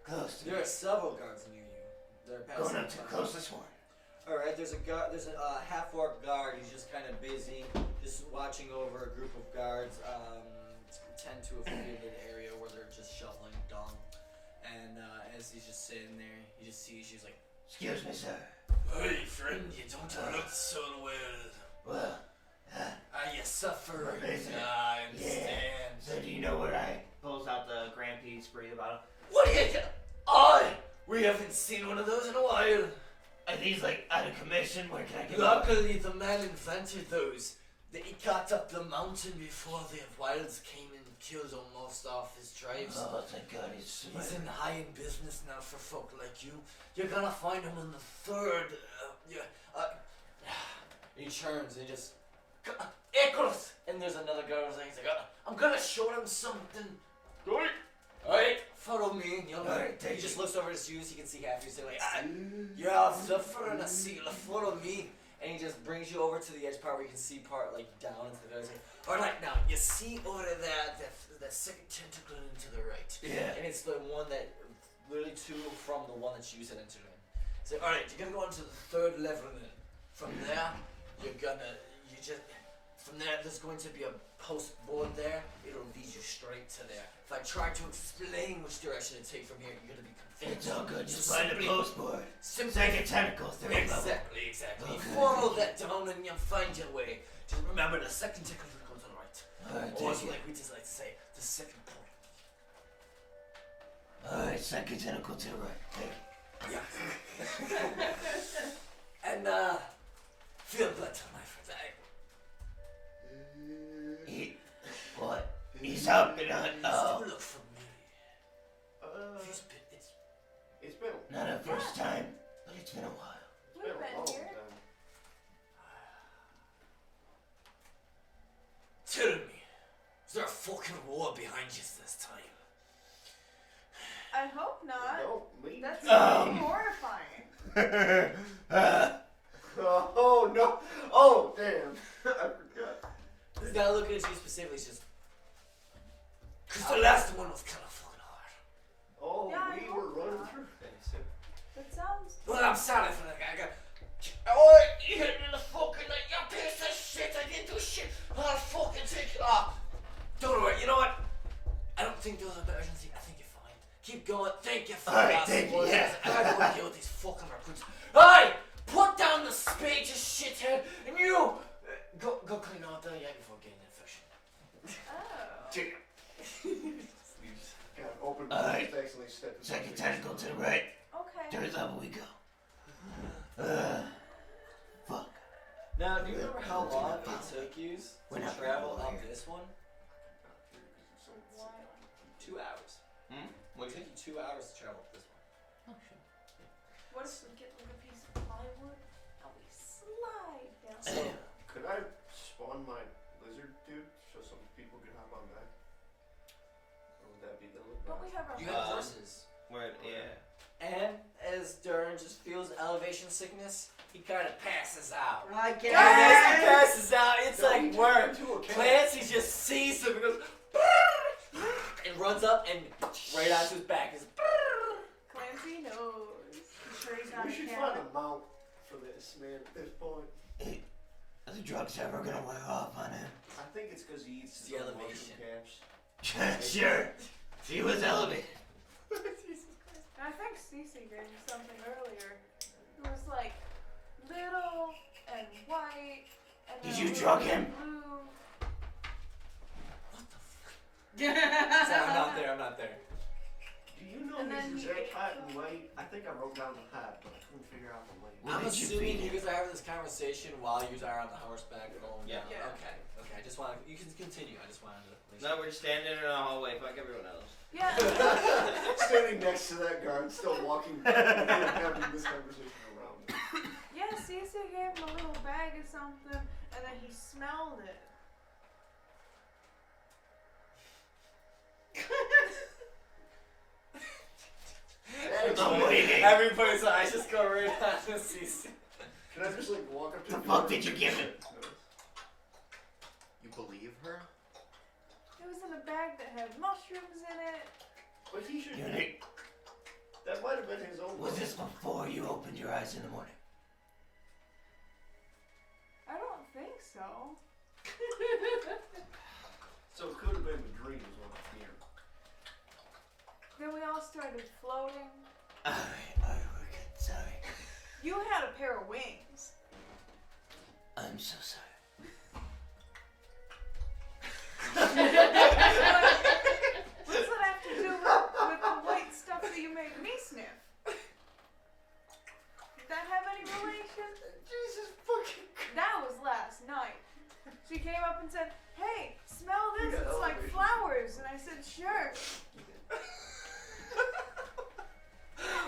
Close to There me. are several guards near you. They're Going passing up to the by. closest one. All right, there's a guard. There's a half-orc guard. He's just kind of busy, just watching over a group of guards. Tend to a faded area where they're just shoveling dung. And as he's just sitting there, he just sees you. He's like, Excuse me, sir. "Hey, friend, you don't look so well. Well, Are you suffering? What is it? I understand." so do you know where I... Pulls out the Grand Prix spray bottle. What are you? We haven't seen one of those in a while. Are these like out of commission? Where can I get Luckily, the man invented those. He got up the mountain before the wilds came and killed almost half his tribes. Oh, thank God he's He's in high in business now for folk like you. You're gonna find him in the third. He turns and he just. Echoes! And there's another guy who's like, I'm gonna show him something. Alright, follow me. And you'll Alright, he thank just you. looks over his shoes. He can see half you. Say like, you're all suffering a seal. Follow me. And he just brings you over to the edge part where you can see part like down into the valley. Alright, now you see over there that second tentacle into the right. Yeah. And it's the one that literally two from the one that you said entered in. So alright, you're gonna go on to the third level then. From there, from there there's going to be a post board there. It'll lead you straight to there. If I try to explain which direction to take from here, you're gonna be confused. It's all good. Just So find a simply- postboard. Simply Second tentacle, third level. Exactly. Okay. Follow that down and you'll find your way. Just remember the second ticket will go to the right. Alright, Or as thank you. like we just like to say, the second point. Alright, second tentacle to the right. Thank you. Yeah. And feel better, my friend. What? He's up and on. Still Oh, look familiar. It's been a not a first time, but it's been a while. We've been long here. time. Tell me, is there a fucking war behind you this time? I hope not. No, me. That's horrifying. Oh no! Oh damn! I forgot. He's not looking at you specifically, it's just. Because the last one was kind of fucking hard. Oh, Yeah, I we hope were running not. through. That sounds. Well, I'm sorry for that guy. Oh, you hit me in the fucking leg, you piece of shit! I didn't do shit! I'll fucking take it off! Don't worry, you know what? I don't think there's an emergency. I think you're fine. Keep going. Thank you for Alright, that. thank you, yeah. I don't want to deal with these fucking recruits. Hey! Put down the spade, you shithead! And you! Go clean out the yak before getting an infection. Oh. God, open Alright. accidentally stepped. Second tentacle to the right. Okay. Third level we go. Fuck. Now, do you remember how long it took you We're to not travel gonna go up here. this one? Why? 2 hours. What It do took you 2 hours to travel up this one. Oh shit. What if we get like a piece of plywood and we slide down? Could I spawn my lizard dude so some people could hop on back? Or would that be ill-advised? But we have our You have horses. Where? Yeah. And as Dern just feels elevation sickness, he kind of passes out. I And get as he passes out, it's No, he like turned work. into a cat. Clancy just sees him and goes, and runs up and right onto his back. He's, Clancy knows. I'm sure he's not We a should cat. find a mount for this, man, at this point. Are the drugs ever gonna wear off on him? I think it's because he eats It's the his own elevation. mushroom caps. Sure. He was elevated. And I think Cece gave me something earlier. It was like little and white and Did then you a drug little him? blue. I'm not there, I'm not there. Do you know And then his he exact ate height them. and weight? I think I wrote down the height, but I couldn't figure out the weight. What I'm did you assuming feed you him? guys are having this conversation while you are on the horseback going Yeah. down. Yeah. Okay, okay. I just want you can continue. I just wanted to make No, we're just standing in a hallway like everyone else. Yeah. Standing next to that guard, still walking back and having this conversation around him. Yeah, Cece gave him a little bag of something and then he smelled it. I'm waiting. Everybody's eyes just go right on to CC. Can I just like walk up to The the fuck door? did you give him? You believe her? It was in a bag that had mushrooms in it. But he should. Unit, That might have been his own. was this before you opened your eyes in the morning? I don't think so. So it could have been the dream is what I'm hearing. Then we all started floating. Alright, we're good. Sorry. You had a pair of wings. I'm so sorry. What does that have to do with the white stuff that you made me sniff? Did that have any relation? Jesus fucking. That was last night. She came up and said, "Hey, smell You this, got it's like elevation. flowers." And I said, "Sure."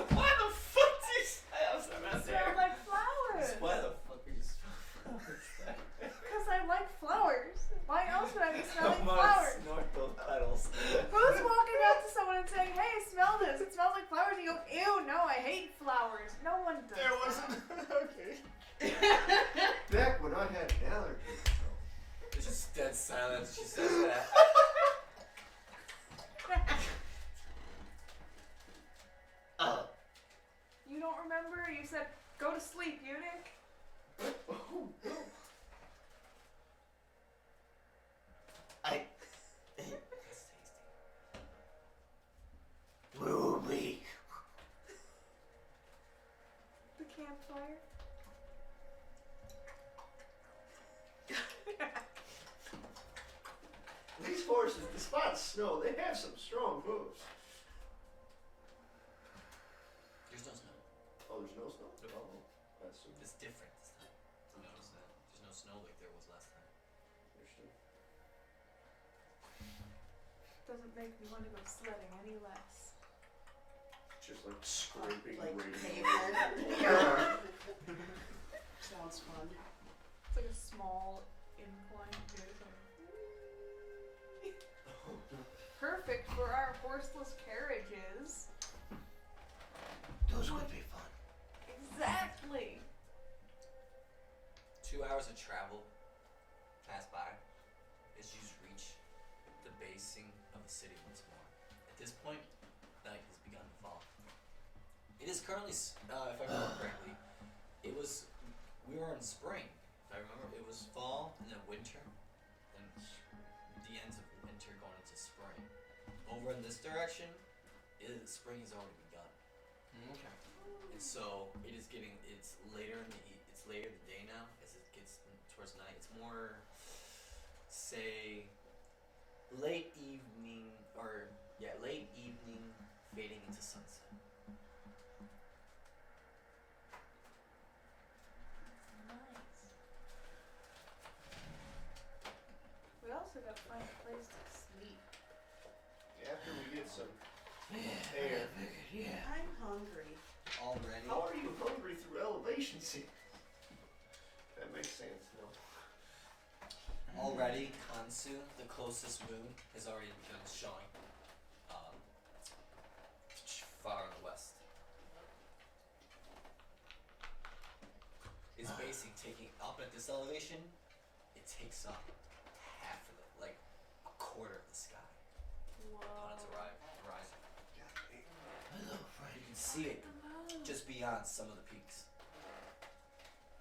Why the fuck do you say I'm sorry, I'm It smelled like flowers. Why the fuck are you smelling that? Because I like flowers. Why else would I be smelling Come on, flowers? snort those petals. Who's walking up to someone and saying, "Hey, smell this, it smells like flowers," and you go, "Ew, no, I hate flowers." No one does There that. wasn't. Okay. Back when I had allergies. It's just dead silence. She says that. You don't remember? You said, "Go to sleep, eunuch." Oh no. That's tasty. Ruby. The campfire. These horses, despite snow, they have some strong hooves. There's no snow. Oh, there's no snow? Oh, that's so It's different this time. You notice that? There's no snow like there was last time. interesting. Doesn't make me want to go sledding any less. Just like scraping Like radiant pavement. Yeah. Sounds fun. It's like a small incline too. It's like, perfect for our horseless carriages. Those would be fun. Exactly. 2 hours of travel pass by as you reach the basing of the city once more. At this point, night has begun to fall. It is currently, if I remember correctly, we were in spring. If I remember, it was fall and then winter, and the ends of winter going into spring. Over in this direction, spring has already begun. Okay. And so it's later in the day now as it gets towards night. It's more, say, late evening fading into sunset. sleep. After we get some Yeah, air. I figured, yeah. I'm hungry. Already. How are you hungry through elevation seek? That makes sense, no? Already, Kansu, the closest moon, has already begun showing. Far in the west. It's basically taking up at this elevation. It takes up half of it, like a quarter of the sky on its horizon. Hello, You friend. can see it just beyond some of the peaks,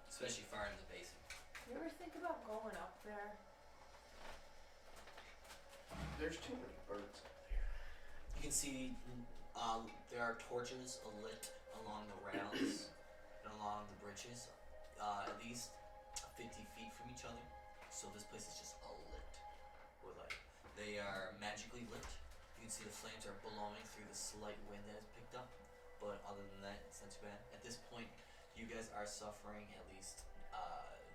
especially far in the basin. You ever think about going up there? There's too many birds. You can see there are torches lit along the rails and along the bridges, at least 50 feet from each other. So this place is just all lit with light. They are magically lit. You can see the flames are blowing through the slight wind that has picked up, but other than that, it's not too bad. At this point, you guys are suffering at least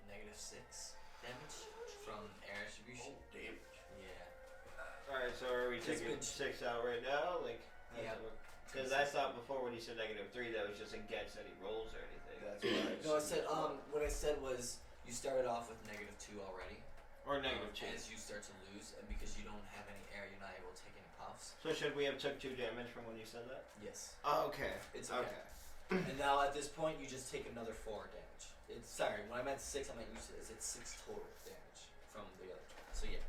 -6 damage from air distribution. Oh, damage. Yeah. Alright, so are we It's taking been- 6 out right now? Like, Yeah. because I thought before when you said -3, that was just against any rolls or anything. That's what No, I said what I said was you started off with -2 already. Or -2. As you start to lose, and because you don't have any air, you're not able to take any puffs. So should we have took 2 damage from when you said that? Yes. Oh, okay. It's okay. And now at this point, you just take another 4 damage. It's sorry, when I meant 6, I meant you said it's 6 total damage from the other. So yeah,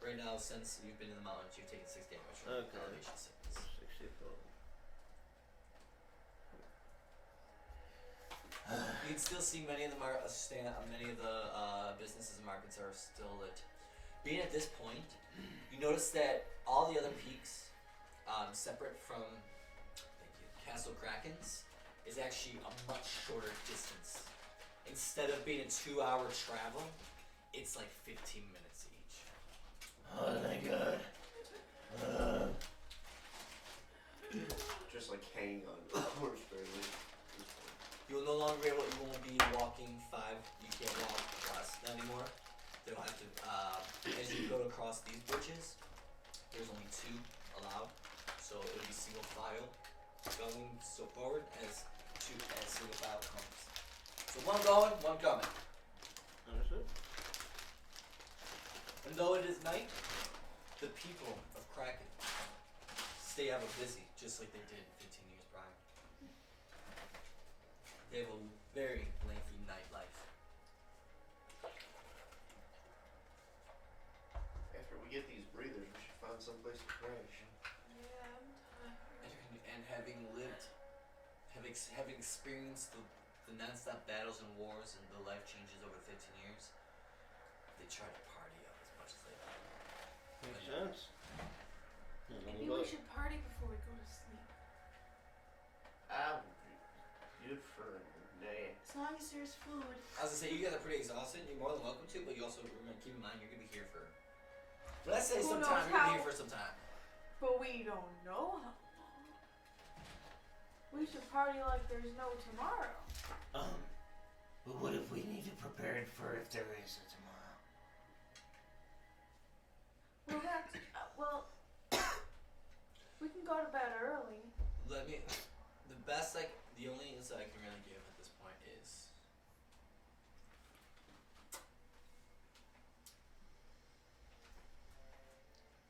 right now since you've been in the mountains, you've taken 6 damage from Okay. elevation sickness. 64. You can still see many of the businesses and markets are still lit. Being at this point, you notice that all the other peaks, separate from Castle Kraken's, is actually a much shorter distance. Instead of being a 2-hour travel, it's like 15 minutes each. Oh, thank God. Just like hanging on to the horse barely. You won't be walking 5. You can't walk less anymore. They'll have to, as you go across these bridges, there's only 2 allowed. So it'll be single file going so forward as single file comes. So 1 going, 1 coming. Understood? And though it is night, the people of Kraken stay ever busy, just like they did 15 years prior. They have a very lengthy nightlife. After we get these breathers, we should find someplace to crash. Yeah, I'm tired. And having lived, having experienced the non-stop battles and wars and the life changes over 15 years, they try to party up as much as they can. Makes sense. Maybe we should party before we go to sleep. I would be good for a day. As long as there's food. As I say, you guys are pretty exhausted. You're more than welcome to, but you also keep in mind you're gonna be here for. When I say Who some knows time, you're gonna be how- here for some time. But we don't know how long. We should party like there's no tomorrow. But what if we need to prepare for if there is a tomorrow? Well, that's we can go to bed early. The only insight I can really give at this point is.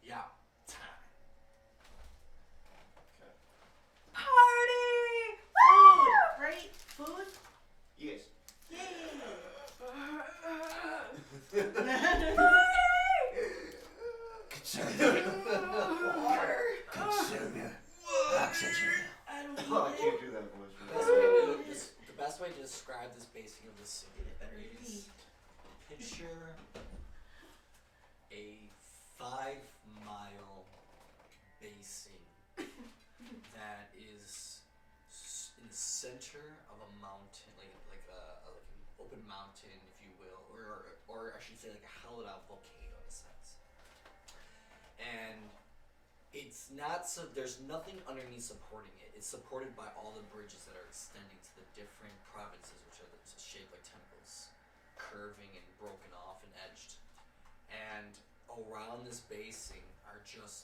Yeah. Party! Food! Right? Food? Yes. Yay! Conserve Water! Conserve oxygen. I don't Oh, I need can't it. do that voice. The best way to describe this basing of this is picture a 5-mile basin that is in the center of a mountain, like an open mountain, if you will, or I should say like a hollowed out volcano in a sense. And it's not so. There's nothing underneath supporting it. It's supported by all the bridges that are extending to the different provinces, which are shaped like temples, curving and broken off and edged. And around this basing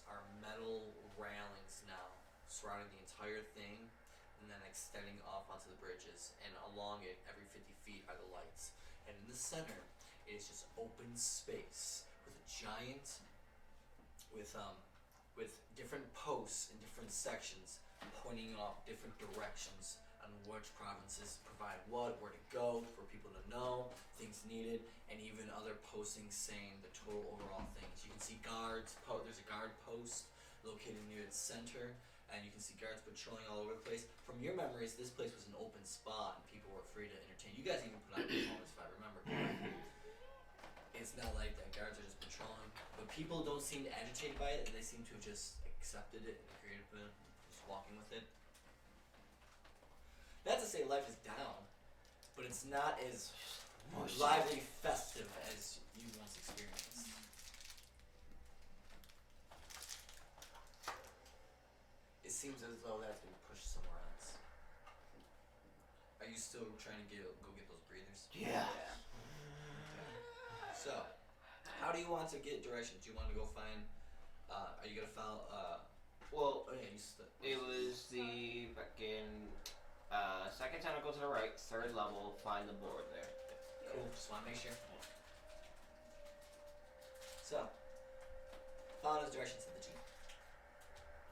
are metal railings now, surrounding the entire thing, and then extending off onto the bridges. And along it, every 50 feet, are the lights. And in the center, it is just open space with a giant, with different posts in different sections, pointing off different directions on which provinces provide what, where to go, for people to know, things needed, and even other postings saying the total overall things. You can see guards, there's a guard post located near its center, and you can see guards patrolling all over the place. From your memories, this place was an open spot, and people were free to entertain. You guys even put on performance, if I remember correctly. It's not like that. Guards are just patrolling, but people don't seem agitated by it, and they seem to have just accepted it and agreed with it, just walking with it. Not to say life is down, but it's not as lively, festive as you once experienced. It seems as though that's been pushed somewhere else. Are you still trying to go get those breathers? Yeah. So, how do you want to get directions? Do you want to go find? Are you gonna follow? Well, Oh yeah, it was the fucking second tentacle to the right, third level. Find the board there. Cool. Just want to make sure. So, follow those directions to the G.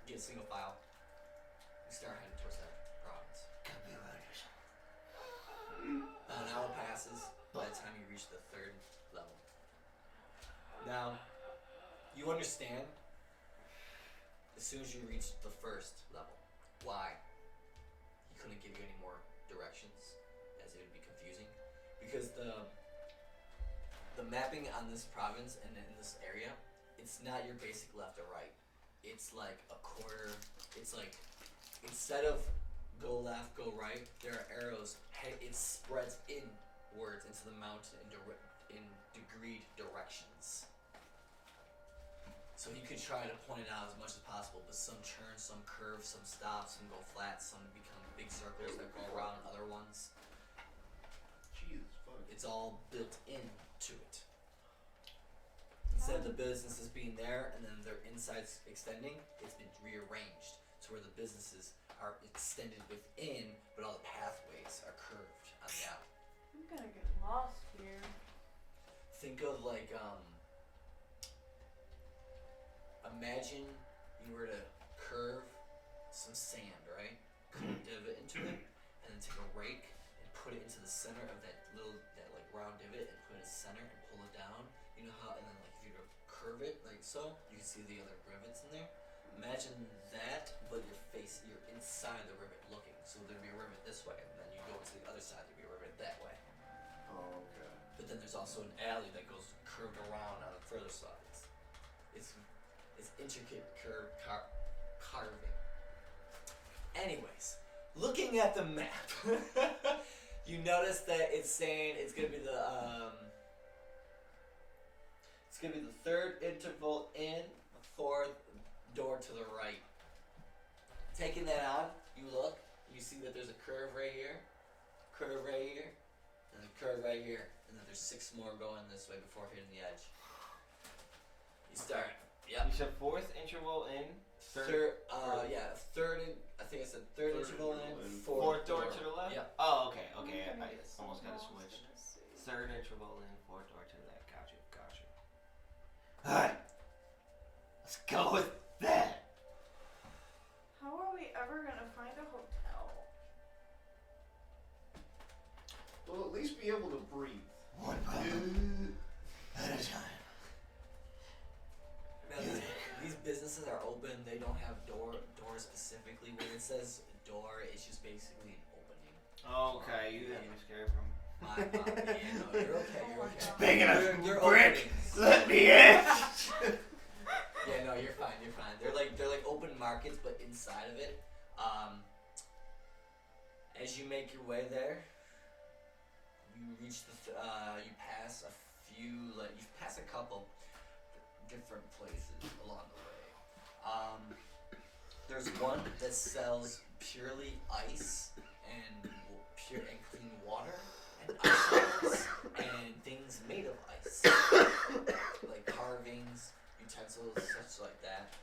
Get single file. We start heading towards that province. Copy orders. About an hour passes by the time you reach the third level. Now, you understand as soon as you reach the first level why he couldn't give you any more directions, as it would be confusing. Because the mapping on this province and in this area, it's not your basic left or right. It's like a quarter. It's like instead of go left, go right, there are arrows. It spreads inwards into the mountain in degreed directions. So you could try to point it out as much as possible, but some turn, some curve, some stop, some go flat, some become big circles that go around other ones. Jesus fuck. It's all built into it. Instead of the businesses being there and then their insides extending, it's been rearranged to where the businesses are extended within, but all the pathways are curved on the out. I'm gonna get lost here. Think of like, imagine you were to curve some sand, right? Cut a divot into it, and then take a rake and put it into the center of that like round divot and put it in the center and pull it down. You know how, and then like if you were to curve it like so, you can see the other rivets in there. Imagine that, but you're inside the rivet looking. So there'd be a rivet this way, and then you go to the other side, there'd be a rivet that way. Oh, okay. But then there's also an alley that goes curved around on the further sides. It's intricate carving. Anyways, looking at the map, you notice that it's saying it's gonna be the third interval in, fourth door to the right. Taking that on, you look, you see that there's a curve right here, and a curve right here, and then there's 6 more going this way before hitting the edge. You start. Yep. You said fourth interval in, Third I think I said third interval in, fourth door to the left? Yep. Oh, okay. I Get almost got it lost switched. in this city. Third interval in, fourth door to the left. Gotcha. Alright. Let's go with that. How are we ever gonna find a hotel? We'll at least be able to breathe. One problem at a time. Now, these businesses are open. They don't have doors specifically. When it says door, it's just basically an opening. Okay, you got me scared from. My yeah, no, you're okay. You're okay. Big enough They're brick. openings. Let me in. Yeah, no, you're fine. You're fine. They're like open markets, but inside of it. As you make your way there, you reach you pass a few. You pass a couple different places along the way. There's one that sells purely ice and pure and clean water and ice balls and things made of ice, like carvings, utensils, such like that.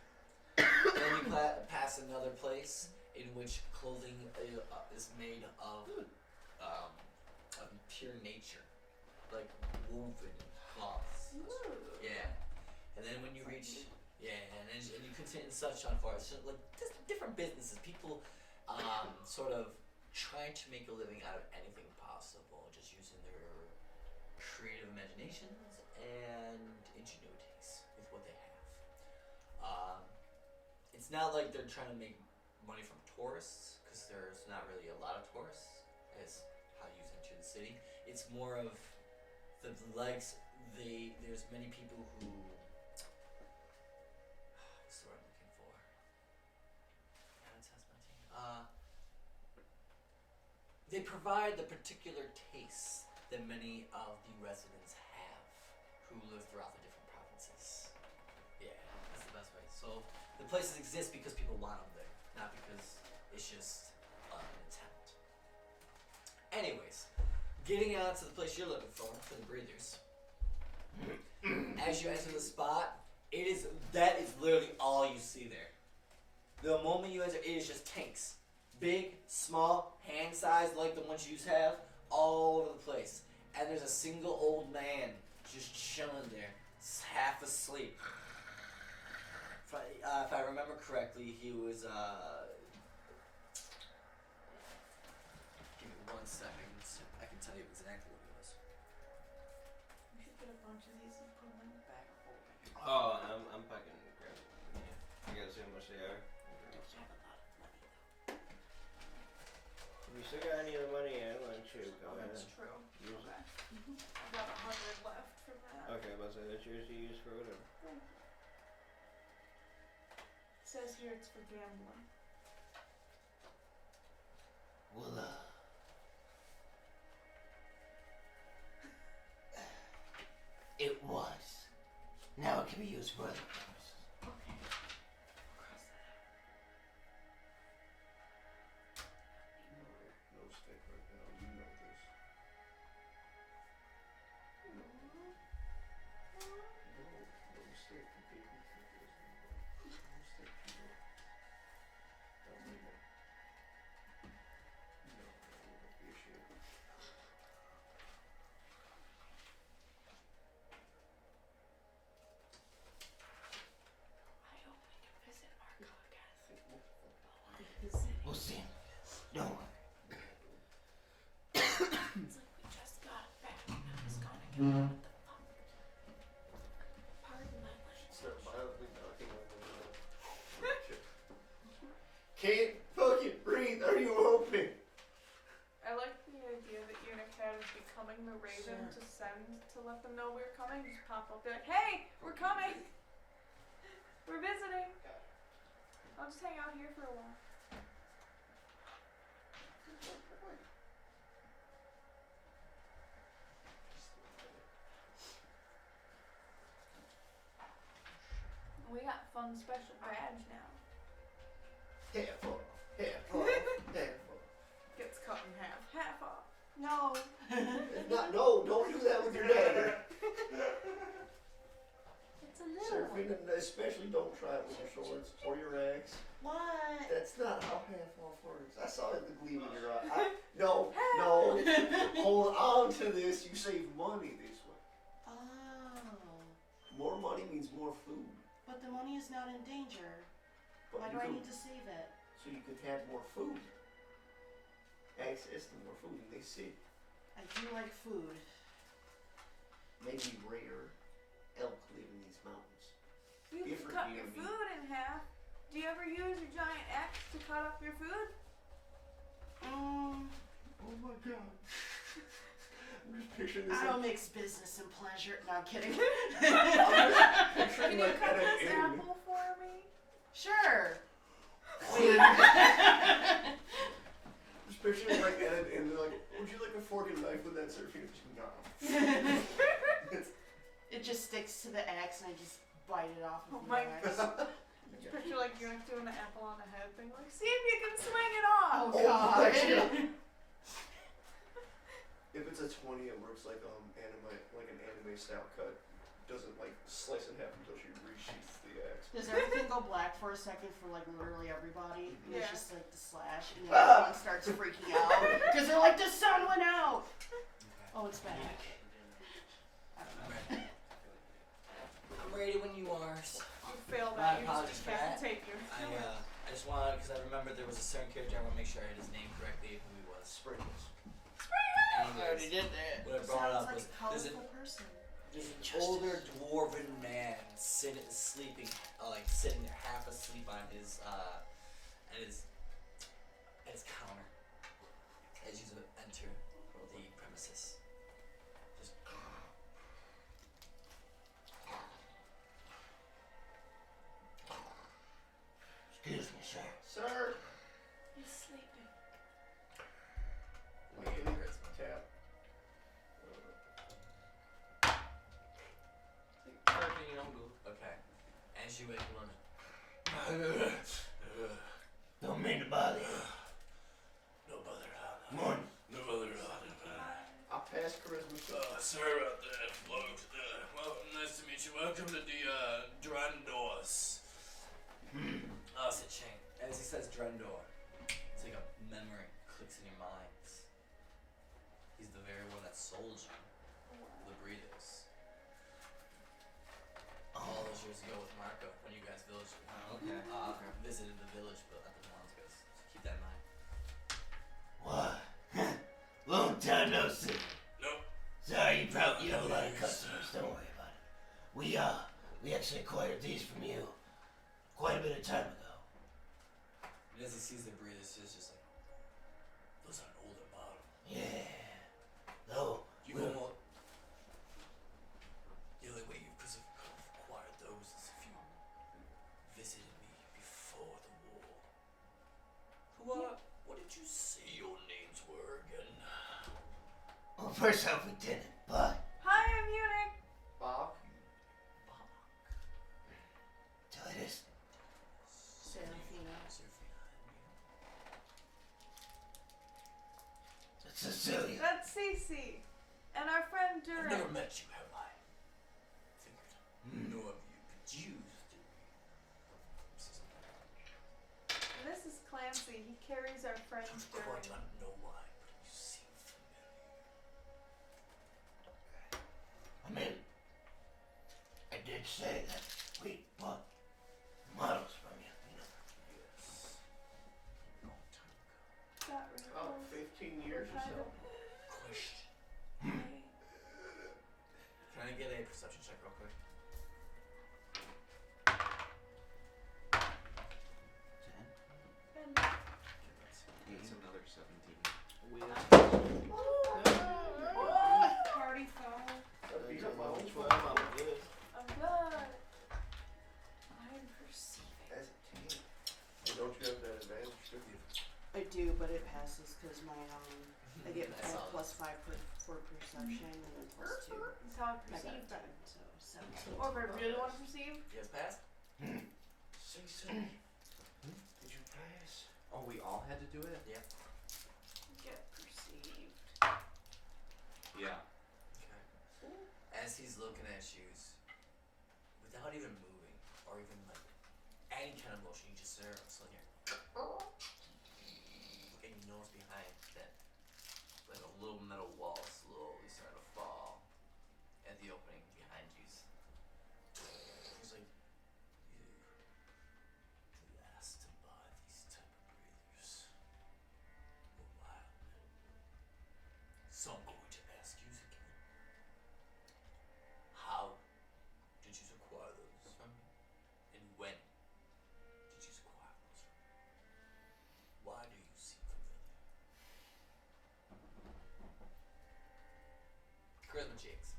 Then you pass another place in which clothing is made of pure nature, like woven cloths. Yeah. And then when you reach, and you continue such on for it. So like just different businesses, people sort of trying to make a living out of anything possible, just using their creative imaginations and ingenuities with what they have. It's not like they're trying to make money from tourists, because there's not really a lot of tourists, is how you enter the city. It's more of the legs. There's many people who. What's the word I'm looking for? They provide the particular tastes that many of the residents have who live throughout the different provinces. Yeah, that's the best way. So the places exist because people want them there, not because it's just an attempt. Anyways, getting on to the place you're looking for the breathers. As you enter the spot, that is literally all you see there. The moment you enter, it is just tanks. Big, small, hand-sized like the ones you have, all over the place. And there's a single old man just chilling there, half asleep. If I remember correctly, he was, give me 1 second, I can tell you exactly what he was. We should get a bunch of these and put them in the bag of holding. Oh, I'm fucking grabbing. Yeah. You guys see how much they are? If you still got any of the money in, why don't you go ahead? That's true. Use Okay. I've got 100 left from that. it. Okay, but so that's yours to use for whatever. It says here it's for gambling. Well, it was. Now it can be used for other purposes. Okay. Cross that out. No stick right now, you know this. No stick, you can't be stick this. No stick, you know. Don't need it. No, that wouldn't be a shit. I hope we can visit Marko again. We'll see. Don't worry. It's like we just got it back and I was gonna get what the fuck. Pardon my Start language. violently knocking on the window. Can't fucking breathe, are you open? I like the idea that Eunuch had of becoming the raven to send to let them know we were coming. Just pop up, be like, hey, we're coming. We're visiting. I'll just hang out here for a while. We got fun special badge now. Half off, half off, half off. Gets cut in half. Half off. No. No, don't do that with your dagger. It's a little one. Surfing, and especially don't try it with your swords or your axe. What? That's not how half off works. I saw the gleam in your eye. No. Hold on to this. You save money this way. Oh. More money means more food. But the money is not in danger. But Why you do I can- need to save it? So you could have more food. Access to more food, and they see I do like food. maybe rare elk live in these mountains. You can Different cut year your meat. food in half. Do you ever use your giant axe to cut up your food? Oh my god. I'm just picturing this. I don't mix business and pleasure. No, I'm kidding. Can Picturing you like cut at an this inn. apple for me? Sure. Just picturing like at an inn, they're like, would you like a fork and knife with that surfing? No. It just sticks to the axe and I just bite it off Oh with my my axe. Just picture like you're doing an apple on the head thing, like, see if you can swing it off. Oh Oh god. my God. If it's a 20, it works like an anime style cut. doesn't like slice in half until she resheaths the axe. Does everything go black for a second for like literally everybody? And Yeah. it's just like the slash, and then everyone starts freaking out because they're like, the sun went out. Oh, it's back. I don't know. I'm ready when you are. You fail My that. You apologies just for that. decapitate you. I just wanted, because I remember there was a certain character, I want to make sure I had his name correctly, who he was. Sprinkles. I already did that. What I brought Sounds up like was, a there's an colorful person. older dwarven man sleeping, like sitting there half asleep on his, at his counter as you enter the premises. Just Excuse me, sir. Sir. He's sleeping. wait, charisma. Tap. Okay. As you wake up, Don't mean to bother you. no bother at all. Come on. No bother at all. I'll pass charisma. Sorry about that. Well, nice to meet you. Welcome to the Drandors. Oh, it's a chain. As he says Drendor, it's like a memory clicks in your minds. He's the very one that sold you the breathers. All those years ago with Marko, when you guys visited the village, but at the Monzgas. So keep that in mind. What? Long time no see. Nope. Sorry, you have a lot of customers. Don't worry about it. We actually acquired these from you quite a bit of time ago. And as he sees the breathers, he's just like, those are an older model. Yeah. Though, You we'll- almost. The only way you could have acquired those is if you visited me before the war. What did you say your names were again? well, first off, we didn't, but Hi, I'm Eunuch. Bach. till it is. Seraphina. It's Cecilia. That's Cece. And our friend I've Durin. never met you, have I? Figured. Nor have you, but you And this is Clancy. He carries our friend don't Durin. quite know why, but you seem familiar. I mean, I did say that we bought models from you, Yes. Long time ago. Not really. About 15 years or so. Question. Hey, Can I get a perception check real quick? And It's another 17. party foul. I beat up my own Well, twin. I'm good. I'm good. I'm perceiving. As a team. And don't you have that advantage too? I do, but it passes because my I get I saw +5 for perception and then +2. That's how I I got perceive it, them. so 17. Or if I really want to perceive, You guys passed? Say, did you pass? Oh, we all had to do it? Yeah. get perceived. Yeah. Okay. As he's looking at you, without even moving or even like any kind of motion, you just stare up so here. And you notice behind that like a little metal wall slowly starting to fall at the opening behind you. He's like, you asked to buy these type of breathers a while ago. So I'm going to ask you again. How did you acquire those from me? And when did you acquire those from me? Why do you seem familiar? Charisma checks.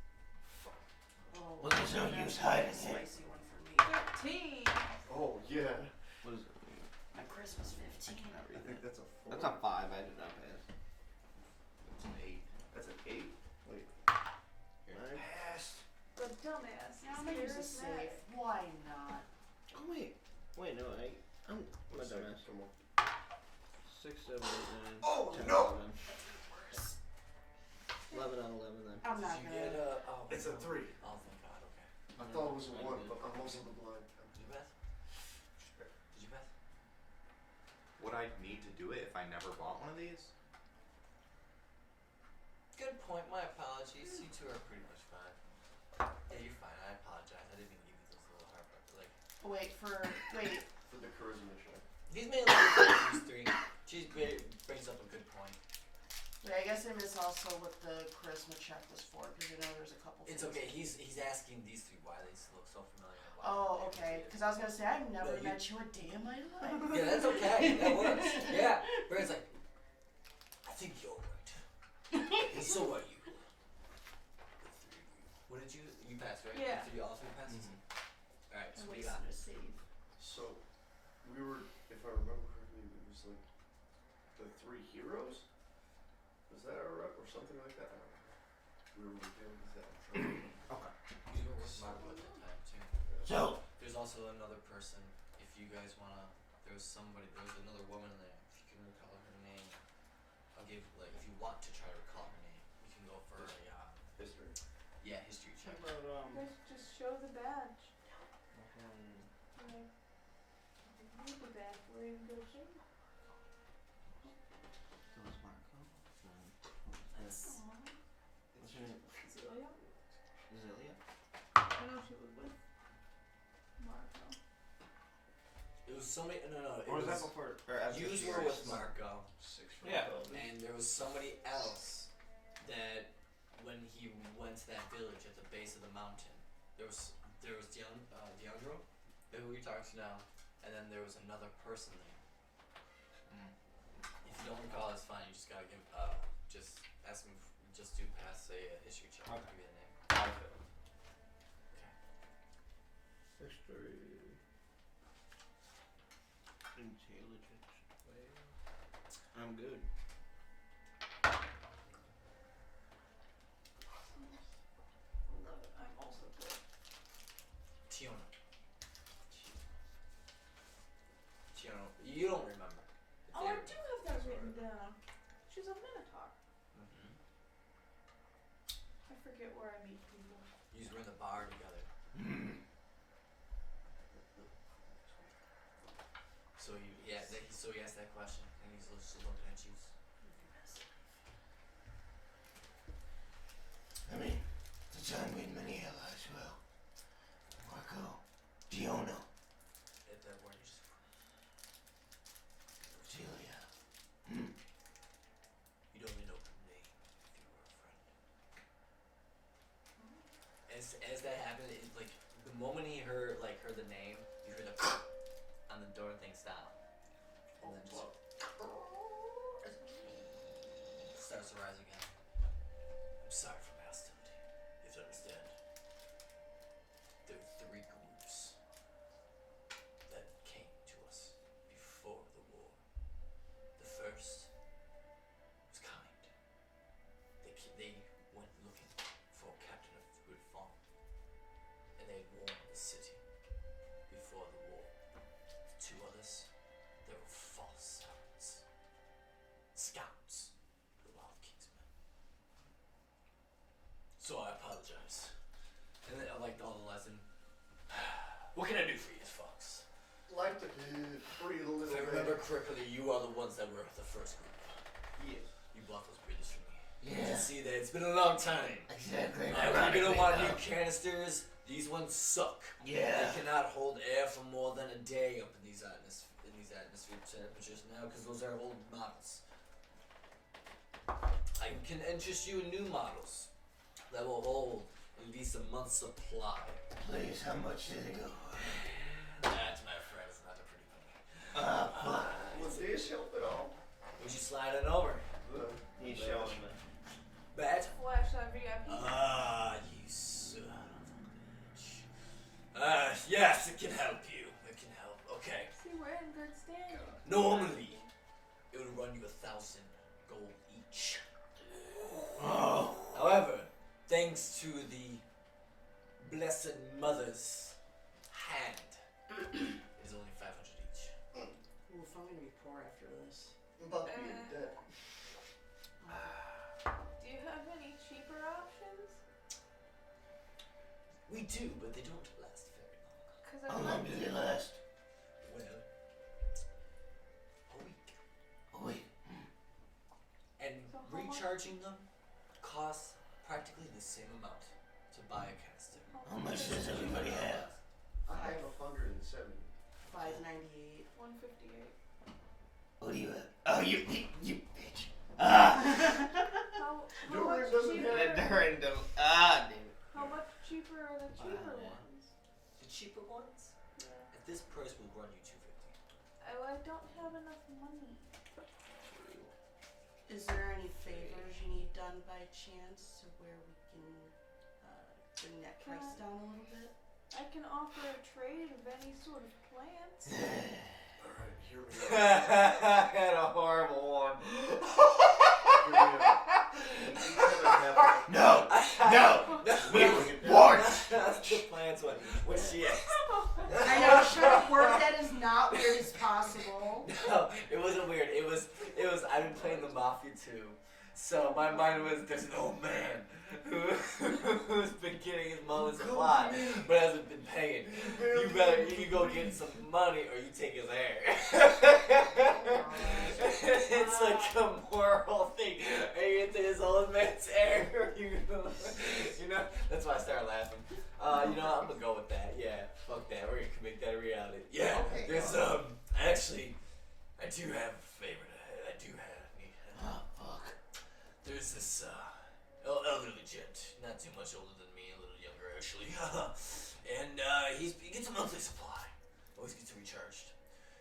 Oh, Well, there's no use hiding it. Spicy one for me. 13. Oh, yeah. What is it? My Christmas 15. I think that's a 4. That's a 5. I did not pass. It's an 8. That's an 8. Wait. Here. I passed. The dumbass. Now I'm gonna use a save. Why not? Oh wait, no, I'm a dumbass. Come on. 6, 7, 8, 9. Oh, 10, no! 11 on 11 then. I'm not Did you gonna. get a? Oh, It's a no. 3. Oh, thank God. Okay. I thought it was a 1, but I'm also the blind. Did you pass? Did you pass? Would I need to do it if I never bought one of these? Good point. My apologies. You two are pretty much fine. Yeah, you're fine. I apologize. I didn't mean to give you those little Harp. Like, Wait. For the charisma check. these may look these three. She brings up a good point. Wait, I guess I miss also what the charisma check was for, because I know there's a couple. It's things. okay. He's asking these three why they look so familiar. and why Oh, they okay. look Because I was gonna say I've never No, you- met you a day in my life. Yeah, that's okay. That works. Yeah. Brand's like, I think you're right. And so are you. The three of you. What did you? You passed, right? Yeah. All three passes? Alright, so I what do you wasted got? a save. So, we were, if I remember correctly, it was like the 3 heroes? Was that or something like that? I don't know. We were doing that. Okay. You were with Marko at that time, too. So, There's also another person, if you guys wanna, there was another woman there, if you can recall her name. I'll give, like, if you want to try to recall her name, you can go for a, History. history check. But, Just show the badge. um, Like, need the badge. We're in good shape. that was Marko. That's, What's her name? Celia? Zelia? I know she was with Marko. it was somebody, no, it Or was was, that before? Or after you she were was- with Marko, 6 for Yeah. and there was somebody else that, when he went to that village at the base of the mountain, there was Deandro, who we talked to now, and then there was another person there. If you don't recall, it's fine. You just gotta give, just ask him, just do pass a history check. I'll Okay. give you the name. I'll fill. History. Intelligence. I'm good. I'm also good. Tiona. You don't remember. Oh, I do have that written down. She's a Minotaur. I forget where I meet people. You were in the bar together. So he asked that question, and he's just looking at you. I mean, the time made many allies well. Marko, Diona, At that point, you just Celia. you don't need to open the name if you were a friend. As that happened, it, like the moment he heard the name, you heard the on the door thing stop, and then just starts to rise again. I'm sorry for my hostility. You have to understand. There were 3 groups that came to us before the war. The first was kind. They went looking for a captain who had fallen, and they had warned the city before the war. The 2 others, they were false scouts, the Wild Kingsmen. So I apologize. And then I liked all the lesson. What can I do for you, folks? Like to breathe a little If I bit. remember correctly, you are the ones that were the first group. Yes. You bought those bridges for me. You Yeah, can see that it's been a long time. exactly. Now, if you're gonna want new canisters, these ones suck. Yeah. They cannot hold air for more than a day up in these atmospheric temperatures now, because those are old models. I can interest you in new models that will hold at least a month's supply. Please, how much did it go for? That, my friend, is not a pretty penny. Would this help at all? Would you slide it over? He's showing me. Bet? Flash that VIP. Ah, you son of a bitch. Yes, it can help you. It can help. Okay. See, we're in good standing. Normally, it would run you 1,000 gold each. Oh, However, thanks to the Blessed Mother's hand, it's only 500 each. Oof, I'm gonna be poor after this. I'm about to be in debt. Do you have any cheaper options? We do, but they don't last very long. Because How I'd long like do they last? Well, a week. A week. And So how much? recharging them costs practically the same amount to buy a canister. How much does everybody have? I have 170. 598. 158. What do you have? Oh, you bitch. Ah! How Durin much doesn't cheaper? have- Durin don't. Ah, damn it. How much cheaper are the cheaper yeah. ones? The cheaper ones, Yeah. at this price, will run you $250. I don't have enough money. Is there any favors you need done by chance to where we can bring that Can price I- down a little bit? I can offer a trade of any sort of plants. Alright, here we go. I had a horrible one. Here we go. We each have a half. No! No! We were warned! That's the plans one. What she is. I know, should have worded that as not weird as possible. No, it wasn't weird. It was, I've been playing the Mafia 2. So my mind was, there's an old man who's been getting his monthly supply, but hasn't been paying. You go get some money or you take his hair. It's like a moral thing. Are you into his old man's hair? Or you know, that's why I started laughing. You know, I'm gonna go with that. Yeah, fuck that. We're gonna make that a reality. Yeah, Okay, there's actually, I do have a favor. I do have. Oh, fuck. There's this elderly gent, not too much older than me, a little younger actually, and he gets a monthly supply. Always gets recharged.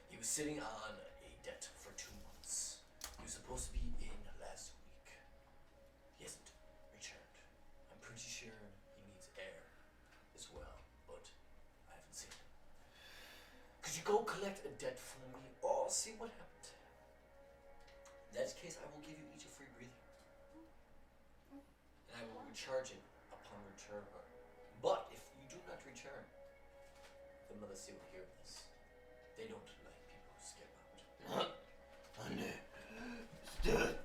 He was sitting on a debt for 2 months. He was supposed to be in last week. He hasn't returned. I'm pretty sure he needs air as well, but I haven't seen him. Could you go collect a debt for me, or see what happened? In that case, I will give you each a free breather. And I will recharge it upon return. But if you do not return, the Mother Sea will hear this. They don't like people who skip out. Understood.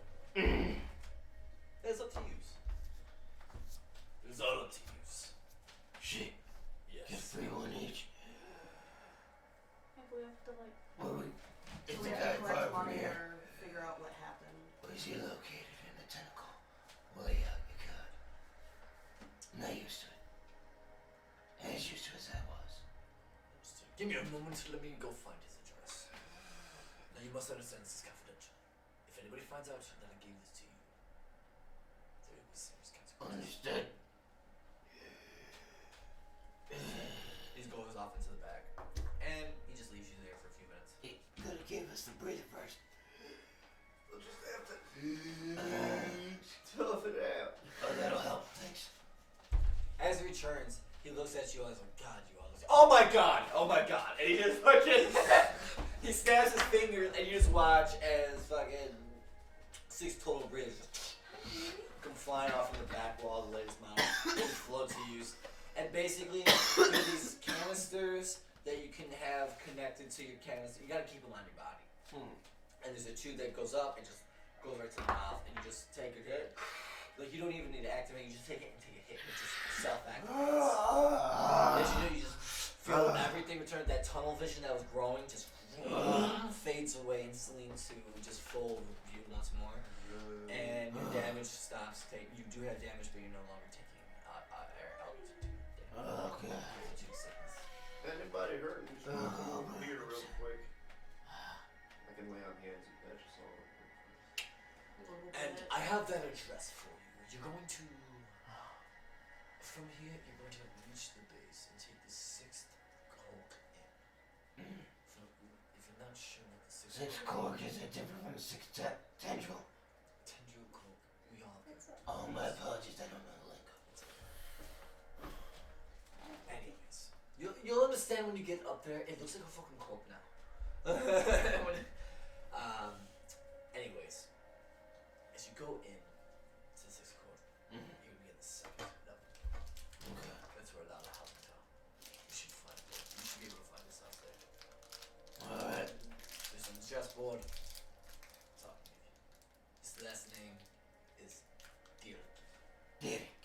It's up to you. It's all up to you. Shit. Get Yes. free one each. If we have to like, Well, Do is we the have guy to far collect from money here? or figure out what happened? Where is he located in the tentacle? Way out your god. I'm not used to it. As used to as I was. Give me a moment to let me go find his address. Now you must understand this is confidential. If anybody finds out that I gave this to you, there will be serious consequences. Understood. He goes off into the back, and he just leaves you there for a few minutes. He could have gave us the breather first. We'll just have to Tough it out. Oh, that'll help. Thanks. As he returns, he looks at you and is like, God, you all look. Oh my God! Oh my God! And he just fucking. He snaps his fingers, and you just watch as fucking 6 total breathers come flying off from the back wall of the latest model. Just float to use. And basically, there are these canisters that you can have connected to your canister. You gotta keep them on your body. And there's a tube that goes up and just goes right to the mouth, and you just take a hit. Like, you don't even need to activate, you just take it and take a hit. It just self-activates. As you know, you just feel everything return. That tunnel vision that was growing just fades away instantly into just full view once more. And your damage stops. You do have damage, but you're no longer taking air altitude damage. Okay. For 2 seconds. Anybody hurt? Just Oh, here real quick. I can lay on hands and patches all over. A little And bit. I have that address for you. You're going to, from here, you're going to reach the base and take the 6th Hulk in. If you're not sure what the 6th Six cork, is it different from the six tendril? Tendril Hulk, we all have that. Oh, my apologies. I don't know the lingo. Anyways, you'll understand when you get up there. It looks like a fucking cork now. Anyways, as you go in to the 6th cork, you're gonna be at the 2nd level. Okay. That's where a lot of help go. You should find it. You should be able to find this out there. Alright. There's on the chessboard. Talking to you. His last name is Dirk. Derek.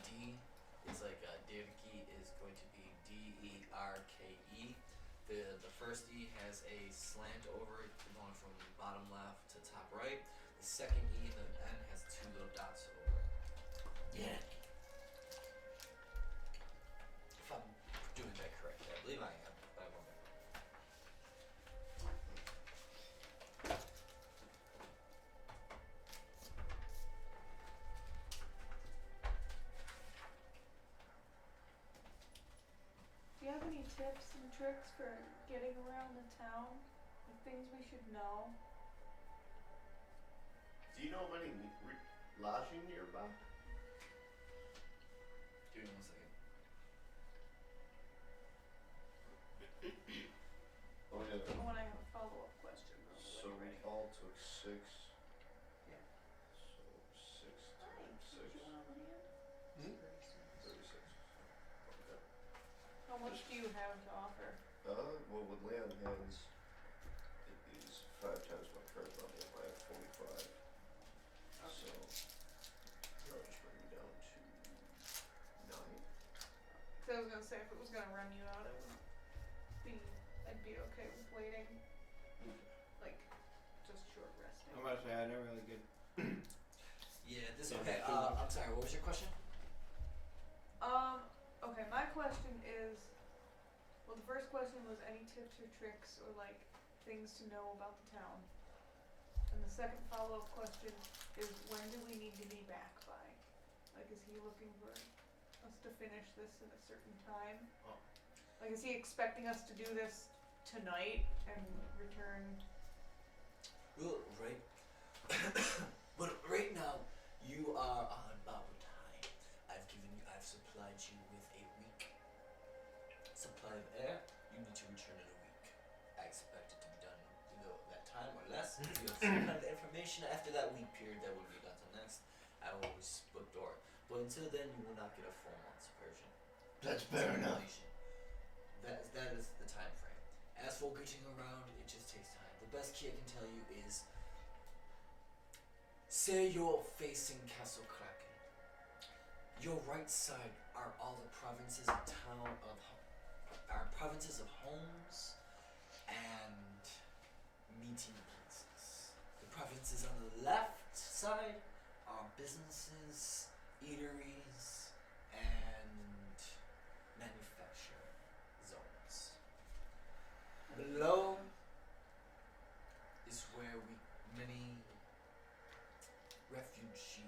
D first E has a slant over it going from bottom left to top right. The second E, the N, has two little dots over it. Yeah. If I'm doing that correctly, I believe I am, but I won't. Do you have any tips and tricks for getting around the town? Like things we should know? Do you know of any lodging nearby? Give me 1 second. Oh yeah. When I have a follow-up question. So we all took 6. Yeah. So 6 times 6. Do you want to land? Hmm? 36. 36. Okay. How much do you have to offer? Well, with land hands, it is 5 times my current level. I have 45. So that'll just bring me down to 9. Because I was gonna say if it was gonna run you out, I'd be okay with waiting. Like, just short resting. I'm about to say I never really get. Yeah, this Yeah, okay. too much. I'm sorry. What was your question? Okay, my question is, well, the first question was any tips or tricks or like things to know about the town. And the second follow-up question is when do we need to be back by? Like, is he looking for us to finish this in a certain time? Oh. Like, is he expecting us to do this tonight and return? Well, right. But right now, you are on borrowed time. I've supplied you with a week supply of air. You need to return in a week. I expect it to be done, that time or less. If you have some kind of information after that week period that will be done till next, I will always book door. But until then, you will not get a 4 months version. That's fair enough. That is the time frame. As for getting around, it just takes time. The best key I can tell you is, say you're facing Castle Kraken. Your right side are all the provinces of homes and meeting places. The provinces on the left side are businesses, eateries, and manufacturing zones. Below is where many refugees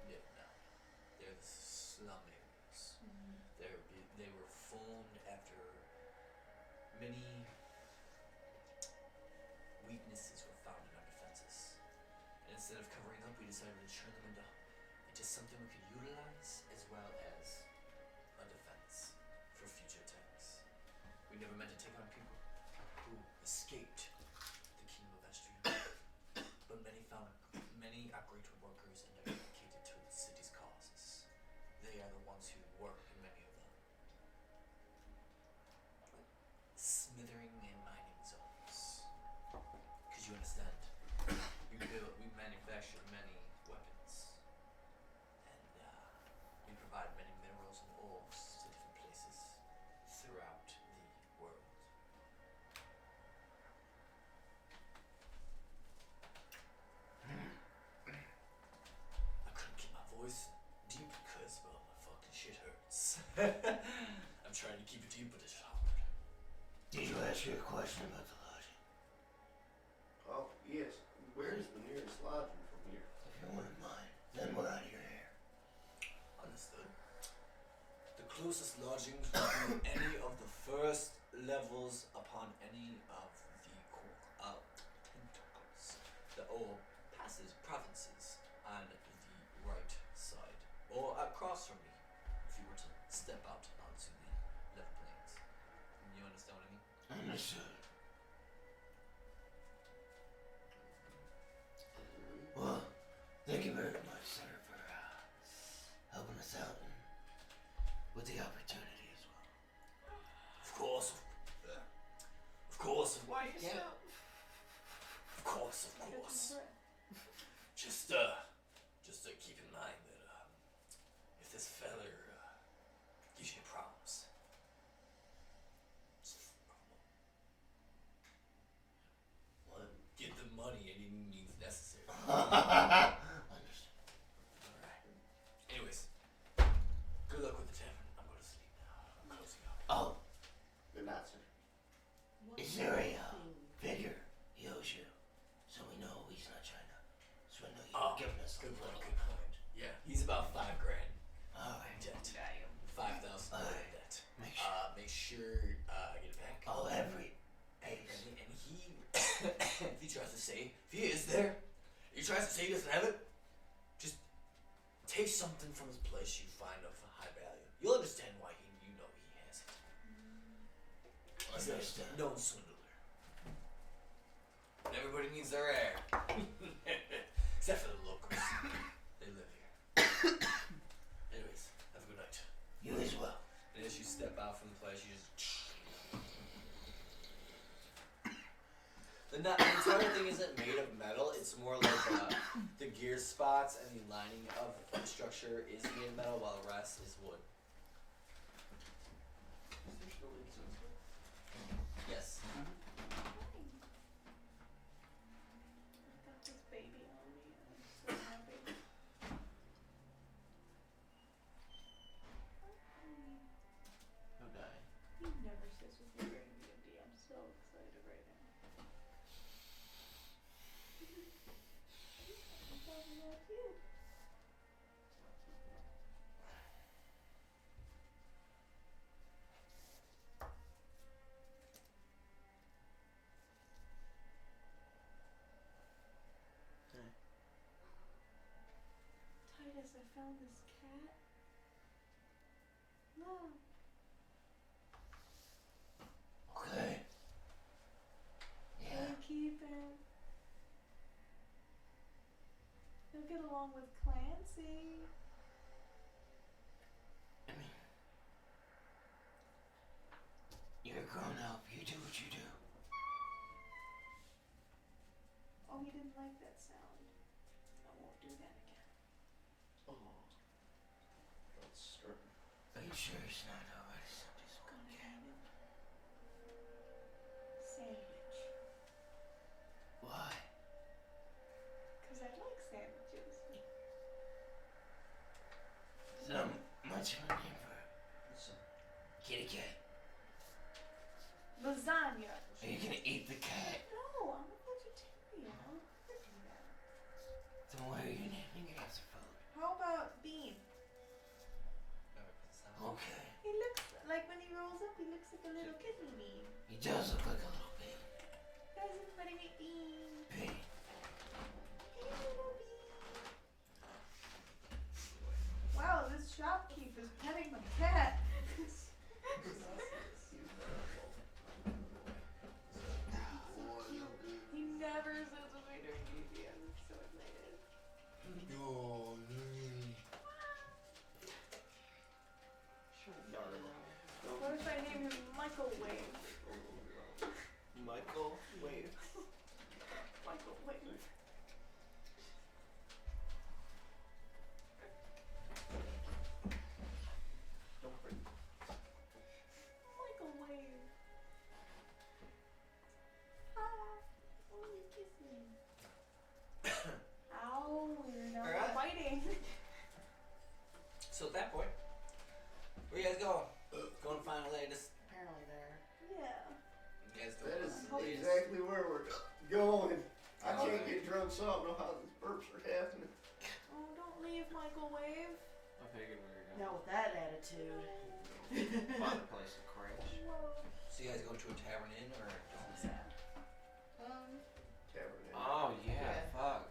live now. They're the slum areas. They were formed after many weaknesses were found in our defenses. And instead of covering up, we decided to turn them into something we could utilize as well as a defense for future attacks. We never meant to take on people who escaped the Kingdom of Estrian, but many are great workers and are dedicated to the city's causes. They are the ones who work in many of the smithering and mining zones. Because you understand, we manufacture many weapons, and we provide many minerals and ores to different places throughout the world. I couldn't keep my voice deep because, well, my fucking shit hurts. I'm trying to keep it deep, but it's hard. Did you ask your question about the lodging? Oh, yes. Where is the nearest lodging from here? If you wouldn't mind, then we're out of your hair. Understood. The closest lodgings will be any of the first levels upon any of the tentacles or passes provinces on the right side, or across from me, if you were to step out onto the left plains. You understand what I mean? Understood. Well, thank you very much, sir, for helping us out and with the opportunity as well. Of course. Of course. Why Yeah. yourself? Of course. Just keep in mind that if this feller gives you problems, just Is there a figure he owes you? So we know he's not trying to swindle you. Giving us a Good little point. Yeah, he's about $5,000 Alright. debt. Damn. $5,000 Alright. debt. Make sure. Make sure I get it back. Oh, every And piece. he, if he tries to say, if he is there, he tries to say he doesn't have it, just take something from his place you find of high value. You'll understand why you know he has it. He's Understood. a known swindler. And everybody needs their air. Except for the locals. They live here. Anyways, have a good night. You as well. And as you step out from the place, you just... The entire thing isn't made of metal, it's more like the gear spots and the lining of the structure is made of metal while the rest is wood. Yes. I got this baby on me. I'm so happy. No die. He never sits with me during D&D. I'm so excited right now. I'm talking about you. Titus, I found this cat. Look. Okay. Yeah. Can you keep him? He'll get along with Clancy. I mean, you're a grown up. You do what you do. Oh, he didn't like that sound. I won't do that again. Oh. That's stern. Are you sure he's not already somebody's Gonna one name cat? him Sandwich. Why? Cause I like sandwiches. So much of a name for kitty cat. Lasagna. Are you gonna eat the cat? No, I'm a vegetarian. I'll never do that. Then why are you naming it as a food? How about Bean? Okay. He looks like when he rolls up, he looks like a little kidney bean. He does look like a little baby. Guys, everybody meet Bean. Pig. Hey, little Bean. Wow, this shopkeep is petting the cat. He never sits with me during D&D. I'm so excited. What if I name him Microwave? Michael, wait. Microwave. Microwave. Ah, oh, you're kissing. Ow, we're not Alright. fighting. So at that point, where you guys going? Going to find the latest. Apparently there. Yeah. You guys That is going to exactly where we're going. I can't get drunk, so I don't know how these burps are happening. Oh, don't leave, Microwave. I figured we were going Not with that attitude. to find a place to crash. Whoa. So you guys going to a tavern inn or? Tavern Inn. Oh, yeah, Yeah. fuck.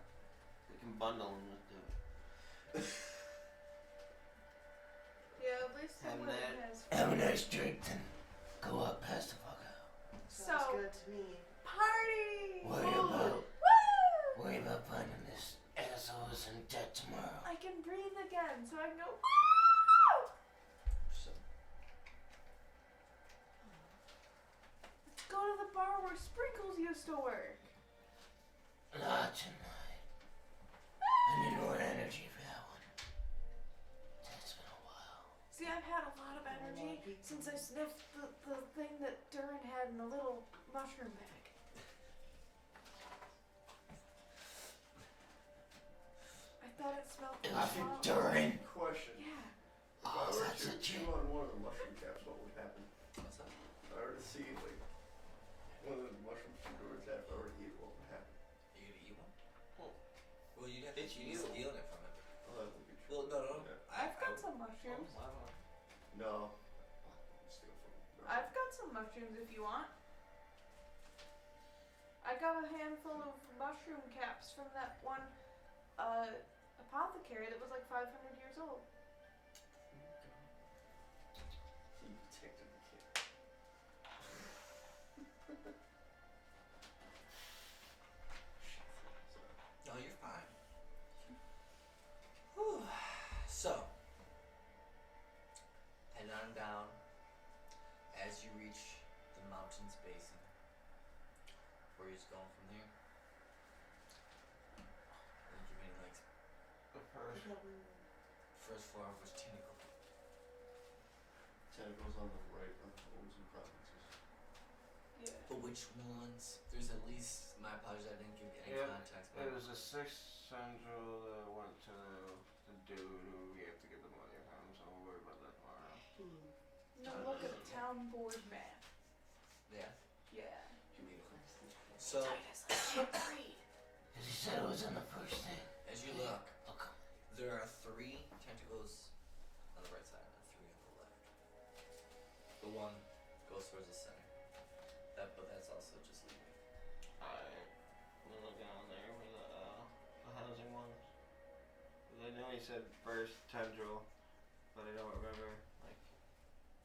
We can bundle them with the... Yeah, at least Having someone that. has Have a nice drink, then go up past the fuck out. Sounds So- good to me. party. Worry about finding this assholes in debt tomorrow. I can breathe again, so I can go. Woo! So, Let's go to the bar where Sprinkles used to work. Not tonight. I need more energy for that one. It's been a while. See, I've had a lot of energy since I sniffed the thing that Durin had in the little mushroom bag. I thought it smelled It like was for salt. Durin. question. Yeah. If I Oh, were that's to a chew chew. on one of the mushroom caps, what would happen? What's up? If I were to see, like, Well, you'd have to It's keep you. stealing it from him. Oh, that would be true. Well, no. Yeah. I've got some mushrooms. No. Steal from. No. I've got some mushrooms if you want. I got a handful of mushroom caps from that one apothecary that was like 500 years old. He protected the kid. No, you're fine. Whew. So, head on down as you reach the mountain's basin. Where are you just going from there? Didn't give me any legs. First floor was tentacle. Tentacles on the right of homes and provinces. Yeah. But which ones? There's at least, my apologies, I didn't give you any context. It was a 6 central that went to the dude who we have to get the money from, so we'll worry about that tomorrow. No, look at the town board map. Yeah. Yeah. So, Titus, I can't read. Because he said it was on the first thing. as you look, Okay. there are 3 tentacles on the right side and 3 on the left. The one goes towards the center. But that's also just leaving. Alright. We'll look down there for the housing ones. 'Cause I know he said first tendril, but I don't remember, like,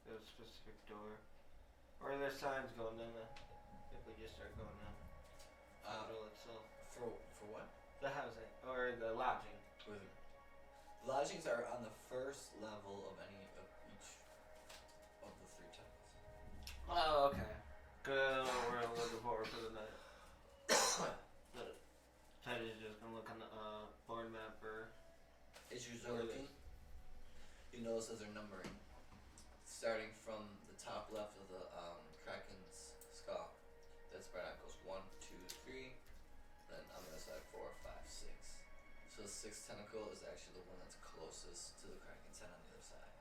the specific door. Or are there signs going down the, if we just start going down tendril itself? For what? The housing, or the lodging. Lodgings are on the first level of any of each of the 3 temples. Oh, okay. Good, we're looking forward for the night. Teddy's just gonna look on the board map for. As you're looking, you notice that they're numbering. Starting from the top left of the Kraken's skull, that spread out goes 1, 2, 3, then on the other side 4, 5, 6. So the 6th tentacle is actually the one that's closest to the Kraken's head on the other side,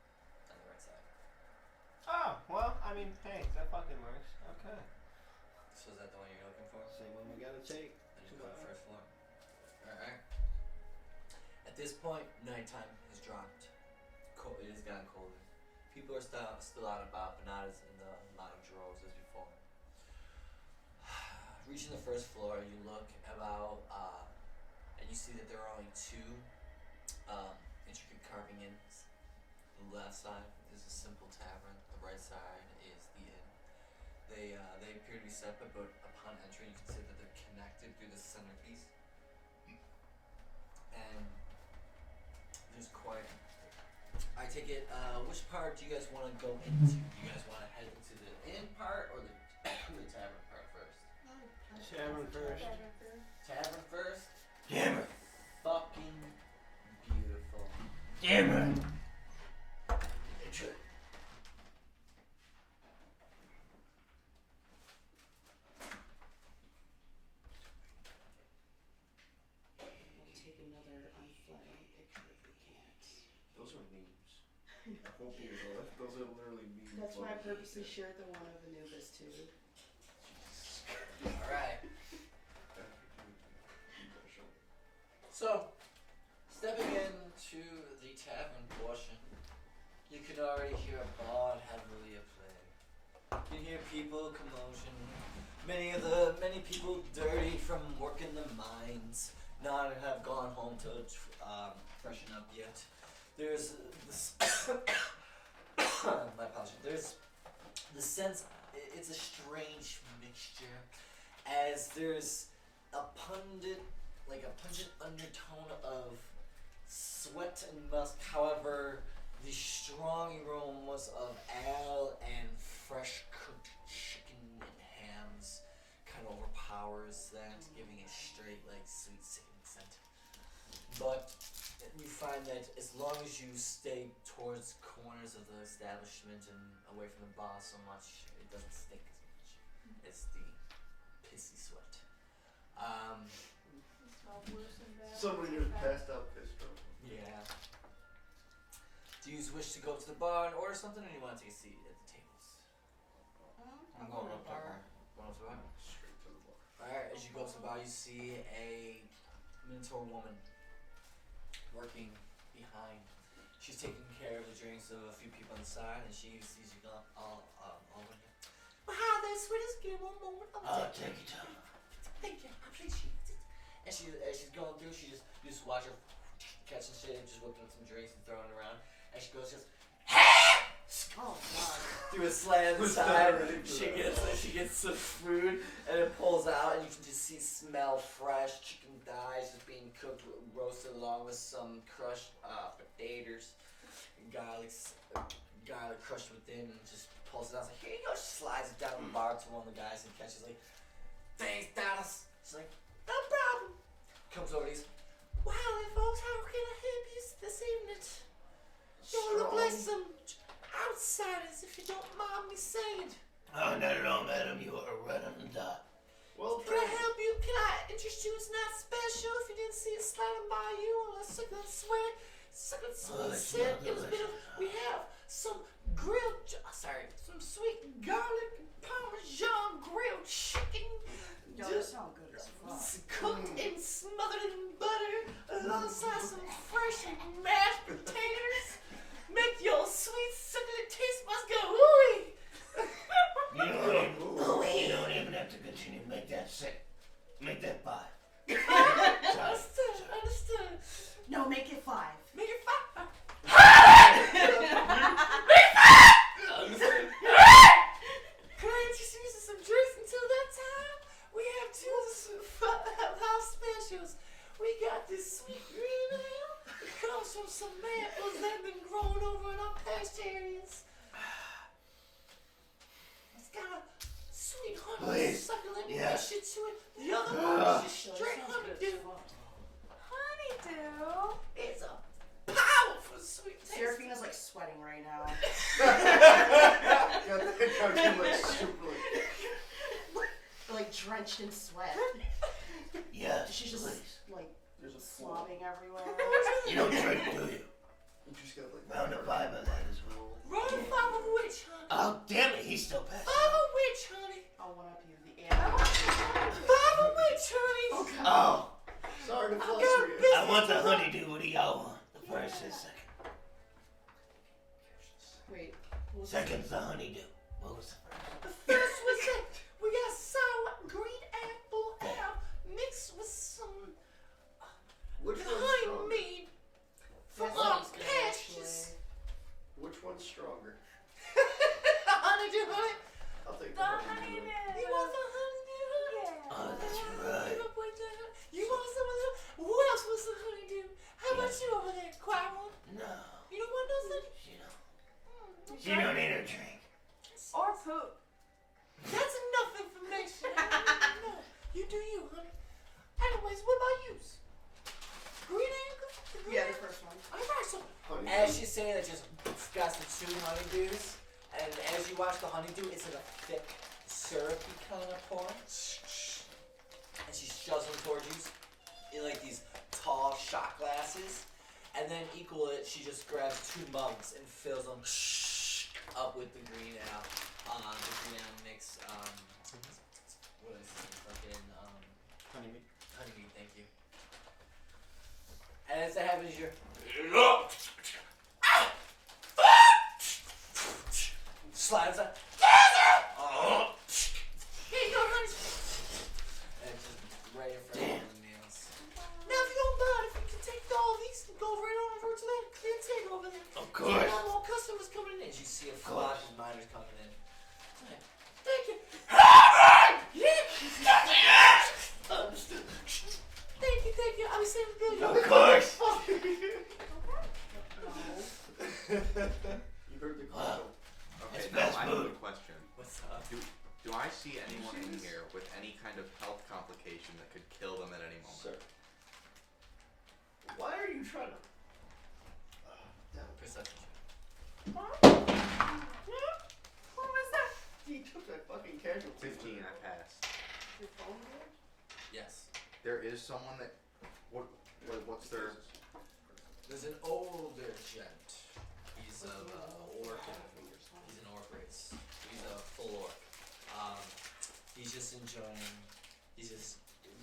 on the right side. Oh, well, I mean, hey, that fucking works. Okay. So is that the one you're looking for? Same one we gotta take. And just go to the first floor. Alright. At this point, nighttime has dropped. It has gotten colder. People are still out and about, but not as in the amount of droves as before. Reaching the first floor, you look about, and you see that there are only 2 intricate carving inns. The left side is a simple tavern. The right side is the inn. They appear to be separate, but upon entry, you can see that they're connected through the centerpiece. And there's quite. I take it. Which part do you guys want to go into? Do you guys want to head into the inn part or the tavern part first? Tavern first. Tavern first. Damn it. Fucking beautiful. Damn it. We'll take another unflattering picture if we can't. Those are memes. I hope you know that. Those are literally memes. That's why I purposely shared the one of Anubis too. Alright. So, stepping into the tavern portion, you can already hear a bard heavily at play. You can hear people, commotion. Many people dirty from working the mines, not have gone home to freshen up yet. There's this my apologies. There's the sense, it's a strange mixture, as there's a pungent undertone of sweat and musk. However, the strong aromas of ale and fresh cooked chicken and hams kind of overpowers that, giving a straight, like, sweet savory scent. But you find that as long as you stay towards corners of the establishment and away from the bar so much, it doesn't stink as much. It's the pissy sweat. Somebody just passed out pissed drunk. Yeah. Do you wish to go to the bar and order something, or do you want to take a seat at the tables? I'm going up there. Going up to the bar? Straight to the bar. Alright, as you go up to the bar, you see a Minotaur woman working behind. She's taking care of the drinks of a few people inside, and she sees you all over here. Well, hi there, sweetest. Give me one moment. Take your time. Thank you. I appreciate it. And as she's going through, you just watch her catching shit, just whipping up some drinks and throwing it around. And she goes just Oh god. through a slant inside. She gets some food and it pulls out, and you can just smell fresh chicken thighs just being cooked, roasted along with some crushed potatoes, garlic crushed within, and just pulls it out. It's like, here you go. She slides it down the bar to one of the guys and catches like, thanks, Dallas. She's like, no problem. Comes over to these. Wow, folks, how can I help you this evening? You look like some outsiders, if you don't mind me saying. Oh, not at all, madam. You are right on the dot. Well, Can I help you? Can I interest you? It's not special if you didn't see it sliding by you on a succulent sweat. Succulent Oh, it's sip. not It was a bit of, we have some some sweet garlic Parmesan grilled chicken. Yo, that sounds good as fuck. Cooked and smothered in butter alongside some fresh mashed potatoes. Make your sweet succulent taste buds go ooey. You don't even have to continue to make that sick. Make that 5. Understood. No, make it 5. Make it 5. Can I introduce you to some drinks until that time? We have 2 house specials. We got this sweet green ale. It comes from some maples that have been grown over in our pasture areas. It's got a sweet honey succulent mixture to it. The other one is just straight honeydew. Honeydew. It's a powerful sweet taste. Seraphina's like sweating right now. Like drenched in sweat. Yes, She's just please. like There's a floor. slobbing everywhere. You don't drink, do you? You just got like Round a 5 of that as well. Roll 5 of which, honey? Oh, damn it, he's still passing. 5 of which, honey? I'll one up you, the animal. 5 of which, honey? Oh, Sorry to got fluster a you. bit- I want the honeydew. What do y'all want? The first is second. Wait. what was Second's the honeydew. What was the first? The first was that we got sour green apple ale mixed with some Which one's honey stronger? mead from That our sounds good, pastures. Which one's stronger? Honeydew, honey. I'll take The the honeydew. You want some honeydew, honey? Yeah. Oh, that's right. You want some of that? Who else wants some honeydew? How about you over there, quiet one? No. You don't want nothing? She don't need her drink. Or poop. That's enough information. No, you do you, honey. Anyways, what about you? Green apple? The green Yeah, the apple? first one. Alright, so Honeydew. as she's saying that, just got some 2 honeydews, and as you watch the honeydew, it's in a thick, syrupy kind of pour. And she shoves them towards you in like these tall shot glasses, and then equal it, she just grabs 2 mugs and fills them up with the green ale, the green ale mix. What is it? Fucking Honeymead. honeymead. Thank you. And as that happens, you're slides up. Here you go, honey. And just right in front of the nails. Now, if you don't mind, if you can take all these and go right on over to that clear table over there. Of We course. got more customers coming in. As you see a flock of miners coming in. Thank you. Understood. Thank you. I'll be saving the bill. Of course. You heard the call. Okay, It's now fast I have a food. question. What's up? Do I see anyone in here with any kind of health complication that could kill them at any moment? Sir. Why are you trying to... Perception check. What was that? He took that fucking casualty. 15, I passed. Your phone there? Yes. There is someone that... What's their... There's an older gent. He's of orc. He's an orc race. He's a full orc. He's just enjoying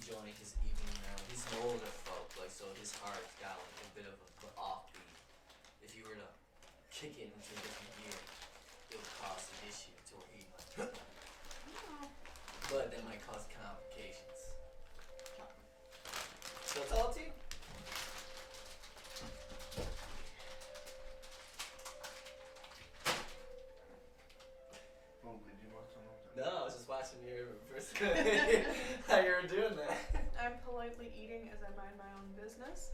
enjoying his evening now. He's an older folk, like, so his heart's got like a bit of an offbeat. If you were to kick it into a different gear, it would cause an issue to where he might. But that might cause complications. So it's all up to you. Oh, did you want something? No, I was just watching your first how you were doing that. I'm politely eating as I mind my own business.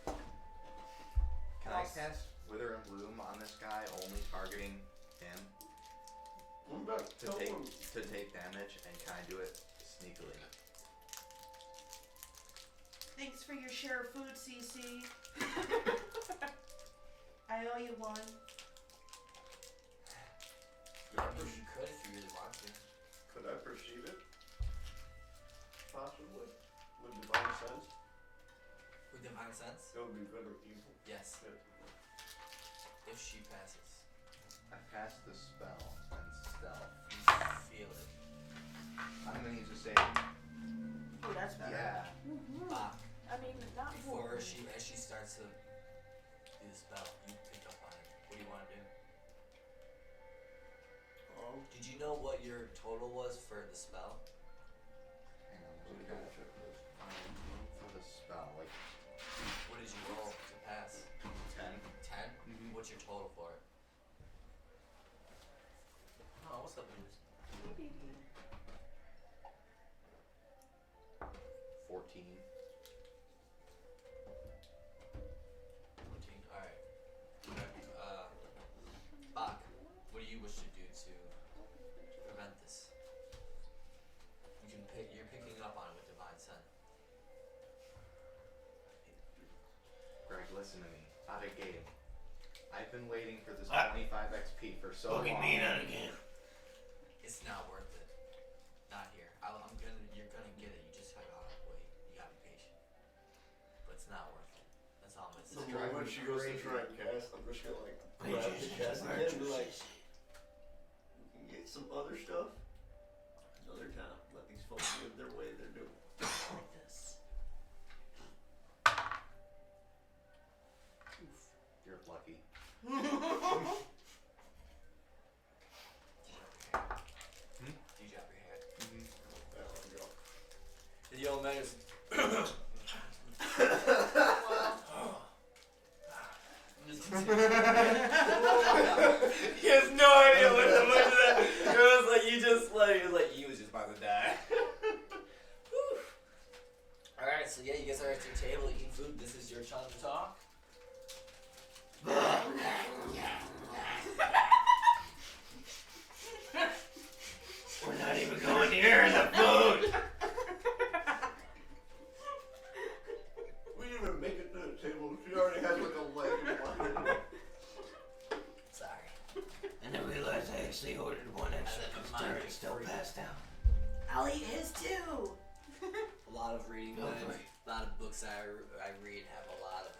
Can I cast Wither and Bloom on this guy, only targeting him to take damage, and can I do it sneakily? Thanks for your share of food, CC. I owe you one. Yeah, I mean, you could if you really want to. Could I perceive it? Possibly. With divine sense? With divine sense? It would be good or evil. Yes. If she passes. I cast the spell and stealth. You feel it. I'm gonna use a save. Ooh, that's better. Yeah. Bach. I mean, not Before horribly. as she starts to do the spell, you pick up on it. What do you want to do? Did you know what your total was for the spell? Hang on, there's a double check this. For the spell, like What did you roll to pass? 10. 10? Mhm. What's your total for it? Oh, what's up, dudes? 14. 14. Alright. Bach, what do you wish to do to prevent this? You're picking up on it with divine scent. Greg, listen to me. Out of game. I've been waiting for this Ah. 25 XP for so Fucking long. me not again. It's not worth it. Not here. You're gonna get it. You just gotta wait. You gotta be patient. But it's not worth it. That's all I'm The gonna say. moment she goes to try and cast, I'm just gonna like Wait, grab the cast again and be like, just we can get some other stuff another time. Let these folks live their way they're doing. Like this. You're lucky. Do you drop your hair? There we go. The old man is. He has no idea what the fuck that. It was like he was just about to die. Alright, so yeah, you guys are at your table eating food. This is your time to talk. We're not even going near the food. We didn't even make it to the table. She already has like a leg in line. Sorry. And I realized I actually ordered one extra because Jared's still passed out. I'll eat his too. A lot of reading. Go for it. A lot of books I read have a lot of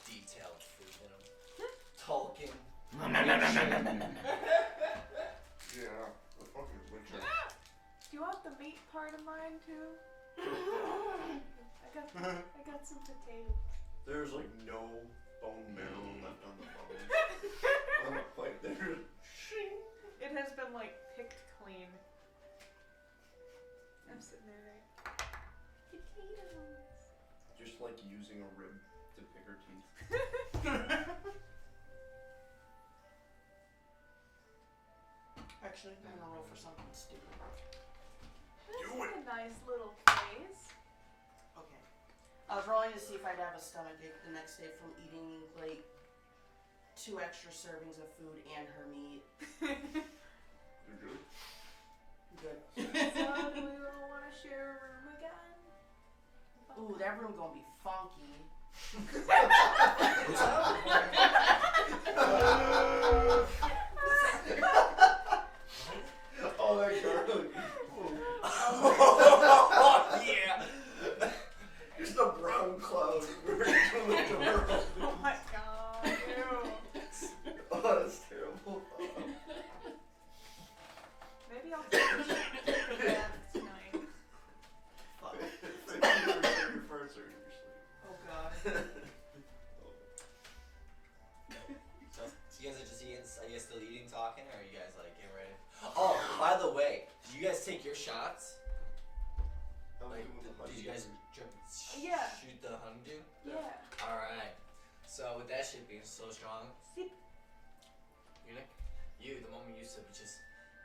detailed food in them. Tolkien. Yeah, the fucking Witcher. Do you want the meat part of mine too? I got some potatoes. There's like no bone marrow left on the bone. On the plate, there's shing. It has been like picked clean. I'm sitting there like, potatoes. Just like using a rib to pick her teeth. Actually, I'm gonna roll for something stupid. This Do is it. a nice little place. Okay. I was rolling to see if I'd have a stomachache the next day from eating like 2 extra servings of food and her meat. You're good? Good. So do we all want to share a room again? Ooh, that room gonna be funky. Oh, that garlic. Oh yeah. Just a brown cloud from the door. Oh my god, ew. Oh, that's terrible. you guys take your shots? I'm Like, doing the did you guys Yeah. shoot the honeydew? Yeah. Alright. So with that shit being so strong, Sip. the moment you sip,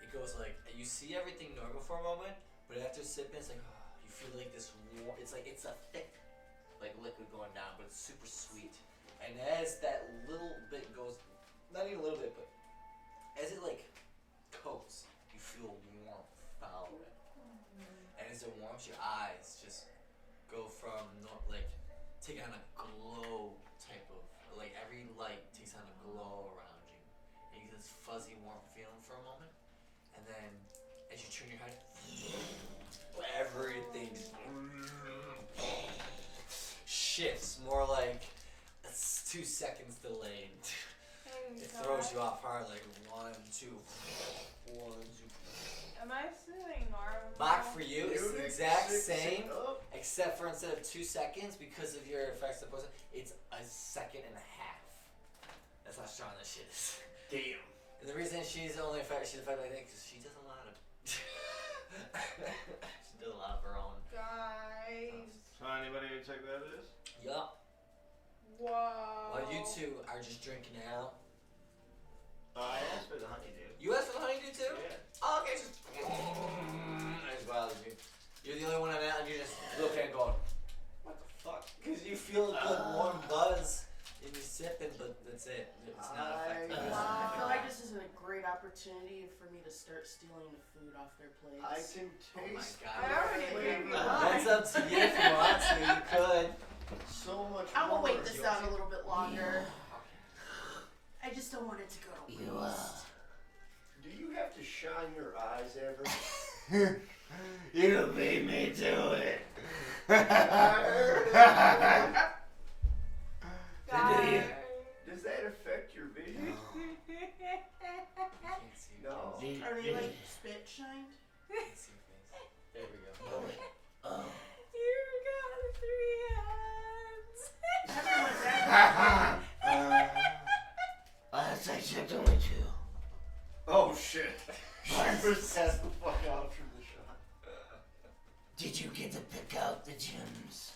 it goes like, you see everything normal for a moment, but after sipping, it's like, you feel like this warm, it's a thick, like liquid going down, but it's super sweet. And as that little bit goes, not even a little bit, but as it like coats, you feel warmth following it. And as it warms, your eyes just go from like taking on a glow type of, like every light takes on a glow around you. And you get this fuzzy warm feeling for a moment. And then as you turn your head, everything shifts more like it's 2 seconds delayed. It throws you off hard, like 1, 2, 1, 2. Am I feeling normal? Bach for you is the exact Six, same, up. except for instead of 2 seconds, because of your effects of poison, it's a second and a half. That's how strong this shit is. Damn. And the reason she's only she's affected like that because she does a lot of she does a lot of her own. Guys. So anybody who check that is? Yup. Whoa. While you two are just drinking out. I asked for the honeydew. You asked for the honeydew too? Yeah. Oh, okay, just as well as you. You're the only one on that, and you're just looking and going, what the fuck? Because you feel a good warm buzz and you're sipping, but that's it. It's not affecting you. I feel like this is a great opportunity for me to start stealing the food off their plates. I can Oh my taste god. I already gave you That's mine. up to you if you want to. You could. so much I'm gonna more. wait this out a little bit longer. I just don't want it to go to waste. Do you have to shine your eyes ever? You made me do it. Guys. Does that affect your vision? Can't see your No. face. Are they like spit shined? Can't see your face. There we go. Oh. You got 3 hands. Everyone's Last I checked, only 2. Oh shit. She was passed the fuck out from the shot. Did you get to pick out the gems?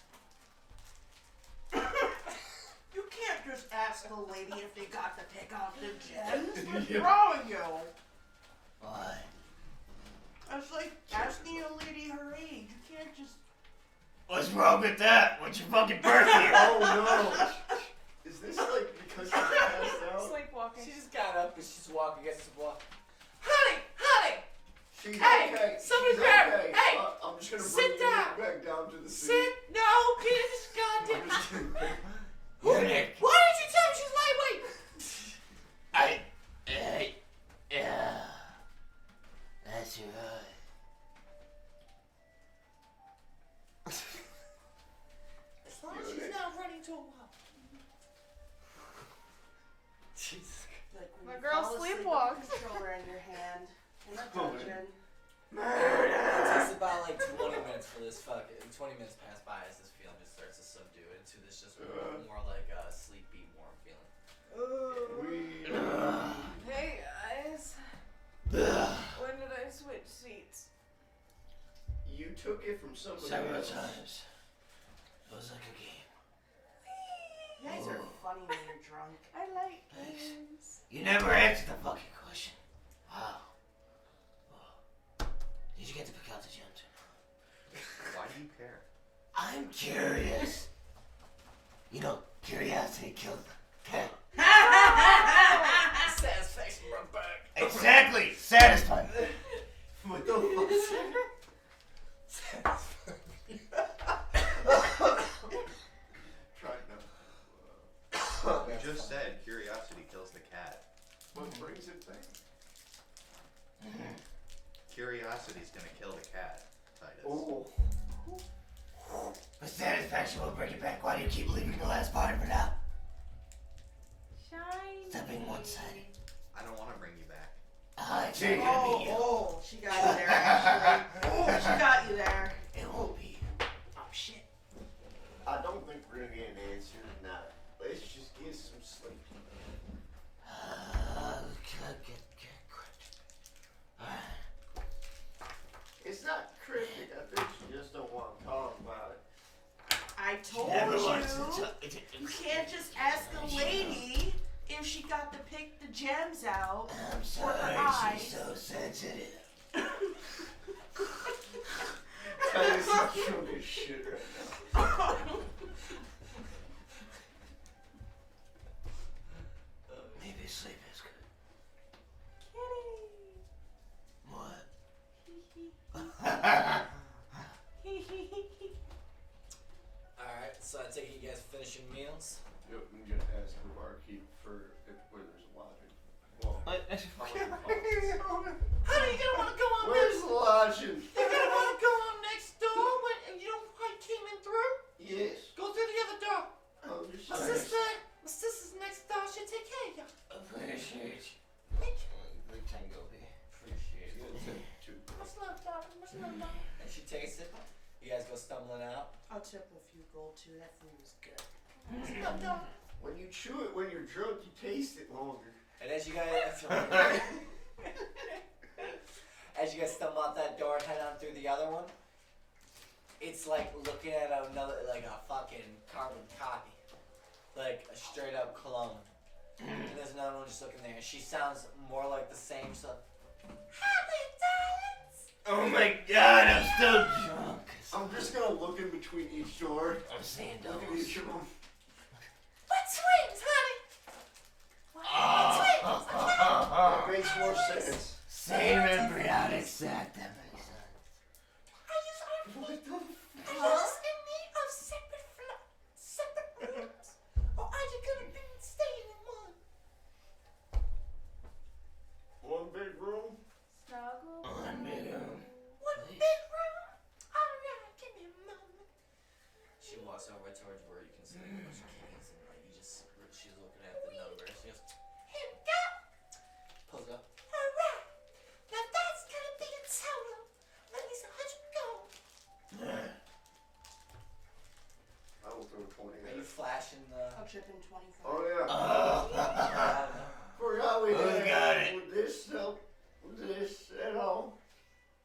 You can't just ask the lady if they got to pick out the gems. What's Yeah. wrong with you? Why? It's like asking a lady her age. You can't just. What's wrong with that? What's your fucking birthday? Oh no. Is this like because she passed out? Sleepwalking. She just got up and she's walking against the wall. Honey! Honey! She's Hey, okay. somebody She's grab her. okay. Hey, I'm just gonna sit bring down. you back down to the seat. Sit! No! Get this goddamn. I'm just gonna- Nick. Why did you tell me she's lightweight? Yeah. That's right. As long as she's not running to a wall. Jesus. Like when My you girl fall asleep sleepwalks. with the controller in your hand in a Oh, dungeon. It takes about like 20 minutes for this 20 minutes pass by as this feeling just starts to subdue into this just more like a sleepy, warm feeling. Hey guys. When did I switch seats? You took it from somebody Several else. times. It was like a game. You guys are funny when you're drunk. I like Thanks. games. You never answered the fucking question. Wow. Did you get to pick out the gems? Why do you care? I'm curious. You know, curiosity kills the cat. Satisfaction brought back. Exactly. Satisfying. What the fuck? Try not. You just said curiosity kills the cat. What brings it back? Curiosity's gonna kill the cat, Titus. Oh. But satisfaction will bring it back. Why do you keep leaving the last part of it out? Shiny. Stop being one-sided. I don't want to bring you back. It's not gonna be you. Oh, she got you there, actually. Oh, she got you there. It won't be you. Oh, shit. I don't think we're gonna get an answer tonight. Let's just get some sleep. Good. Alright. city. Titus is drunk as shit right now. Maybe sleep is good. What? Alright, so I take it you guys finishing meals? Yep, I'm gonna ask the barkeep for where there's lodging. Well, how much it costs. Honey, you gonna wanna go on Where's the lodging? You're gonna wanna go on next door when you don't quite came in through? Yes. Go through the other door. Oh, you're My sister's next door, she'll take care of you. Appreciate you. Thank you. We can go be. Appreciate it. Much love, darling. Much love, darling. And she takes it. You guys go stumbling out. I'll tip a few gold too. That food was good. Much love, darling. When you chew it when you're drunk, you taste it longer. And as you guys stumble out that door and head on through the other one, it's like looking at another, like a fucking carbon copy. Like a straight up clone. And there's another one just looking there. She sounds more like the same stuff. Oh my god, I'm still drunk. I'm just gonna look in between each door. I'm seeing Look at doubles. each of them. What twins, honey? That makes more sense. Same embryonic sac, that makes sense. What the Are you in need of separate rooms? Or are you gonna be staying in one? One big room? Snuggle. One big room. One big room? Alright, give me a moment. She walks over towards where you can see a bunch of keys and like she's looking at the number. She goes, Here we go. pulls up. Alright. Now that's gonna be a total of at least 100 gold. I will throw 20 Are at you it. flashing the? I'll chip in 25. Oh yeah. I don't know. Forgot we Who's had got it? with this help, with this and all.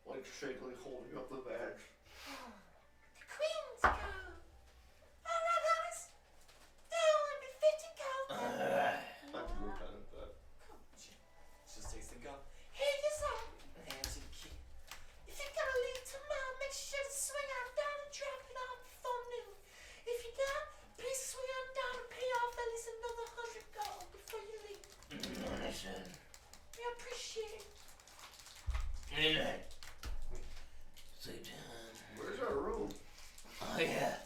Like shakily holding up the badge. The queen's gold. Alright, guys. That will be 50 gold. Alright. I can work on that. She just takes the gun Here you go. and hands you the key. If you're gonna leave tomorrow, make sure to swing on down and drop it off before noon. If you not, please swing on down and pay off at least another 100 gold before you leave. Understood. We appreciate it. Good night. Sleep time. Where's our room? Oh yeah.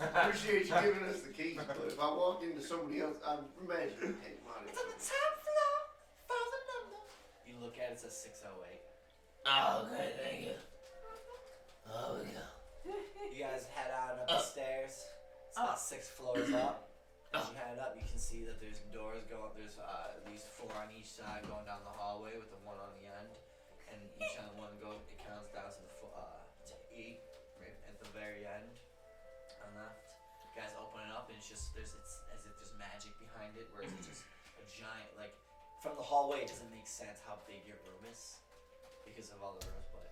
Appreciate you giving us the keys, but if I walk into somebody else, I imagine hey, It's on the top floor. Follow the number. You look at it, it says 608. Oh, okay, thank you. Oh, we go. You guys head on up the stairs. It's about 6 floors up. As you head up, you can see that there's doors going. There's at least 4 on each side going down the hallway with the one on the end, and each on one it counts down to to 8 right at the very end on left. You guys open it up, and it's as if there's magic behind it, whereas it's just a giant like from the hallway. It doesn't make sense how big your room is because of all the rooms, but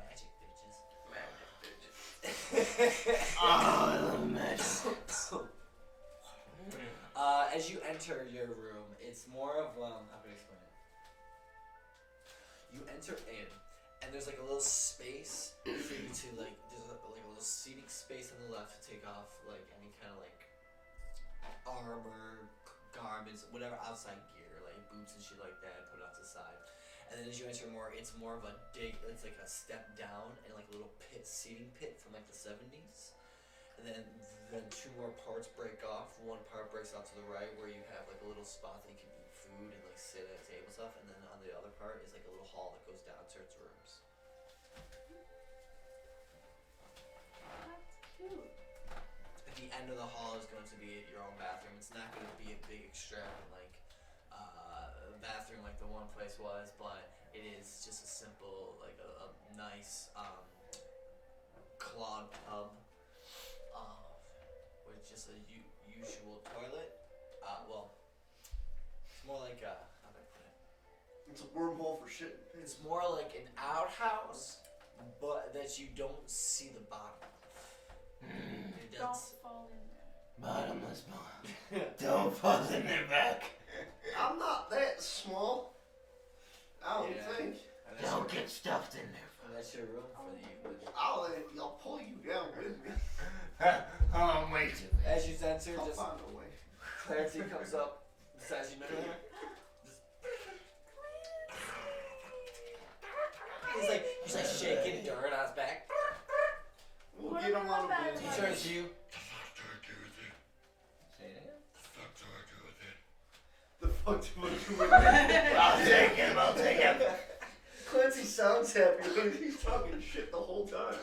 magic bitches. Magic bitches. Oh, I love magic. As you enter your room, it's more of how can I explain it? You enter in, and there's like a little space for you to like. There's like a little seating space on the left to take off like any kind of like armor, garments, whatever outside gear, like boots and shit like that. Put it off to the side, and then as you enter more, it's more of a dig. It's like a step down and like a little seating pit from like the 70s. And then 2 more parts break off. One part breaks off to the right where you have like a little spot that you can eat food and like sit at a table and stuff. And then on the other part is like a little hall that goes down to its rooms. That's cute. At the end of the hall is going to be your own bathroom. It's not going to be a big extravagant like bathroom like the one place was, but it is just a simple like a nice clogged tub. With just a usual toilet. Well, it's more like how do I put it? It's a wormhole for shit. It's more like an outhouse, but that you don't see the bottom of. It Don't does. fall in there. Bottomless pond. Don't fall in their back. I'm not that small. I don't Yeah. think. get stuffed in there. That's your room for the evening. I'll pull you down with me. Oh, I'm way too big. As you enter, I'll just find a way. Clarity comes up, decides you know him. He's like shaking dirt on his back. We'll get him on a bed. He turns to you. Say it again. The fuck do I do with it? I'll take him. Clancy sounds happy, but he's talking shit the whole time.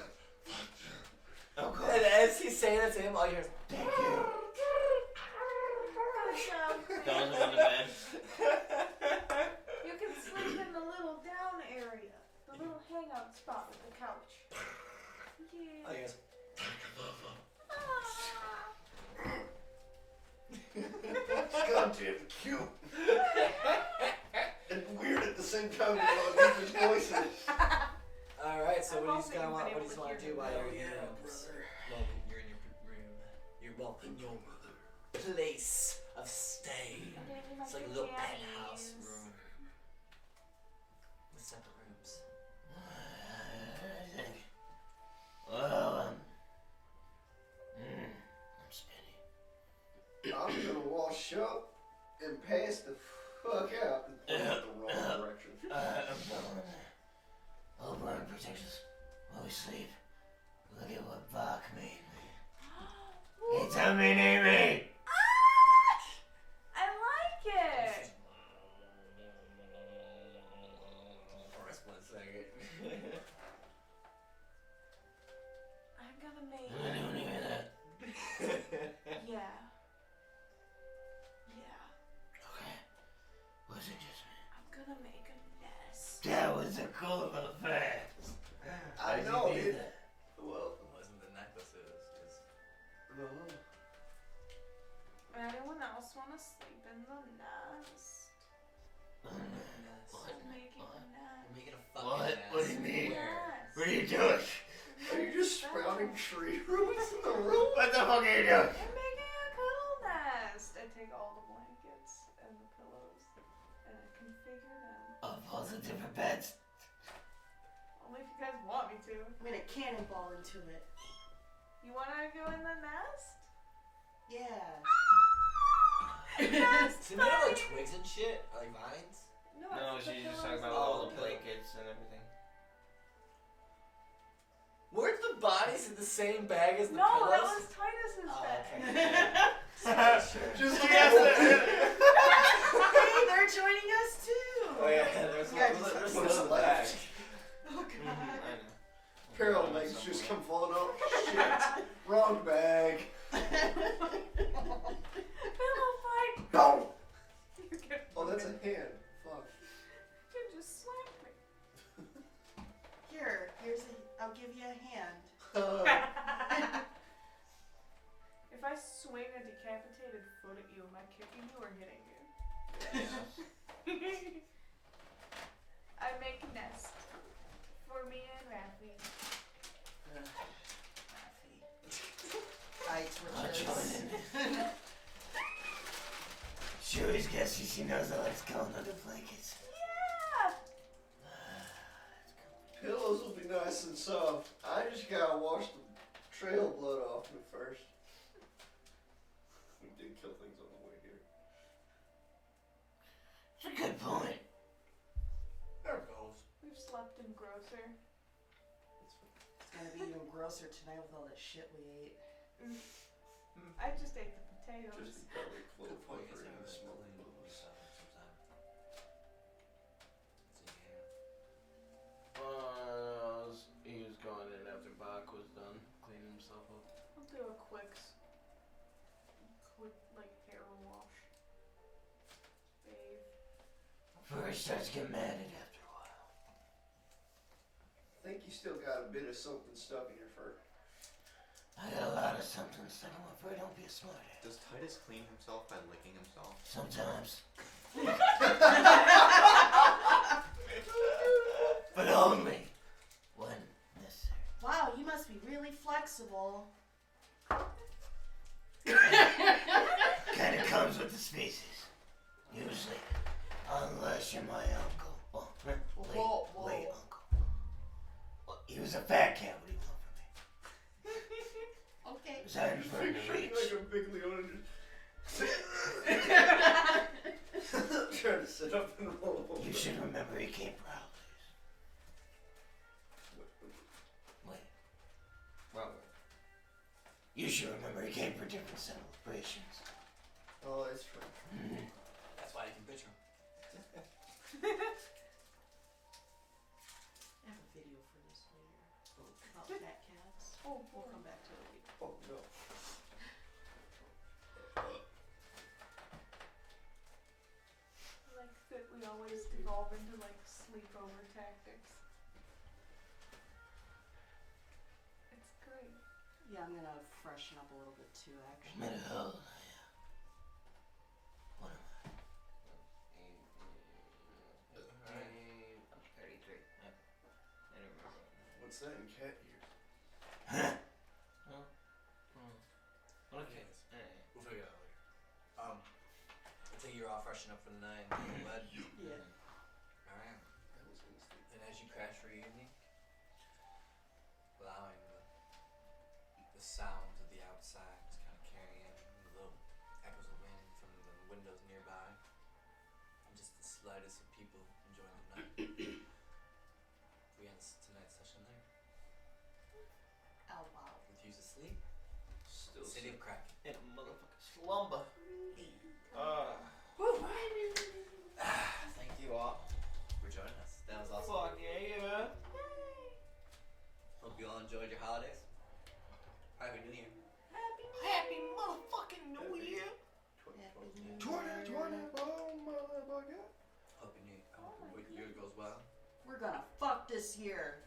Oh, God. And as he's saying it to him, all you hear is, Thank you. Dolls are in the bed. You can sleep in the little down area, the little hangout spot with the couch. Yeah. all you hear is, Goddamn cute. And weird at the same time with all different voices. Alright, so I've what do you also just been what do able you just to want to hear do while you. you're in your rooms? Well, you're in your room. You're well in your place of stay. It's like a little penthouse room with separate rooms. Well, I'm spinning. I'm gonna wash up and pass the fuck out and point in the wrong direction. I'm going. Oh, burn protects us while we sleep. Look at what Bach made me. It's a mini-me! I like it. For a split second. I'm gonna make. I don't hear that. Yeah. Yeah. Okay. Was it just me? I'm gonna make a nest. That was a cool effect. I know, dude. That? Well, It wasn't the necklaces, no. Anyone else wanna sleep in the nest? I'm making a nest. We're making a fucking What? mess. What do you mean? Nest. What are you doing? Are you just sprouting tree roots in the room? What the fuck are you doing? I'm making a cuddle nest. I take all the blankets and the pillows and I configure them. Of all the different beds. Only if you guys want me to. I'm gonna cannonball into it. You wanna go in the nest? Yeah. Nest Is it made out of like buddy. twigs and shit? Or like vines? No, it's the she's just pillows talking about and all the the blankets and everything. Weren't the bodies in the same bag as the No, pillows? that was Titus's Oh, bed. okay. Sure. Just Yes, Hey, they're joining us too. Oh yeah, there's Yeah, one. just There's what's one in the bag. left? Oh god. I know. Peril legs just come falling off. Shit. Wrong bag. Pillow fight. Boom! You can- Oh, that's a hand. Fuck. You just slapped me. I'll give you a hand. If I swing a decapitated foot at you, am I kicking you or hitting you? I make a nest for me and Rafi. I I'll twitches. join in. She always guesses she knows I like going under blankets. Yeah! Pillows will be nice and soft. I just gotta wash the trail blood off me first. We did kill things on the way here. It's a good point. There it goes. We've slept in grosser. It's gonna be even grosser tonight with all that shit we ate. I just ate the potatoes. Just probably close Good point. over in the smoke. He was going in after Bach was done cleaning himself up. I'll do a quick like hair wash. Bathe. First starts to get matted after a while. I think you still got a bit of something stuck in your fur. I got a lot of something stuck in my fur. Don't be a smartass. Does Titus clean himself by licking himself? Sometimes. But only when necessary. Wow, you must be really flexible. Kind of comes with the species. Usually. Unless you're my uncle. Well, late Whoa, whoa. uncle. You should remember he came for different celebrations. Oh, that's true. That's why you can picture him. I have a video for this later about fat cats. Oh, We'll come back to it later. Oh no. like that we always devolve into like sleepover tactics. It's great. Yeah, I'm gonna freshen up a little bit too, actually. What the hell? What am I'm 33. Yep. I don't remember. What's that in cat ears? I? Huh? Okay. We'll figure it out later. I think you're all freshen up for the night and go to bed. Yeah. Alright. That was Misty. And as you crash for your evening, allowing the sounds of the outside just kind of carrying in the little echoes of wind from the windows nearby, and just the slightest of people enjoying the night. We end tonight's session there. Oh, wow. With you to sleep. Still City of Kraken. In a motherfucking slumber. Thank you all for joining us. That was awesome. Fuck yeah. Hope you all enjoyed your holidays. Happy New Year. Happy motherfucking New Year. 2020, oh motherfucker. Hope your year goes well. We're gonna fuck this year.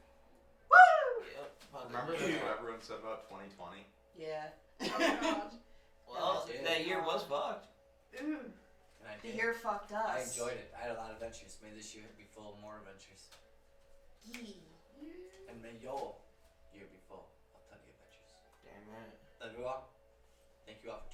Yep. Remember that's what everyone said about 2020? Yeah. Oh god. Well, Yeah. that year was fucked. Ooh. And I The did. year fucked us. I enjoyed it. I had a lot of adventures. May this year be full of more adventures. And may your year be full of plenty of adventures. Damn right. Love you all. Thank you all for